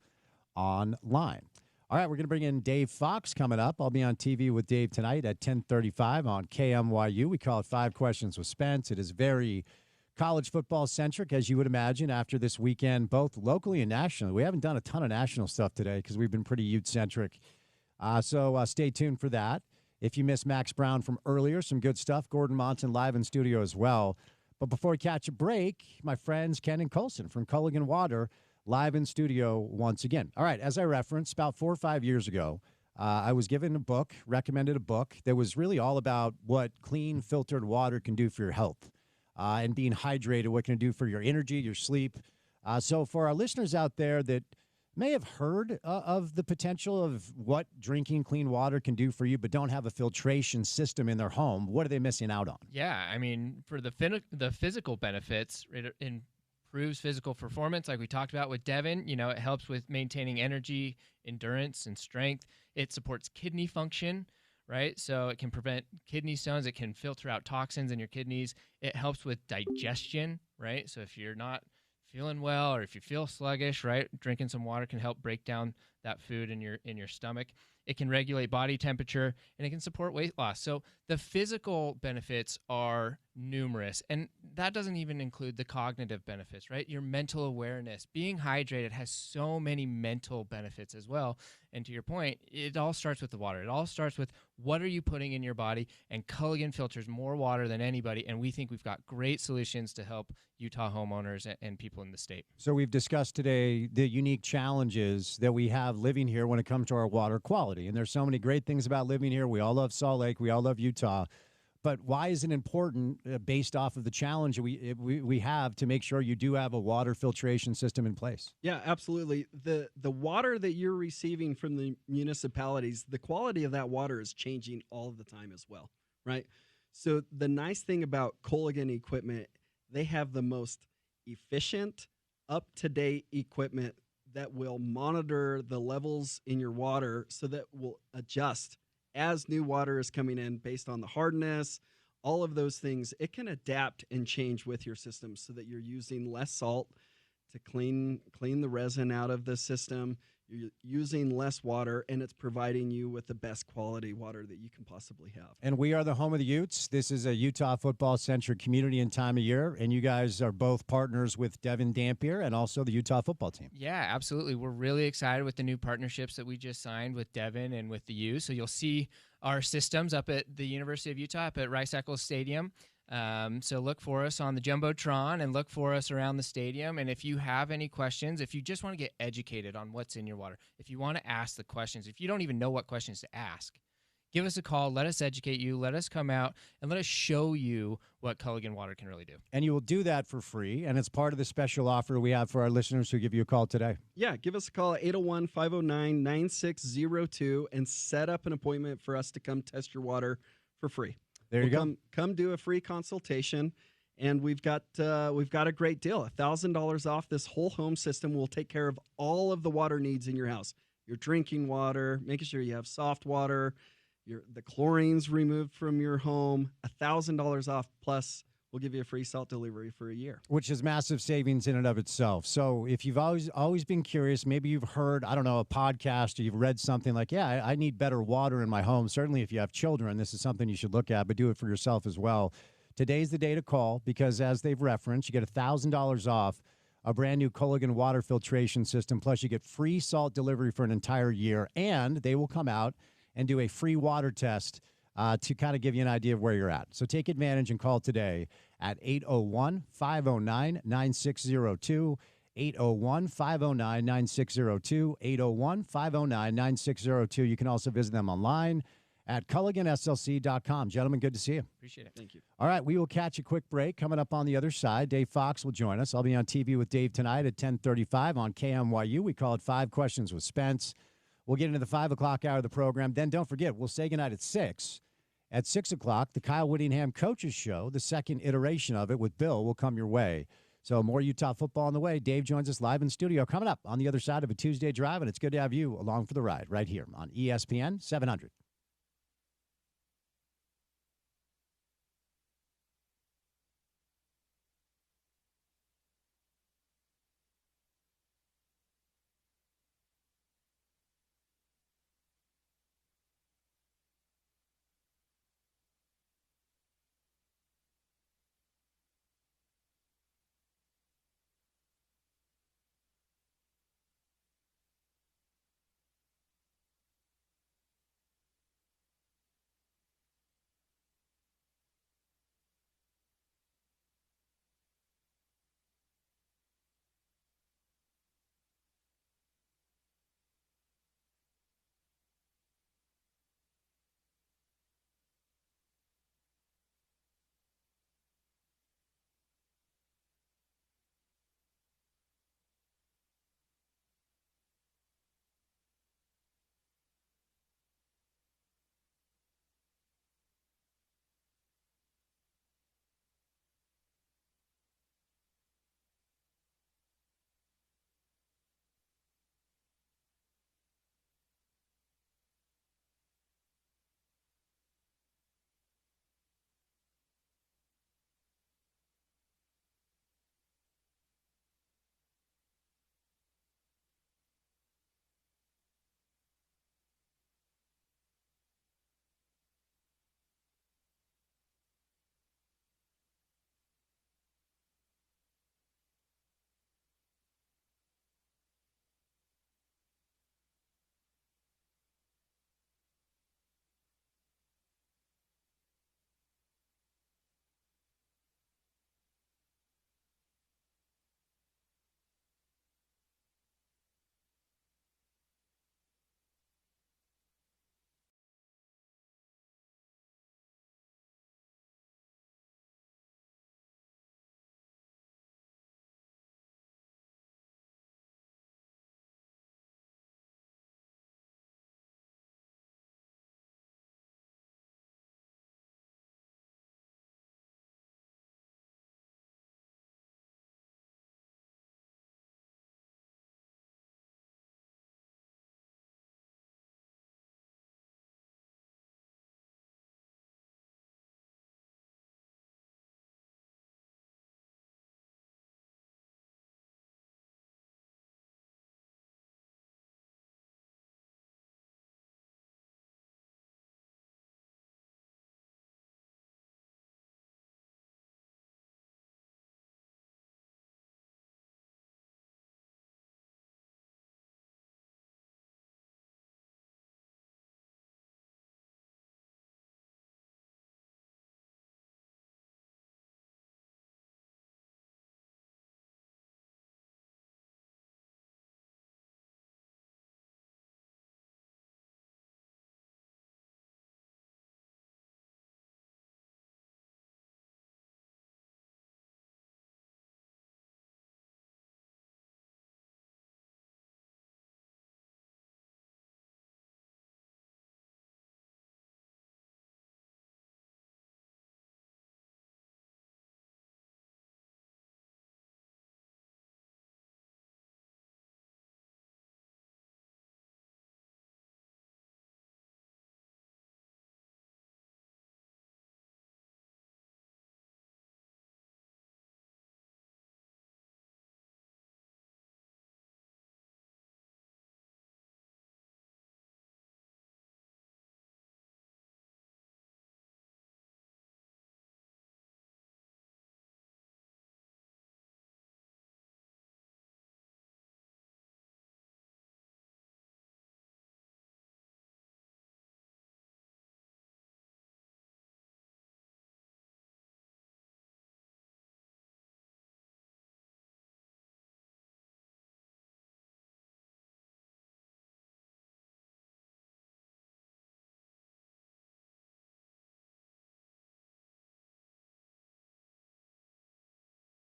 Speaker 1: online. All right, we're going to bring in Dave Fox coming up. I'll be on TV with Dave tonight at 10:35 on KMYU. We call it 5 Questions with Spence. It is very college football centric, as you would imagine, after this weekend, both locally and nationally. We haven't done a ton of national stuff today because we've been pretty Ute-centric. So stay tuned for that. If you missed Max Brown from earlier, some good stuff. Gordon Monson live in studio as well. But before we catch a break, my friends Ken and Colson from Culligan Water live in studio once again. All right, as I referenced, about 4 or 5 years ago, I was given a book, recommended a book that was really all about what clean, filtered water can do for your health and being hydrated, what can it do for your energy, your sleep. So for our listeners out there that may have heard of the potential of what drinking clean water can do for you, but don't have a filtration system in their home, what are they missing out on?
Speaker 5: Yeah, I mean, for the physical benefits, it improves physical performance, like we talked about with Devin. It helps with maintaining energy, endurance, and strength. It supports kidney function, right? So it can prevent kidney stones. It can filter out toxins in your kidneys. It helps with digestion, right? So if you're not feeling well or if you feel sluggish, right, drinking some water can help break down that food in your stomach. It can regulate body temperature, and it can support weight loss. So the physical benefits are numerous, and that doesn't even include the cognitive benefits, right? Your mental awareness. Being hydrated has so many mental benefits as well. And to your point, it all starts with the water. It all starts with what are you putting in your body, and Culligan filters more water than anybody, and we think we've got great solutions to help Utah homeowners and people in the state.
Speaker 1: So we've discussed today the unique challenges that we have living here when it comes to our water quality. And there's so many great things about living here. We all love Salt Lake. We all love Utah. But why is it important, based off of the challenge we have, to make sure you do have a water filtration system in place?
Speaker 6: Yeah, absolutely. The water that you're receiving from the municipalities, the quality of that water is changing all the time as well, right? So the nice thing about Culligan equipment, they have the most efficient, up-to-date equipment that will monitor the levels in your water so that will adjust as new water is coming in based on the hardness, all of those things. It can adapt and change with your system so that you're using less salt to clean the resin out of the system. You're using less water, and it's providing you with the best quality water that you can possibly have.
Speaker 1: And we are the home of the Utes. This is a Utah football-centric community and time of year, and you guys are both partners with Devin Dampier and also the Utah football team.
Speaker 5: Yeah, absolutely. We're really excited with the new partnerships that we just signed with Devin and with the U. So you'll see our systems up at the University of Utah, up at Rice-Eccles Stadium. So look for us on the Jumbotron and look for us around the stadium. And if you have any questions, if you just want to get educated on what's in your water, if you want to ask the questions, if you don't even know what questions to ask, give us a call. Let us educate you. Let us come out and let us show you what Culligan water can really do.
Speaker 1: And you will do that for free, and it's part of the special offer we have for our listeners who give you a call today.
Speaker 6: Yeah, give us a call at 801-509-9602 and set up an appointment for us to come test your water for free.
Speaker 1: There you go.
Speaker 6: Come do a free consultation, and we've got a great deal. $1,000 off this whole home system. Will take care of all of the water needs in your house. Your drinking water, making sure you have soft water, the chlorine's removed from your home. $1,000 off, plus we'll give you a free salt delivery for a year.
Speaker 1: Which is massive savings in and of itself. So if you've always been curious, maybe you've heard, I don't know, a podcast, or you've read something like, yeah, I need better water in my home. Certainly if you have children, this is something you should look at, but do it for yourself as well. Today's the day to call, because as they've referenced, you get $1,000 off a brand new Culligan water filtration system. Plus you get free salt delivery for an entire year, and they will come out and do a free water test to kind of give you an idea of where you're at. So take advantage and call today at 801-509-9602, 801-509-9602, 801-509-9602. You can also visit them online at CulliganSLC.com. Gentlemen, good to see you.
Speaker 5: Appreciate it.
Speaker 6: Thank you.
Speaker 1: All right, we will catch a quick break. Coming up on the other side, Dave Fox will join us. I'll be on TV with Dave tonight at 10:35 on KMYU. We call it 5 Questions with Spence. We'll get into the 5 o'clock hour of the program. Then don't forget, we'll say goodnight at 6. At 6 o'clock, the Kyle Whittingham Coaches Show, the second iteration of it with Bill, will come your way. So more Utah football on the way. Dave joins us live in studio coming up on the other side of a Tuesday drive, and it's good to have you along for the ride right here on ESPN 700.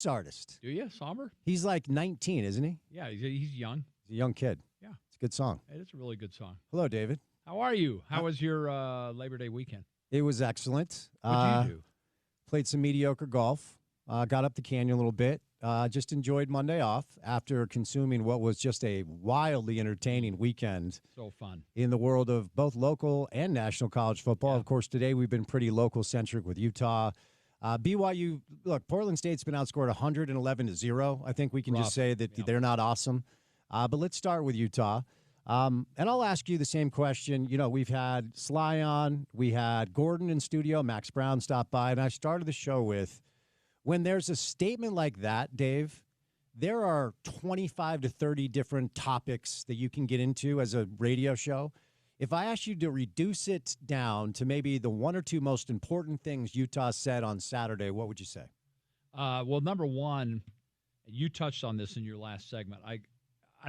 Speaker 1: sports artist.
Speaker 18: Do you, Somber?
Speaker 1: He's like 19, isn't he?
Speaker 18: Yeah, he's young.
Speaker 1: He's a young kid.
Speaker 18: Yeah.
Speaker 1: It's a good song.
Speaker 18: It is a really good song.
Speaker 1: Hello, David.
Speaker 18: How are you? How was your Labor Day weekend?
Speaker 1: It was excellent.
Speaker 18: What did you do?
Speaker 1: Played some mediocre golf. Got up the canyon a little bit. Just enjoyed Monday off after consuming what was just a wildly entertaining weekend.
Speaker 18: So fun.
Speaker 1: In the world of both local and national college football. Yeah. Of course, today we've been pretty local-centric with Utah. BYU, look, Portland State's been outscored 111-0. I think we can just say that they're not awesome. But let's start with Utah. And I'll ask you the same question. You know, we've had Sly on. We had Gordon in studio. Max Brown stopped by. And I started the show with, when there's a statement like that, Dave, there are 25 to 30 different topics that you can get into as a radio show. If I asked you to reduce it down to maybe the one or two most important things Utah said on Saturday, what would you say?
Speaker 18: Well, number one, you touched on this in your last segment. I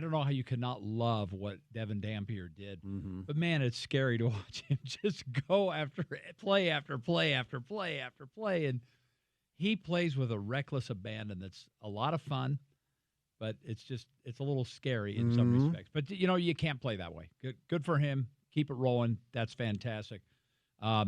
Speaker 18: don't know how you could not love what Devin Dampier did.
Speaker 1: Mm-hmm.
Speaker 18: But, man, it's scary to watch him just go after play after play after play after play. And he plays with a reckless abandon that's a lot of fun, but it's a little scary in some respects. But, you know, you can't play that way. Good for him. Keep it rolling. That's fantastic. I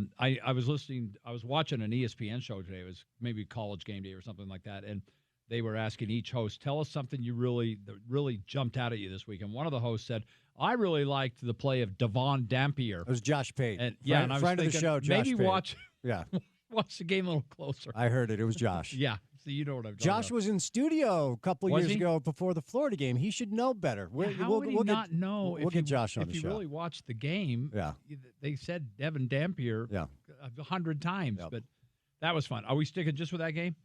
Speaker 18: was watching an ESPN show today. It was maybe College Game Day or something like that, and they were asking each host, tell us something that really jumped out at you this week. And one of the hosts said, I really liked the play of Devon Dampier.
Speaker 1: It was Josh Pate.
Speaker 18: And
Speaker 1: friend
Speaker 18: I was
Speaker 1: of
Speaker 18: thinking,
Speaker 1: the show, Josh
Speaker 18: maybe
Speaker 1: Pate.
Speaker 18: watch the game a little closer.
Speaker 1: I heard it. It was Josh.
Speaker 18: Yeah. So you know what I'm talking
Speaker 1: Josh
Speaker 18: about.
Speaker 1: was in studio a couple years ago before the Florida game. He should know better.
Speaker 18: How would he not know?
Speaker 1: We'll get Josh on the show.
Speaker 18: If you really watched the game,
Speaker 1: yeah.
Speaker 18: They said Devin Dampier 100 times, but that was fun. Are we sticking just with that game?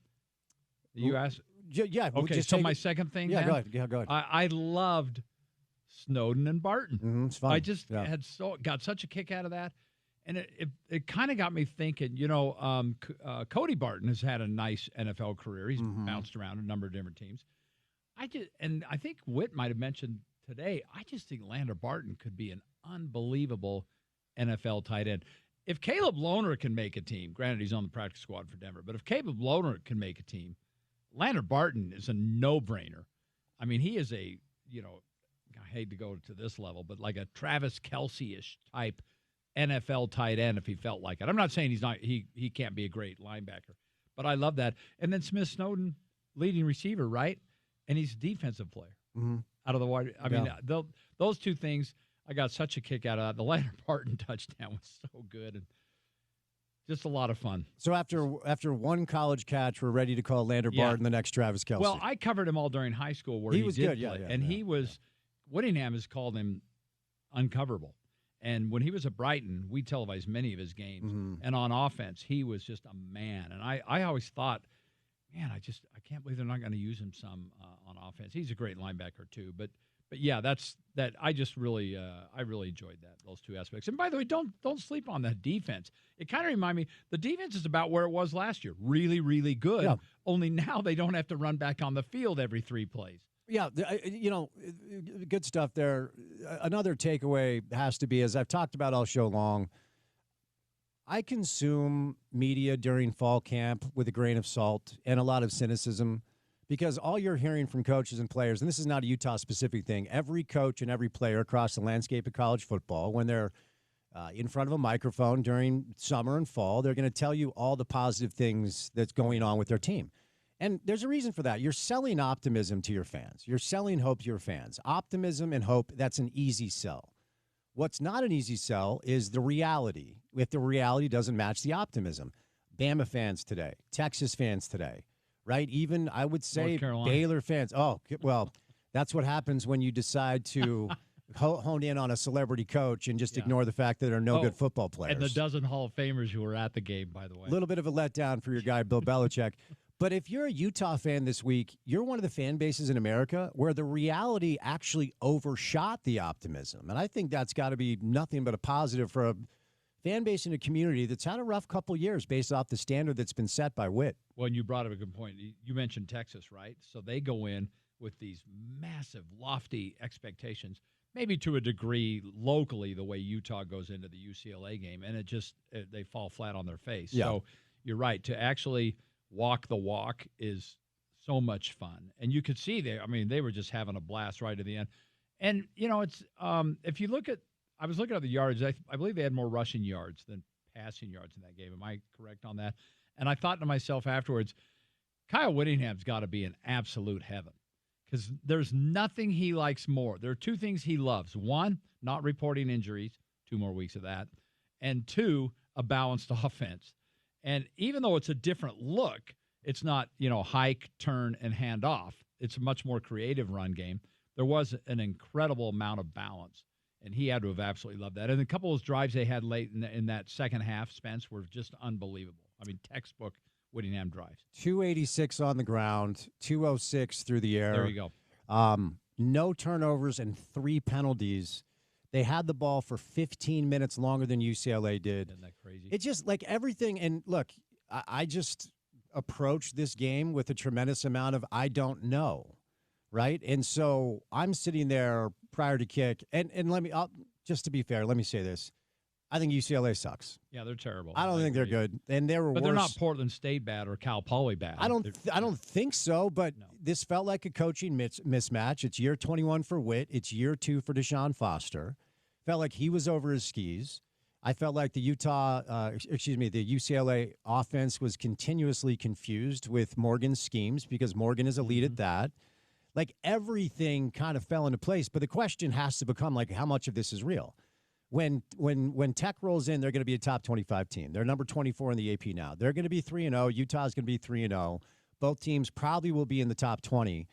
Speaker 18: You asked?
Speaker 1: Yeah.
Speaker 18: Okay, so my second thing
Speaker 1: Yeah,
Speaker 18: then?
Speaker 1: go ahead. Yeah, go ahead.
Speaker 18: I loved Snowden and Barton.
Speaker 1: It's fun.
Speaker 18: I just got such a kick out of that. And it kind of got me thinking, you know, Cody Barton has had a nice NFL career. He's bounced around a number of different teams. I think Whit might have mentioned today, I just think Lander Barton could be an unbelievable NFL tight end. If Caleb Lohner can make a team, granted he's on the practice squad for Denver, but if Caleb Lohner can make a team, Lander Barton is a no-brainer. I mean, he is I hate to go to this level, but like a Travis Kelce-ish type NFL tight end if he felt like it. I'm not saying he can't be a great linebacker, but I love that. And then Smith Snowden, leading receiver, right? And he's a defensive player out of the wide. I mean, those two things, I got such a kick out of that. The Lander Barton touchdown was so good and just a lot of fun.
Speaker 1: So after one college catch, we're ready to call Lander Barton the next Travis Kelce.
Speaker 18: Well, I covered him all during high school where he
Speaker 1: was
Speaker 18: did
Speaker 1: good,
Speaker 18: play. And he was – Whittingham has called him uncoverable. And when he was at Brighton, we televised many of his games. And on offense, he was just a man. And I always thought, man, I can't believe they're not going to use him some on offense. He's a great linebacker too. But yeah, that's that. I just really I really enjoyed those two aspects. And by the way, don't sleep on that defense. It kind of reminded me the defense is about where it was last year. Really, really good. Yeah. Only now they don't have to run back on the field every 3 plays.
Speaker 1: Yeah, good stuff there. Another takeaway has to be, as I've talked about all show long, I consume media during fall camp with a grain of salt and a lot of cynicism because all you're hearing from coaches and players, and this is not a Utah-specific thing, every coach and every player across the landscape of college football, when they're in front of a microphone during summer and fall, they're going to tell you all the positive things that's going on with their team. And there's a reason for that. You're selling optimism to your fans. You're selling hope to your fans. Optimism and hope, that's an easy sell. What's not an easy sell is the reality, if the reality doesn't match the optimism. Bama fans today, Texas fans today, right? Even, I would say, Baylor fans. Oh, well, that's what happens when you decide to hone in on a celebrity coach and just ignore the fact that there are no good football players.
Speaker 18: And the dozen Hall of Famers who were at the game, by the way.
Speaker 1: A little bit of a letdown for your guy, Bill Belichick. But if you're a Utah fan this week, you're one of the fan bases in America where the reality actually overshot the optimism. And I think that's got to be nothing but a positive for a fan base in a community that's had a rough couple years based off the standard that's been set by Whit.
Speaker 18: Well, and you brought up a good point. You mentioned Texas, right? So they go in with these massive, lofty expectations, maybe to a degree locally the way Utah goes into the UCLA game, and they fall flat on their face.
Speaker 1: Yeah.
Speaker 18: So you're right. To actually walk the walk is so much fun. And you could see they were just having a blast right to the end. And, it's if you look at – I was looking at the yards. I believe they had more rushing yards than passing yards in that game. Am I correct on that? And I thought to myself afterwards, Kyle Whittingham's got to be in absolute heaven because there's nothing he likes more. There are two things he loves. One, not reporting injuries, 2 more weeks of that. And 2, a balanced offense. And even though it's a different look, it's not, hike, turn, and hand off. It's a much more creative run game. There was an incredible amount of balance, and he had to have absolutely loved that. And a couple of those drives they had late in that second half, Spence, were just unbelievable. I mean, textbook Whittingham drives.
Speaker 1: 286 on the ground, 206 through the air.
Speaker 18: There you go.
Speaker 1: No turnovers and 3 penalties. They had the ball for 15 minutes longer than UCLA did.
Speaker 18: Isn't that crazy?
Speaker 1: It's just like everything. And look, I just approached this game with a tremendous amount of I don't know, right? And so I'm sitting there prior to kick. And just to be fair, let me say this. I think UCLA sucks.
Speaker 18: Yeah, they're terrible.
Speaker 1: I don't think they're good. And they were
Speaker 18: But
Speaker 1: worse.
Speaker 18: they're not Portland State bad or Cal Poly bad.
Speaker 1: I don't think so, but this felt like a coaching mismatch. It's year 21 for Witt. It's year 2 for Deshaun Foster. Felt like he was over his skis. I felt like the UCLA offense was continuously confused with Morgan's schemes because Morgan is a lead at that. Like everything kind of fell into place, but the question has to become like how much of this is real? When Tech rolls in, they're going to be a top 25 team. They're number 24 in the AP now. They're going to be 3-0. Utah's going to be 3-0. Both teams probably will be in the top 20.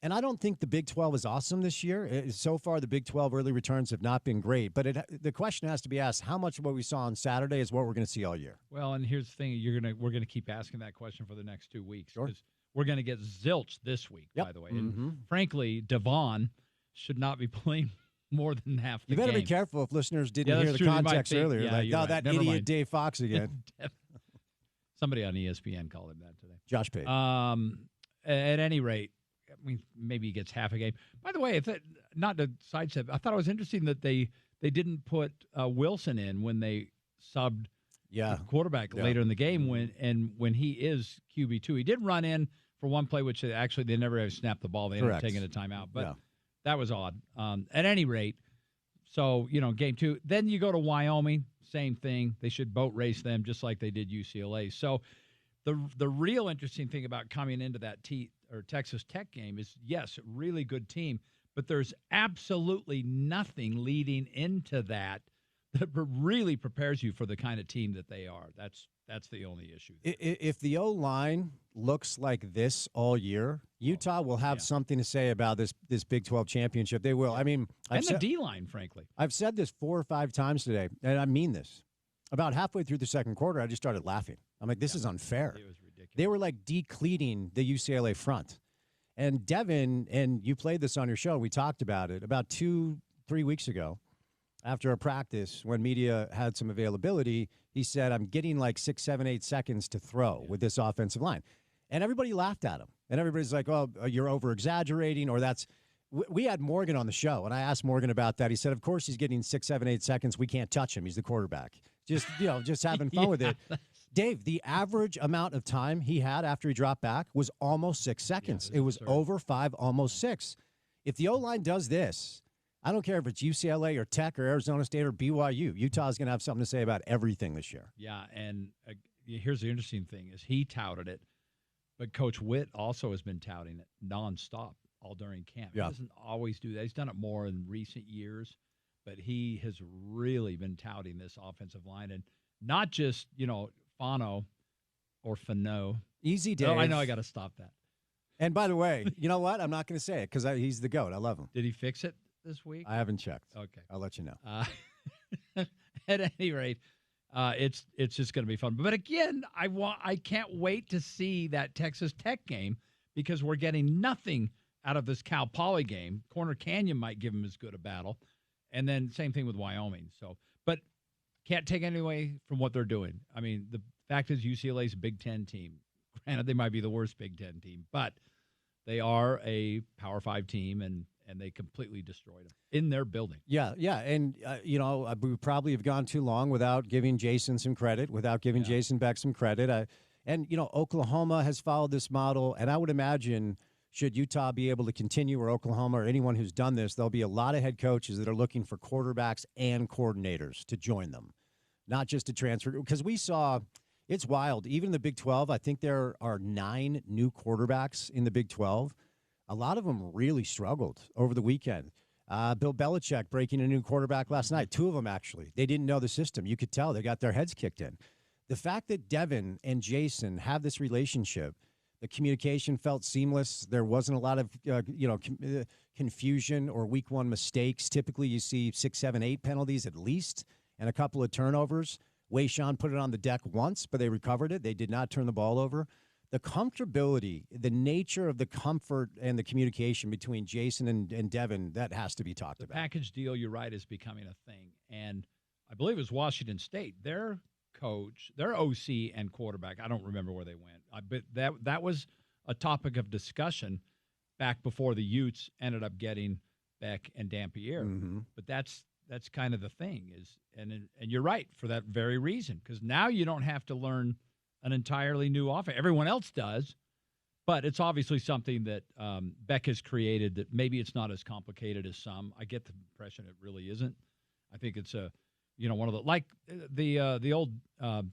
Speaker 1: And I don't think the Big 12 is awesome this year. So far, the Big 12 early returns have not been great. But the question has to be asked, how much of what we saw on Saturday is what we're going to see all year?
Speaker 18: Well, and here's the thing. We're gonna keep asking that question for the next 2 weeks.
Speaker 1: Sure.
Speaker 18: Because we're going to get zilch this week, by the way.
Speaker 1: Mm-hmm.
Speaker 18: And frankly, Devon should not be playing more than half the
Speaker 1: You better
Speaker 18: game.
Speaker 1: be careful if listeners didn't hear
Speaker 18: that's
Speaker 1: the
Speaker 18: true. They might
Speaker 1: context
Speaker 18: think-
Speaker 1: earlier.
Speaker 18: yeah,
Speaker 1: Like,
Speaker 18: you're
Speaker 1: oh,
Speaker 18: right.
Speaker 1: that
Speaker 18: Never
Speaker 1: idiot
Speaker 18: mind.
Speaker 1: Dave Fox again.
Speaker 18: Somebody on ESPN called him that today.
Speaker 1: Josh Pate.
Speaker 18: At any rate, I mean, maybe he gets half a game. By the way, not to sidestep, I thought it was interesting that they didn't put Wilson in when they subbed the quarterback later in the game when he is QB2. He did run in for one play, which actually they never have snapped the ball. They ended up taking a timeout, but that was odd. At any rate, so, game 2. Then you go to Wyoming, same thing. They should boat race them just like they did UCLA. So the real interesting thing about coming into that Texas Tech game is, yes, really good team, but there's absolutely nothing leading into that really prepares you for the kind of team that they are. That's the only issue.
Speaker 1: If the O-line looks like this all year, Utah will have something to say about this Big 12 championship. They will. I mean,
Speaker 18: and the D-line, frankly.
Speaker 1: I've said this 4 or 5 times today, and I mean this. About halfway through the second quarter, I just started laughing. I'm like, this is unfair.
Speaker 18: It was ridiculous.
Speaker 1: They were like decleating the UCLA front. And Devin, and you played this on your show, we talked about it about 2-3 weeks ago after a practice when media had some availability. He said, I'm getting like 6, 7, 8 seconds to throw with this offensive line. And everybody laughed at him. And everybody's like, oh, you're over-exaggerating, or that's – we had Morgan on the show, and I asked Morgan about that. He said, of course he's getting 6, 7, 8 seconds. We can't touch him. He's the quarterback. Just having fun with it. Dave, the average amount of time he had after he dropped back was almost 6 seconds. It was over 5, almost 6. If the O-line does this, I don't care if it's UCLA or Tech or Arizona State or BYU, Utah's going to have something to say about everything this year.
Speaker 18: Yeah, and here's the interesting thing is he touted it, but Coach Witt also has been touting it nonstop all during camp. He doesn't always do that. He's done it more in recent years, but he has really been touting this offensive line, and not just, Fano or Fano.
Speaker 1: Easy, Dave.
Speaker 18: No, I know I got to stop that.
Speaker 1: And by the way, you know what? I'm not going to say it because he's the GOAT. I love him.
Speaker 18: Did he fix it this week?
Speaker 1: I haven't checked.
Speaker 18: Okay.
Speaker 1: I'll let you know.
Speaker 18: At any rate, it's just going to be fun. But again, I can't wait to see that Texas Tech game because we're getting nothing out of this Cal Poly game. Corner Canyon might give them as good a battle. And then same thing with Wyoming. So, but can't take any away from what they're doing. I mean, the fact is UCLA's a Big Ten team. Granted, they might be the worst Big Ten team, but they are a Power 5 team, and they completely destroyed them in their building.
Speaker 1: Yeah, and, we probably have gone too long without giving Jason some credit, without giving Jason Beck some credit. And, Oklahoma has followed this model, and I would imagine should Utah be able to continue, or Oklahoma, or anyone who's done this, there'll be a lot of head coaches that are looking for quarterbacks and coordinators to join them, not just to transfer. Because we saw, it's wild. Even in the Big 12, I think there are 9 new quarterbacks in the Big 12. A lot of them really struggled over the weekend. Bill Belichick breaking a new quarterback last night. 2 of them, actually. They didn't know the system. You could tell they got their heads kicked in. The fact that Devin and Jason have this relationship, the communication felt seamless. There wasn't a lot of confusion or week 1 mistakes. Typically, you see 6, 7, 8 penalties at least and a couple of turnovers. Wei-Shan put it on the deck once, but they recovered it. They did not turn the ball over. The comfortability, the nature of the comfort and the communication between Jason and Devin, that has to be talked about.
Speaker 18: Package deal, you're right, is becoming a thing. And I believe it was Washington State. Their coach, their OC and quarterback, I don't remember where they went. But that was a topic of discussion back before the Utes ended up getting Beck and Dampier.
Speaker 1: Mm-hmm.
Speaker 18: But that's kind of the thing and you're right for that very reason, because now you don't have to learn an entirely new offense. Everyone else does, but it's obviously something that Beck has created that maybe it's not as complicated as some. I get the impression it really isn't. I think it's one of the, like the old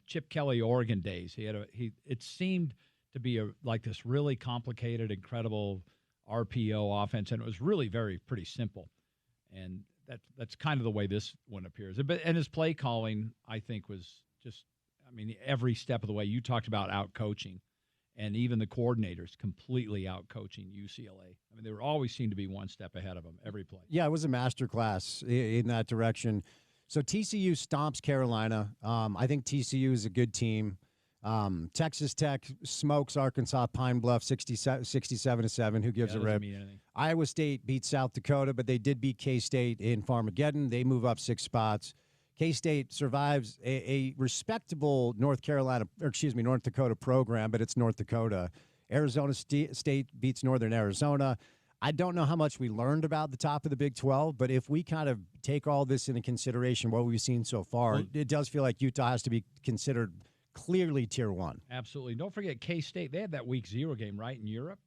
Speaker 18: Chip Kelly Oregon days. It seemed to be like this really complicated, incredible RPO offense, and it was really pretty simple. And that's kind of the way this one appears. And his play calling, I think, was just, every step of the way. You talked about out-coaching, and even the coordinators completely out-coaching UCLA. They always seem to be one step ahead of them every play.
Speaker 1: Yeah, it was a masterclass in that direction. So TCU stomps Carolina. I think TCU is a good team. Texas Tech smokes Arkansas Pine Bluff 67-7. Who gives a rip? Iowa State beat South Dakota, but they did beat K-State in Farmageddon. They move up 6 spots. K-State survives a respectable North Dakota program, but it's North Dakota. Arizona State beats Northern Arizona. I don't know how much we learned about the top of the Big 12, but if we kind of take all this into consideration, what we've seen so far, it does feel like Utah has to be considered clearly Tier 1.
Speaker 18: Absolutely. Don't forget K-State. They had that Week 0 game, right, in Europe?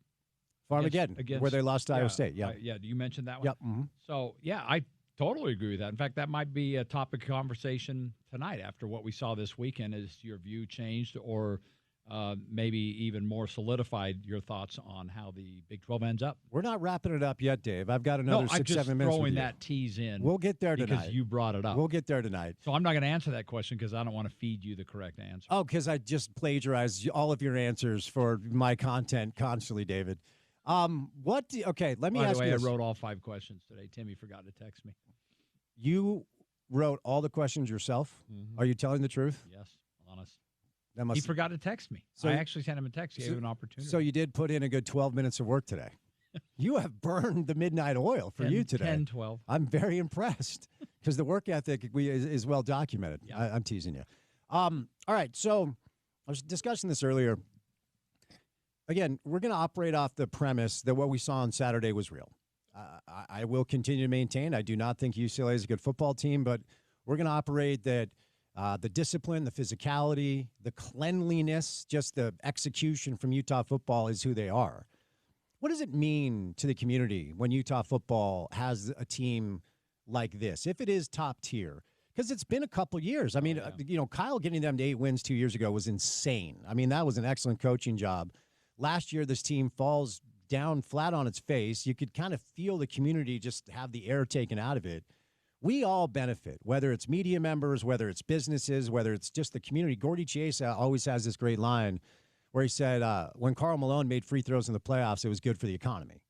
Speaker 1: Farmageddon, where they lost to Iowa State. Yeah.
Speaker 18: You mentioned that one?
Speaker 1: Yep. Mm-hmm.
Speaker 18: So, yeah, I totally agree with that. In fact, that might be a topic of conversation tonight after what we saw this weekend. Is your view changed or maybe even more solidified your thoughts on how the Big 12 ends up?
Speaker 1: We're not wrapping it up yet, Dave. I've got another 6-7 minutes.
Speaker 18: I'm just throwing that tease in.
Speaker 1: We'll get there tonight.
Speaker 18: Because you brought it up.
Speaker 1: We'll get there tonight.
Speaker 18: So I'm not going to answer that question because I don't want to feed you the correct answer.
Speaker 1: Oh, because I just plagiarized all of your answers for my content constantly, David. Let me ask you
Speaker 18: this. By the way, I wrote all 5 questions today. Timmy forgot to text me.
Speaker 1: You wrote all the questions yourself?
Speaker 18: Mm-hmm.
Speaker 1: Are you telling the truth?
Speaker 18: Yes, honest.
Speaker 1: He
Speaker 18: forgot to text me. So I actually sent him a text. He gave him an opportunity.
Speaker 1: So you did put in a good 12 minutes of work today. You have burned the midnight oil for you today.
Speaker 18: 10, 12.
Speaker 1: I'm very impressed because the work ethic is well documented. Yeah. I'm teasing you. All right, so I was discussing this earlier. Again, we're going to operate off the premise that what we saw on Saturday was real. I will continue to maintain I do not think UCLA is a good football team, but we're going to operate that the discipline, the physicality, the cleanliness, just the execution from Utah football is who they are. What does it mean to the community when Utah football has a team like this, if it is top tier? Because it's been a couple years. I mean, Kyle getting them to 8 wins 2 years ago was insane. I mean, that was an excellent coaching job. Last year, this team falls down flat on its face. You could kind of feel the community just have the air taken out of it. We all benefit, whether it's media members, whether it's businesses, whether it's just the community. Gordy Chiesa always has this great line where he said, when Karl Malone made free throws in the playoffs, it was good for the economy,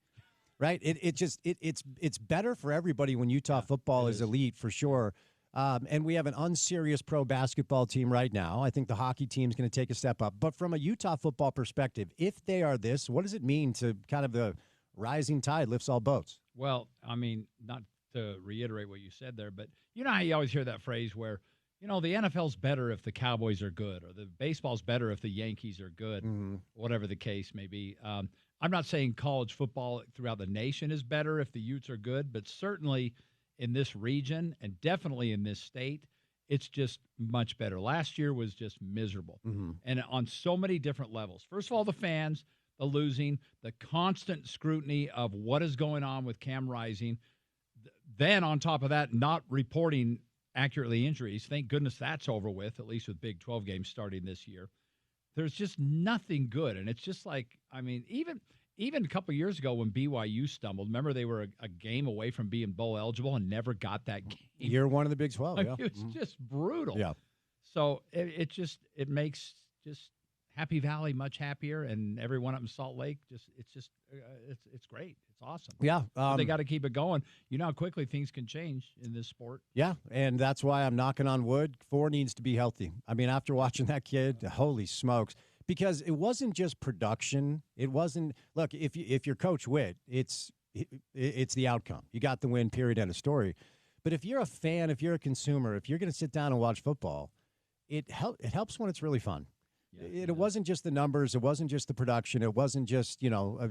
Speaker 1: right? It's better for everybody when Utah football is elite, for sure. And we have an unserious pro basketball team right now. I think the hockey team is going to take a step up. But from a Utah football perspective, if they are this, what does it mean to kind of the rising tide lifts all boats?
Speaker 18: Well, I mean, not to reiterate what you said there, but you know how you always hear that phrase where, the NFL's better if the Cowboys are good, or the baseball's better if the Yankees are good, whatever the case may be. I'm not saying college football throughout the nation is better if the Utes are good, but certainly in this region and definitely in this state, it's just much better. Last year was just miserable, and on so many different levels. First of all, the fans, the losing, the constant scrutiny of what is going on with Cam Rising. Then on top of that, not reporting accurately injuries. Thank goodness that's over with, at least with Big 12 games starting this year. There's just nothing good, and it's just like, I mean, even a couple of years ago when BYU stumbled, remember they were a game away from being bowl eligible and never got that game.
Speaker 1: Year one of the Big 12, yeah.
Speaker 18: It was just brutal.
Speaker 1: Yeah.
Speaker 18: So it makes just Happy Valley much happier, and everyone up in Salt Lake it's great. It's awesome.
Speaker 1: Yeah.
Speaker 18: But they got to keep it going. You know how quickly things can change in this sport.
Speaker 1: Yeah, and that's why I'm knocking on wood. 4 needs to be healthy. I mean, after watching that kid, holy smokes. Because it wasn't just production. It wasn't – look, if you're Coach Witt, it's the outcome. You got the win, period, end of story. But if you're a fan, if you're a consumer, if you're going to sit down and watch football, it helps when it's really fun. Yeah, it wasn't just the numbers. It wasn't just the production. It wasn't just,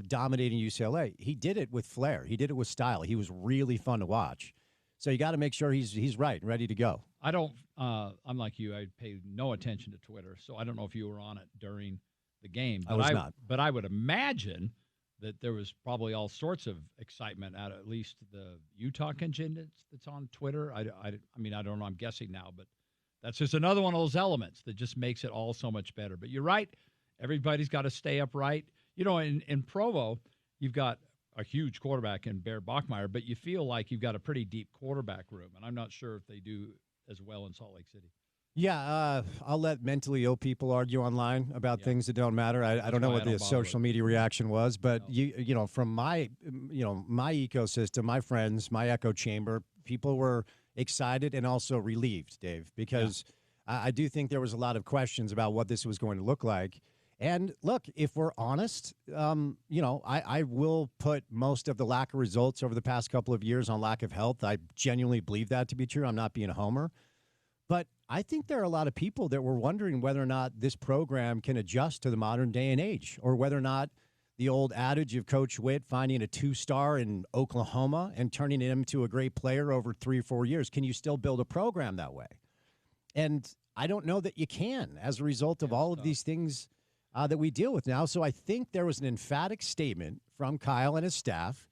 Speaker 1: dominating UCLA. He did it with flair. He did it with style. He was really fun to watch. So you got to make sure he's right and ready to go.
Speaker 18: I don't I'm like you. I pay no attention to Twitter, so I don't know if you were on it during the game. But
Speaker 1: I was not.
Speaker 18: But I would imagine that there was probably all sorts of excitement at least the Utah contingent that's on Twitter. I mean, I don't know. I'm guessing now, but that's just another one of those elements that just makes it all so much better. But you're right. Everybody's got to stay upright. In Provo, you've got a huge quarterback in Bear Bachmeier, but you feel like you've got a pretty deep quarterback room, and I'm not sure if they do as well in Salt Lake City.
Speaker 1: Yeah, I'll let mentally ill people argue online about things that don't matter. I don't know what the social media reaction was, but from my ecosystem, my friends, my echo chamber, people were excited and also relieved, Dave, because I do think there was a lot of questions about what this was going to look like. And look, if we're honest, I will put most of the lack of results over the past couple of years on lack of health. I genuinely believe that to be true. I'm not being a homer. But I think there are a lot of people that were wondering whether or not this program can adjust to the modern day and age, or whether or not the old adage of Coach Witt finding a 2-star in Oklahoma and turning him to a great player over 3 or 4 years. Can you still build a program that way? And I don't know that you can as a result of all of these things that we deal with now. So I think there was an emphatic statement from Kyle and his staff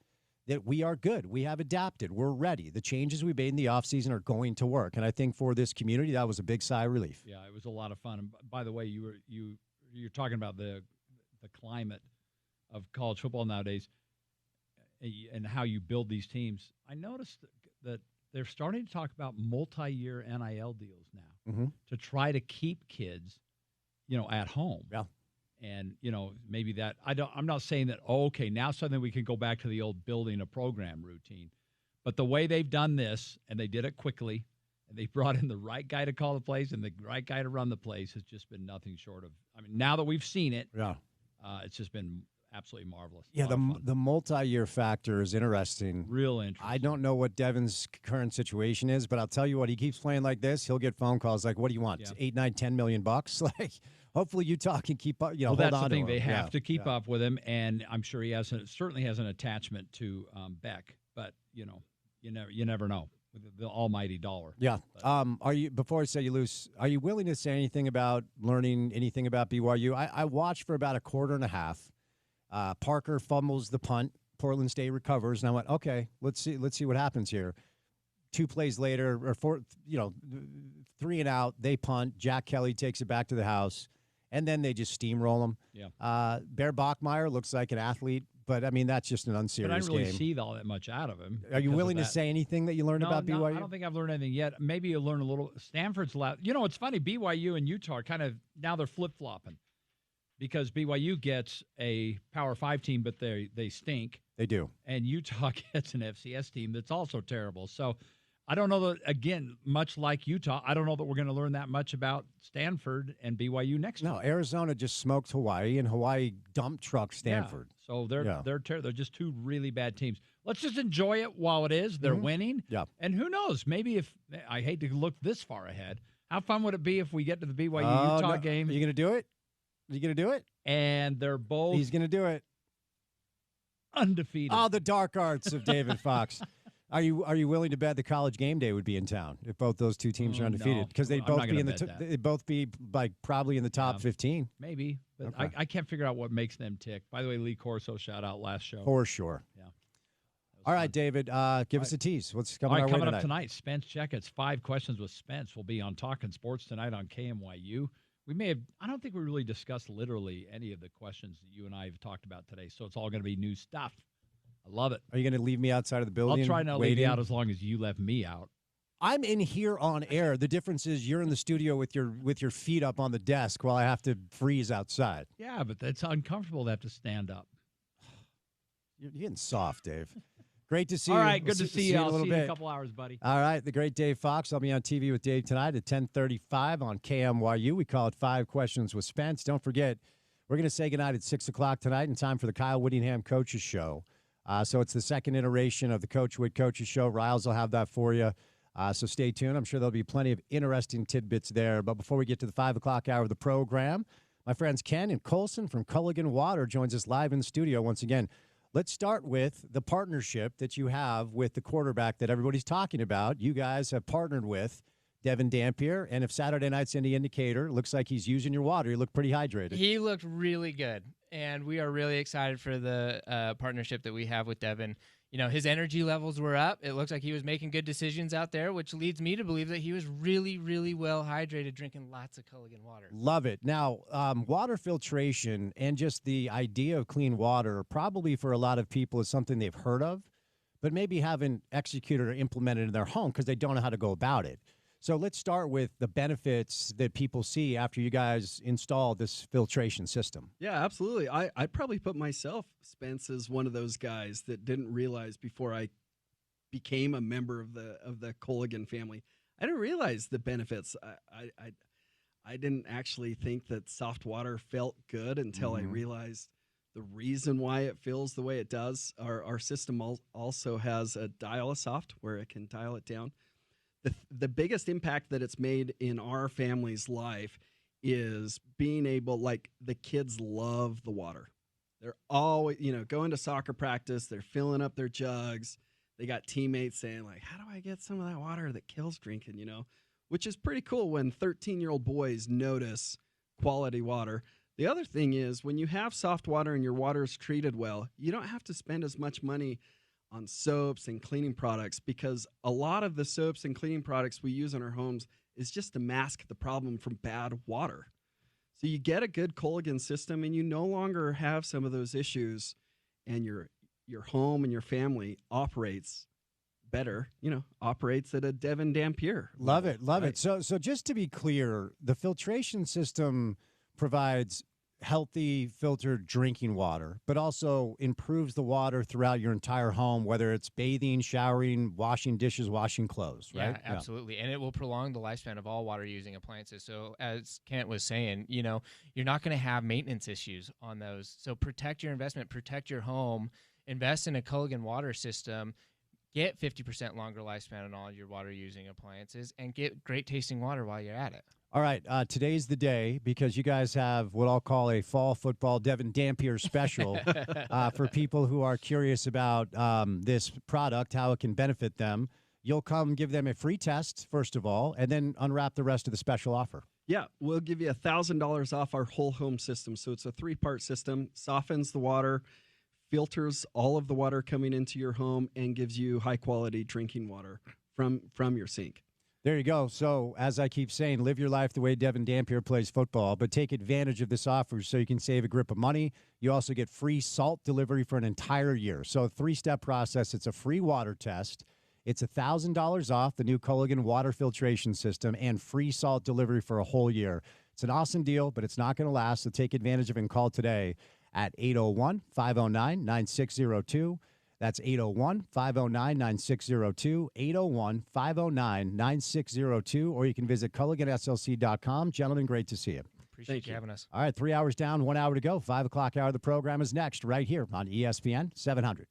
Speaker 1: that we are good. We have adapted. We're ready. The changes we made in the offseason are going to work. And I think for this community, that was a big sigh of relief.
Speaker 18: Yeah, it was a lot of fun. And by the way, you're talking about the climate of college football nowadays and how you build these teams. I noticed that they're starting to talk about multi-year NIL deals now to try to keep kids, at home.
Speaker 1: Yeah.
Speaker 18: And, maybe that I'm not saying that, okay, now suddenly we can go back to the old building a program routine. But the way they've done this, and they did it quickly, and they brought in the right guy to call the plays and the right guy to run the plays, has just been nothing short of, now that we've seen it, it's just been absolutely marvelous.
Speaker 1: Yeah, the multi-year factor is interesting.
Speaker 18: Real interesting.
Speaker 1: I don't know what Devin's current situation is, but I'll tell you what, he keeps playing like this, he'll get phone calls like, what do you want? Yeah. 8, 9, $10 million bucks? Like, hopefully Utah can keep up,
Speaker 18: well,
Speaker 1: hold
Speaker 18: that's
Speaker 1: on
Speaker 18: the thing.
Speaker 1: to him.
Speaker 18: They have to keep up with him, and I'm sure he certainly has an attachment to Beck, but, you never know with the almighty dollar.
Speaker 1: Yeah. Are you, before I say you loose, are you willing to say anything about learning anything about BYU? I watched for about a quarter and a half. Parker fumbles the punt. Portland State recovers, and I went, okay, let's see what happens here. 2 plays later, or 4, 3 and out, they punt. Jack Kelly takes it back to the house, and then they just steamroll him.
Speaker 18: Yeah.
Speaker 1: Bear Bachmeier looks like an athlete, but that's just an unserious game.
Speaker 18: But I didn't really see all that much out of him.
Speaker 1: Are you willing to say anything that you learned about BYU?
Speaker 18: No, I don't think I've learned anything yet. Maybe you'll learn a little. Stanford's loud. It's funny. BYU and Utah are kind of now they're flip-flopping. Because BYU gets a Power 5 team, but they stink.
Speaker 1: They do.
Speaker 18: And Utah gets an FCS team that's also terrible. So I don't know that, again, much like Utah, I don't know that we're going to learn that much about Stanford and BYU next year.
Speaker 1: No, Arizona just smoked Hawaii, and Hawaii dump trucked Stanford.
Speaker 18: Yeah. So they're just 2 really bad teams. Let's just enjoy it while it is. They're winning.
Speaker 1: Yeah.
Speaker 18: And who knows? Maybe I hate to look this far ahead. How fun would it be if we get to the BYU-Utah game?
Speaker 1: Are you going to do it? You going to do it?
Speaker 18: And they're both
Speaker 1: He's going to do it.
Speaker 18: Undefeated.
Speaker 1: Oh, the dark arts of David Fox. Are you willing to bet the College game day would be in town if both those two teams are undefeated? Because they'd both be they'd both be like probably in the top 15.
Speaker 18: Maybe, but
Speaker 1: Okay.
Speaker 18: I can't figure out what makes them tick. By the way, Lee Corso, shout out last show.
Speaker 1: For sure.
Speaker 18: Yeah.
Speaker 1: All right, David, give us a tease. What's coming our way
Speaker 18: up tonight? Spence Checketts, 5 Questions with Spence will be on Talking Sports tonight on KMYU. I don't think we really discussed literally any of the questions that you and I have talked about today, so it's all going to be new stuff. I love it.
Speaker 1: Are you going to leave me outside of the building?
Speaker 18: I'll try not to leave you out as long as you left me out.
Speaker 1: I'm in here on air. The difference is you're in the studio with your feet up on the desk while I have to freeze outside.
Speaker 18: Yeah, but it's uncomfortable to have to stand up.
Speaker 1: You're getting soft, Dave. Great to see
Speaker 18: you.
Speaker 1: All
Speaker 18: right, good to see you.
Speaker 1: I'll
Speaker 18: see you in a couple hours, buddy.
Speaker 1: All right, the great Dave Fox. I'll be on TV with Dave tonight at 10:35 on KMYU. We call it 5 Questions with Spence. Don't forget, we're going to say goodnight at 6 o'clock tonight in time for the Kyle Whittingham Coaches Show. So it's the second iteration of the Coach Wood Coaches Show. Riles will have that for you. So stay tuned. I'm sure there'll be plenty of interesting tidbits there. But before we get to the 5 o'clock hour of the program, my friends Ken and Colson from Culligan Water joins us live in the studio once again. Let's start with the partnership that you have with the quarterback that everybody's talking about. You guys have partnered with Devin Dampier, and if Saturday night's any indicator, it looks like he's using your water. You look pretty hydrated.
Speaker 5: He looked really good, and we are really excited for the partnership that we have with Devin. You know, his energy levels were up. It looks like he was making good decisions out there, which leads me to believe that he was really, really well hydrated, drinking lots of Culligan water.
Speaker 1: Love it. Now, water filtration and just the idea of clean water probably for a lot of people is something they've heard of, but maybe haven't executed or implemented in their home because they don't know how to go about it. So let's start with the benefits that people see after you guys install this filtration system.
Speaker 6: Yeah, absolutely. I'd probably put myself, Spence, as one of those guys that didn't realize before I became a member of the Culligan family. I didn't realize the benefits. I didn't actually think that soft water felt good until I realized the reason why it feels the way it does. Our system also has a dial-a-soft where it can dial it down. The biggest impact that it's made in our family's life is being able, like, the kids love the water. They're always, going to soccer practice. They're filling up their jugs. They got teammates saying, like, how do I get some of that water that kills drinking, which is pretty cool when 13-year-old boys notice quality water. The other thing is when you have soft water and your water is treated well, you don't have to spend as much money on soaps and cleaning products because a lot of the soaps and cleaning products we use in our homes is just to mask the problem from bad water. So you get a good Culligan system and you no longer have some of those issues, and your home and your family operates better, operates at a Devin Dampier.
Speaker 1: Love it. So just to be clear, the filtration system provides healthy filtered drinking water, but also improves the water throughout your entire home, whether it's bathing, showering, washing dishes, washing clothes, right?
Speaker 5: Yeah, absolutely. And it will prolong the lifespan of all water using appliances. So as Kent was saying, you're not going to have maintenance issues on those. So protect your investment, protect your home, invest in a Culligan water system, get 50% longer lifespan on all your water using appliances, and get great tasting water while you're at it.
Speaker 1: All right, today's the day because you guys have what I'll call a fall football Devin Dampier special for people who are curious about this product, how it can benefit them. You'll come give them a free test, first of all, and then unwrap the rest of the special offer.
Speaker 6: Yeah, we'll give you $1,000 off our whole home system. So it's a 3-part system, softens the water, filters all of the water coming into your home, and gives you high-quality drinking water from your sink.
Speaker 1: There you go. So, as I keep saying, live your life the way Devin Dampier plays football, but take advantage of this offer so you can save a grip of money. You also get free salt delivery for an entire year. So, a 3-step process. It's a free water test. It's $1,000 off the new Culligan water filtration system and free salt delivery for a whole year. It's an awesome deal, but it's not going to last, so take advantage of it and call today at 801-509-9602. That's 801-509-9602, 801-509-9602, or you can visit CulliganSLC.com. Gentlemen, great to see you.
Speaker 5: Appreciate you having us.
Speaker 1: All right, 3 hours down, 1 hour to go. 5 o'clock hour of the program is next, right here on ESPN 700.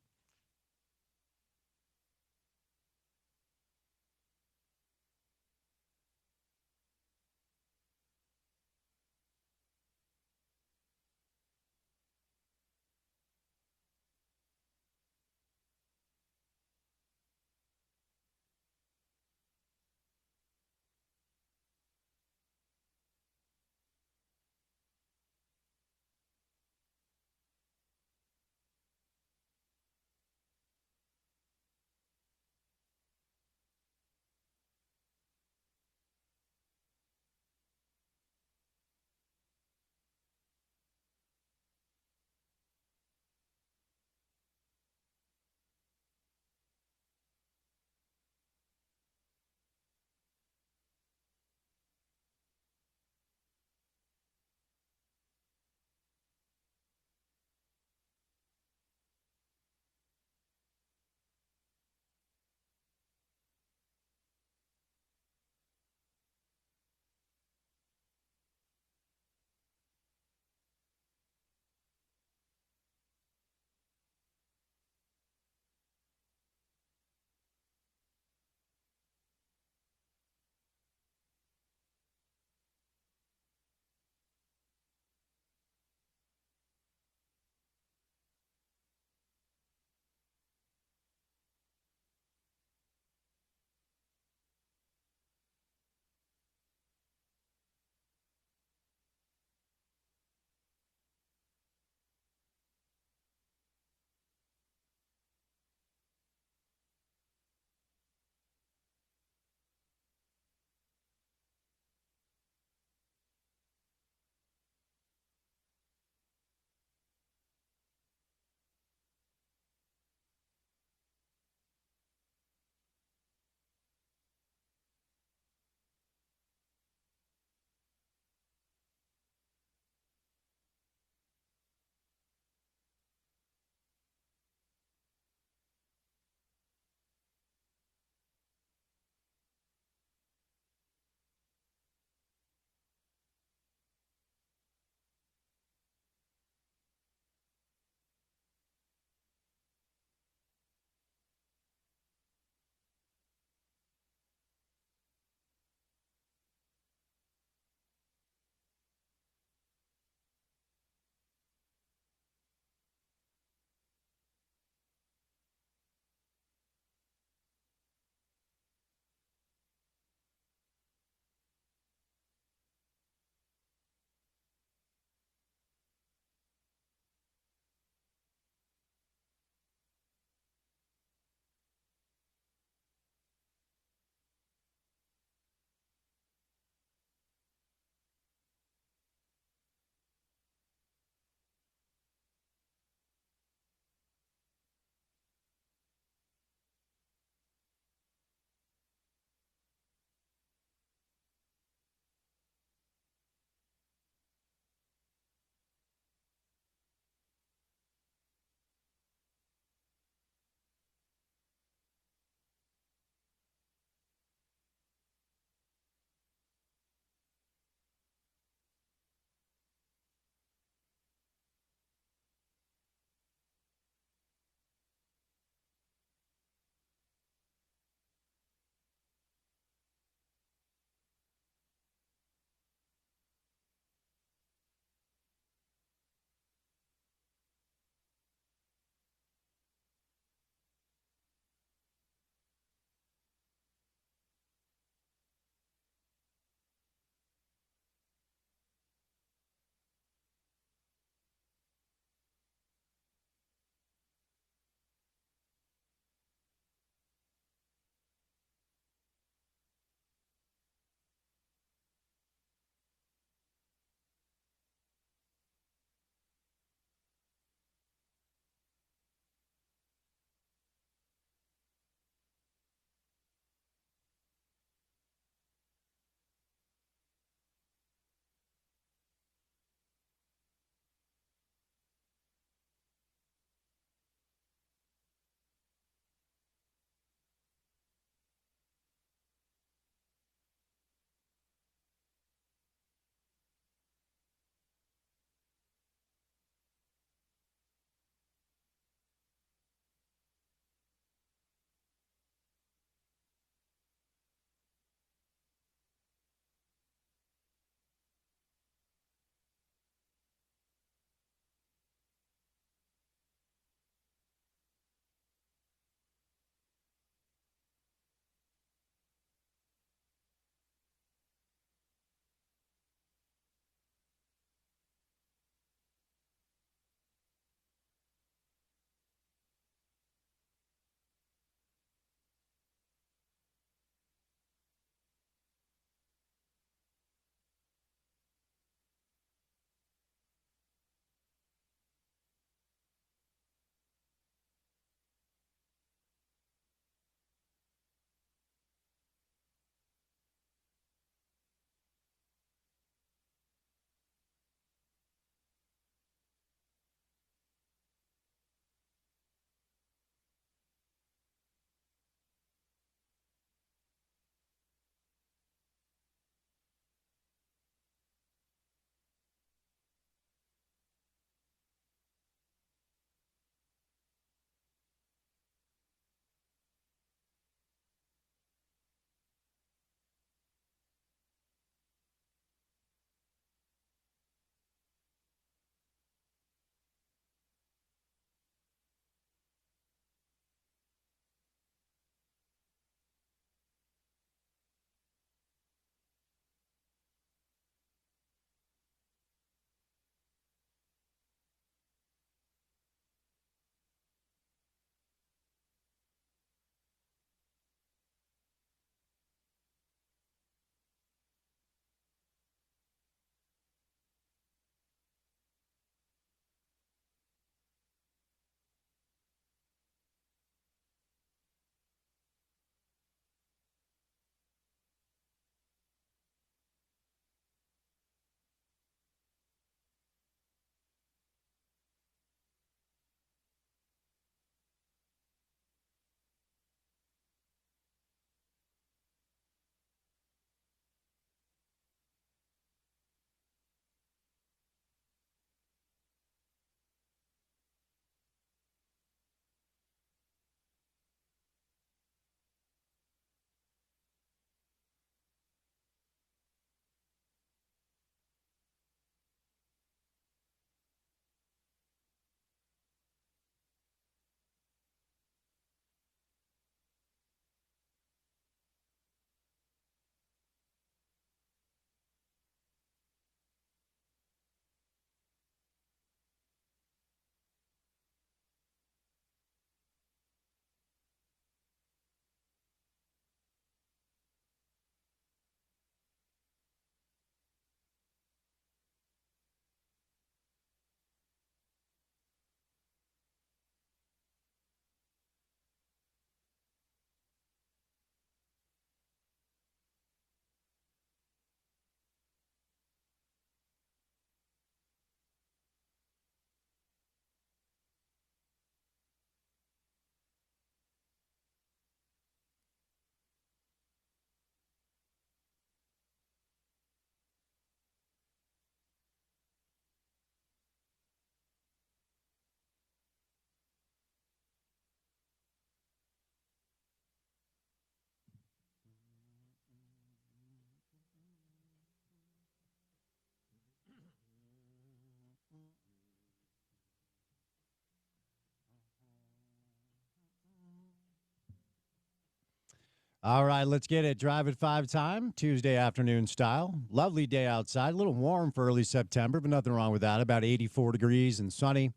Speaker 1: All right, let's get it. Drive at 5 time, Tuesday afternoon style. Lovely day outside. A little warm for early September, but nothing wrong with that. About 84 degrees and sunny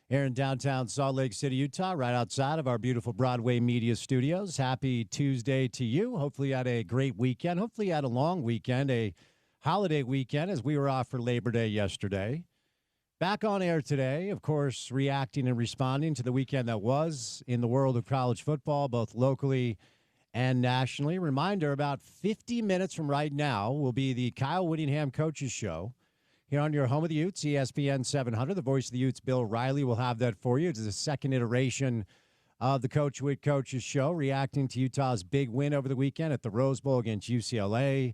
Speaker 1: here in downtown Salt Lake City, Utah, right outside of our beautiful Broadway Media Studios. Happy Tuesday to you. Hopefully you had a great weekend. Hopefully you had a long weekend, a holiday weekend, as we were off for Labor Day yesterday. Back on air today, of course, reacting and responding to the weekend that was in the world of college football, both locally and nationally. Reminder, about 50 minutes from right now will be the Kyle Whittingham Coaches Show here on your home of the Utes, ESPN 700. The voice of the Utes, Bill Riley, will have that for you. It's the second iteration of the Coach Witt Coaches Show, reacting to Utah's big win over the weekend at the Rose Bowl against UCLA,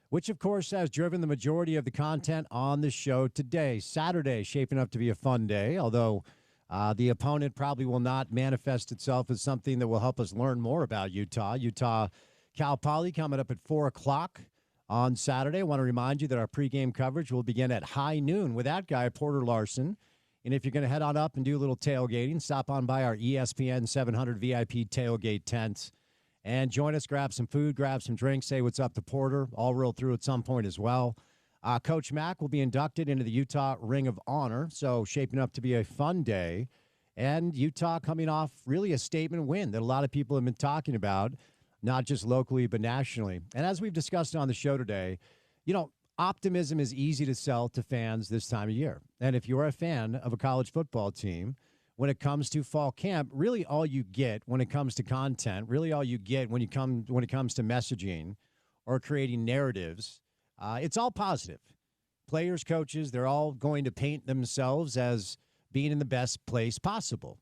Speaker 1: which, of course, has driven the majority of the content on the show today. Saturday, shaping up to be a fun day, although the opponent probably will not manifest itself as something that will help us learn more about Utah. Cal Poly coming up at 4 o'clock on Saturday. I want to remind you that our pregame coverage will begin at high noon with that guy, Porter Larson. And if you're going to head on up and do a little tailgating, stop on by our ESPN 700 VIP tailgate tent and join us, grab some food, grab some drinks, say what's up to Porter. I'll roll through at some point as well. Coach Mack will be inducted into the Utah Ring of Honor, so shaping up to be a fun day. And Utah coming off really a statement win that a lot of people have been talking about, not just locally but nationally. And as we've discussed on the show today, optimism is easy to sell to fans this time of year. And if you're a fan of a college football team, when it comes to fall camp, really all you get when it comes to content, really all you get when it comes to messaging or creating narratives, it's all positive. Players, coaches, they're all going to paint themselves as being in the best place possible.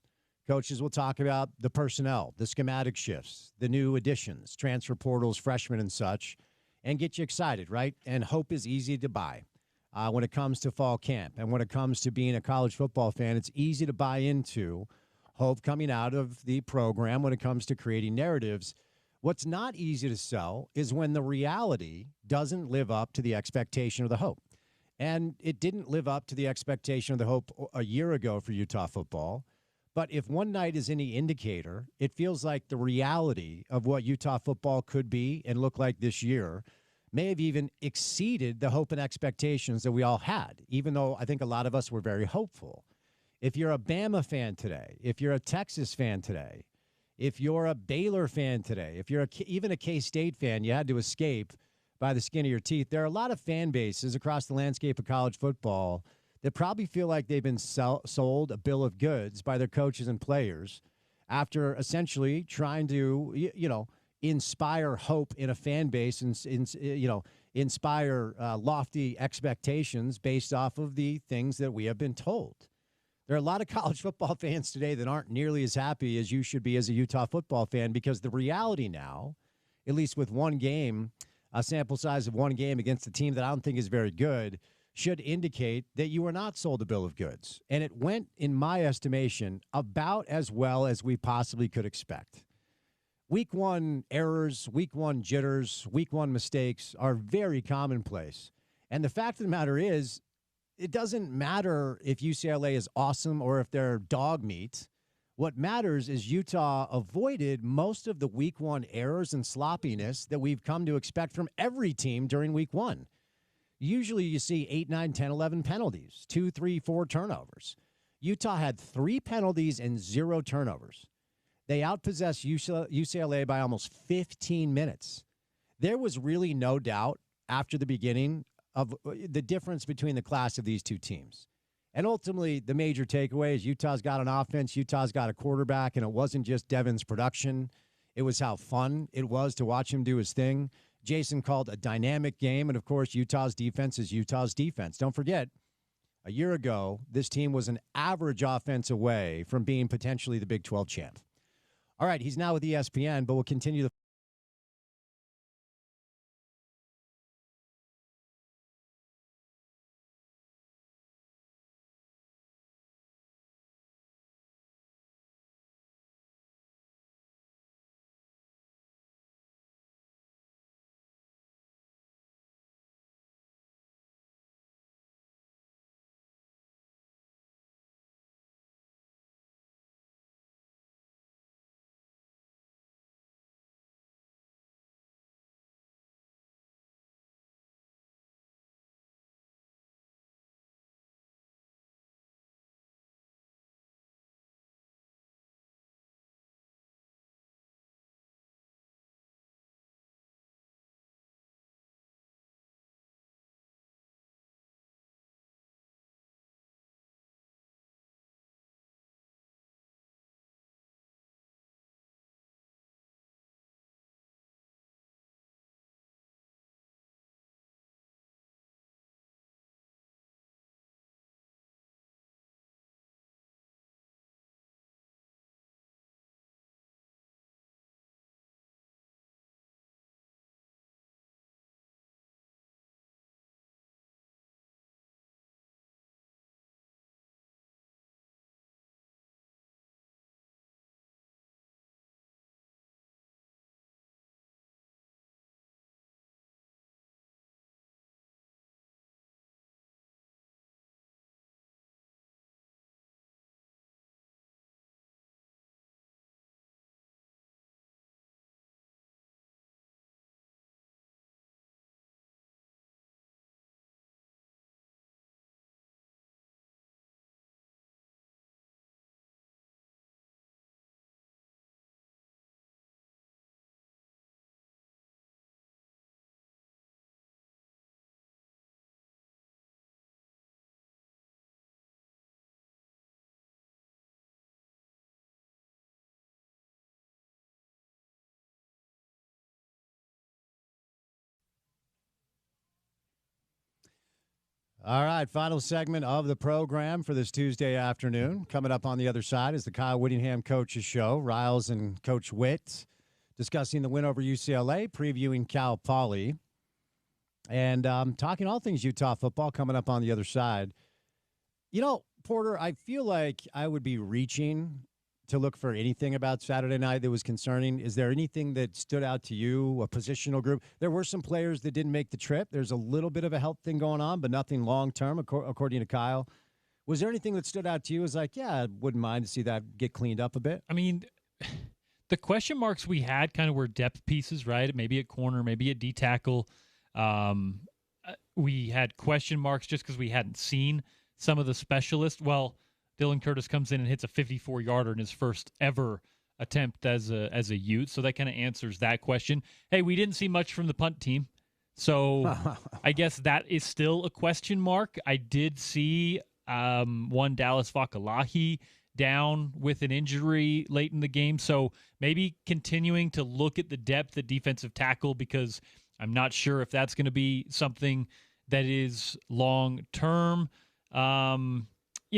Speaker 1: Coaches will talk about the personnel, the schematic shifts, the new additions, transfer portals, freshmen and such, and get you excited, right? And hope is easy to buy when it comes to fall camp. And when it comes to being a college football fan, it's easy to buy into hope coming out of the program when it comes to creating narratives. What's not easy to sell is when the reality doesn't live up to the expectation of the hope. And it didn't live up to the expectation of the hope a year ago for Utah football. But if one night is any indicator, it feels like the reality of what Utah football could be and look like this year may have even exceeded the hope and expectations that we all had, even though I think a lot of us were very hopeful. If you're a Bama fan today, if you're a Texas fan today, if you're a Baylor fan today, if you're even a K-State fan, you had to escape by the skin of your teeth. There are a lot of fan bases across the landscape of college football that probably feel like they've been sold a bill of goods by their coaches and players after essentially trying to, inspire hope in a fan base and, inspire lofty expectations based off of the things that we have been told. There are a lot of college football fans today that aren't nearly as happy as you should be as a Utah football fan, because the reality now, at least with one game, a sample size of one game against a team that I don't think is very good, should indicate that you were not sold a bill of goods. And it went, in my estimation, about as well as we possibly could expect. Week one errors, week one jitters, week one mistakes are very commonplace. And the fact of the matter is, it doesn't matter if UCLA is awesome or if they're dog meat. What matters is Utah avoided most of the week one errors and sloppiness that we've come to expect from every team during week one. Usually you see 8, 9, 10, 11 penalties, 2, 3, 4 turnovers. Utah had 3 penalties and 0 turnovers. They outpossessed UCLA by almost 15 minutes. There was really no doubt after the beginning of the difference between the class of these two teams. And ultimately, the major takeaway is Utah's got an offense, Utah's got a quarterback, and it wasn't just Devin's production. It was how fun it was to watch him do his thing. Jason called a dynamic game, and of course, Utah's defense is Utah's defense. Don't forget, a year ago, this team was an average offense away from being potentially the Big 12 champ. All right, he's now with ESPN, but we'll continue the All right, final segment of the program for this Tuesday afternoon. Coming up on the other side is the Kyle Whittingham Coaches Show. Riles and Coach Witt discussing the win over UCLA, previewing Cal Poly, and talking all things Utah football coming up on the other side. You know, Porter, I feel like I would be reaching to look for anything about Saturday night that was concerning. Is there anything that stood out to you, a positional group? There were some players that didn't make the trip. There's a little bit of a health thing going on, but nothing long-term, according to Kyle. Was there anything that stood out to you as like, yeah, I wouldn't mind to see that get cleaned up a bit?
Speaker 2: I mean, the question marks we had kind of were depth pieces, right? Maybe at corner, maybe at D-tackle. We had question marks just because we hadn't seen some of the specialists. Well, Dylan Curtis comes in and hits a 54-yarder in his first ever attempt as a Ute, so that kind of answers that question. Hey, we didn't see much from the punt team, so I guess that is still a question mark. I did see one Dallas Vakalahi down with an injury late in the game, so maybe continuing to look at the depth at defensive tackle, because I'm not sure if that's going to be something that is long-term.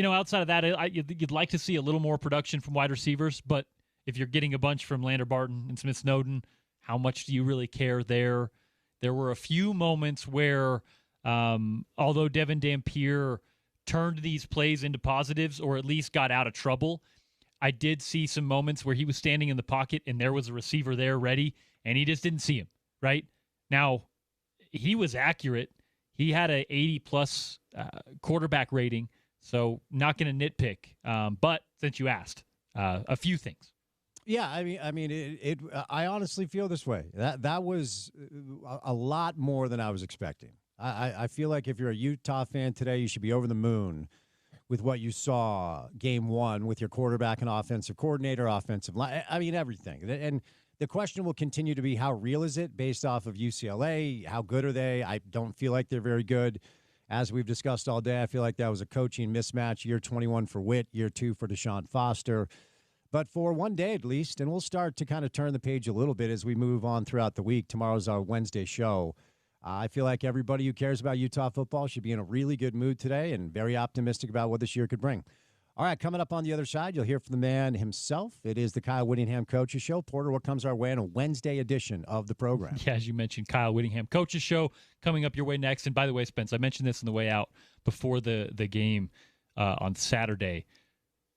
Speaker 2: Outside of that, you'd like to see a little more production from wide receivers, but if you're getting a bunch from Lander Barton and Smith Snowden, how much do you really care there? There were a few moments where, although Devin Dampier turned these plays into positives or at least got out of trouble, I did see some moments where he was standing in the pocket and there was a receiver there ready, and he just didn't see him, right? Now, he was accurate. He had a 80-plus quarterback rating, so not going to nitpick. But since you asked, a few things.
Speaker 1: Yeah, I mean, I honestly feel this way. That was a lot more than I was expecting. I feel like if you're a Utah fan today, you should be over the moon with what you saw game one with your quarterback and offensive coordinator, offensive line. I mean, everything. And the question will continue to be, how real is it based off of UCLA? How good are they? I don't feel like they're very good. As we've discussed all day, I feel like that was a coaching mismatch. Year 21 for Witt, year 2 for Deshaun Foster. But for one day at least, and we'll start to kind of turn the page a little bit as we move on throughout the week. Tomorrow's our Wednesday show. I feel like everybody who cares about Utah football should be in a really good mood today and very optimistic about what this year could bring. All right, coming up on the other side, you'll hear from the man himself. It is the Kyle Whittingham Coaches Show. Porter, what comes our way on a Wednesday edition of the program?
Speaker 2: Yeah, as you mentioned, Kyle Whittingham Coaches Show coming up your way next. And by the way, Spence, I mentioned this on the way out before the game on Saturday.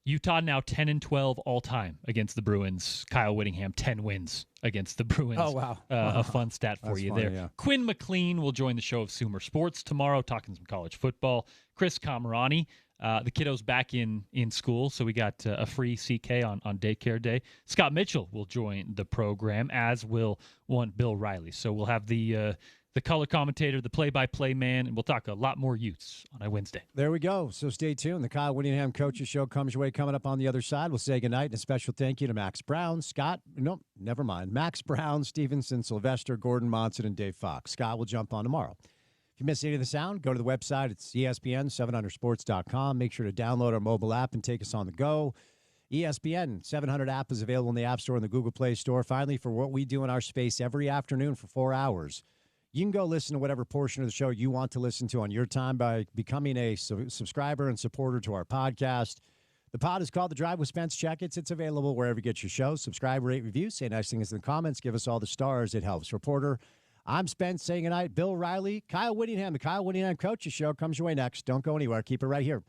Speaker 2: Utah now 10-12 all time against the Bruins. Kyle Whittingham 10 wins against the Bruins.
Speaker 1: Oh, wow.
Speaker 2: A fun stat for you
Speaker 1: funny,
Speaker 2: there.
Speaker 1: Yeah.
Speaker 2: Quinn McLean will join the show of Sumer Sports tomorrow, talking some college football. Chris Camerani, the kiddo's back in school, so we got a free CK on daycare day. Scott Mitchell will join the program, as will one Bill Riley. So we'll have the color commentator, the play-by-play man, and we'll talk a lot more Utes on a Wednesday.
Speaker 1: There we go. So stay tuned. The Kyle Whittingham Coaches Show comes your way coming up on the other side. We'll say goodnight and a special thank you to Max Brown, never mind. Max Brown, Stevenson, Sylvester, Gordon Monson, and Dave Fox. Scott will jump on tomorrow. If you miss any of the sound, go to the website. It's ESPN700sports.com. Make sure to download our mobile app and take us on the go. ESPN 700 app is available in the App Store and the Google Play Store. Finally, for what we do in our space every afternoon for 4 hours, you can go listen to whatever portion of the show you want to listen to on your time by becoming a subscriber and supporter to our podcast. The pod is called The Drive with Spence Checketts. It's available wherever you get your shows. Subscribe, rate, review, say nice things in the comments. Give us all the stars. It helps. Reporter, I'm Spence saying goodnight. Bill Riley, Kyle Whittingham, the Kyle Whittingham Coaches Show comes your way next. Don't go anywhere. Keep it right here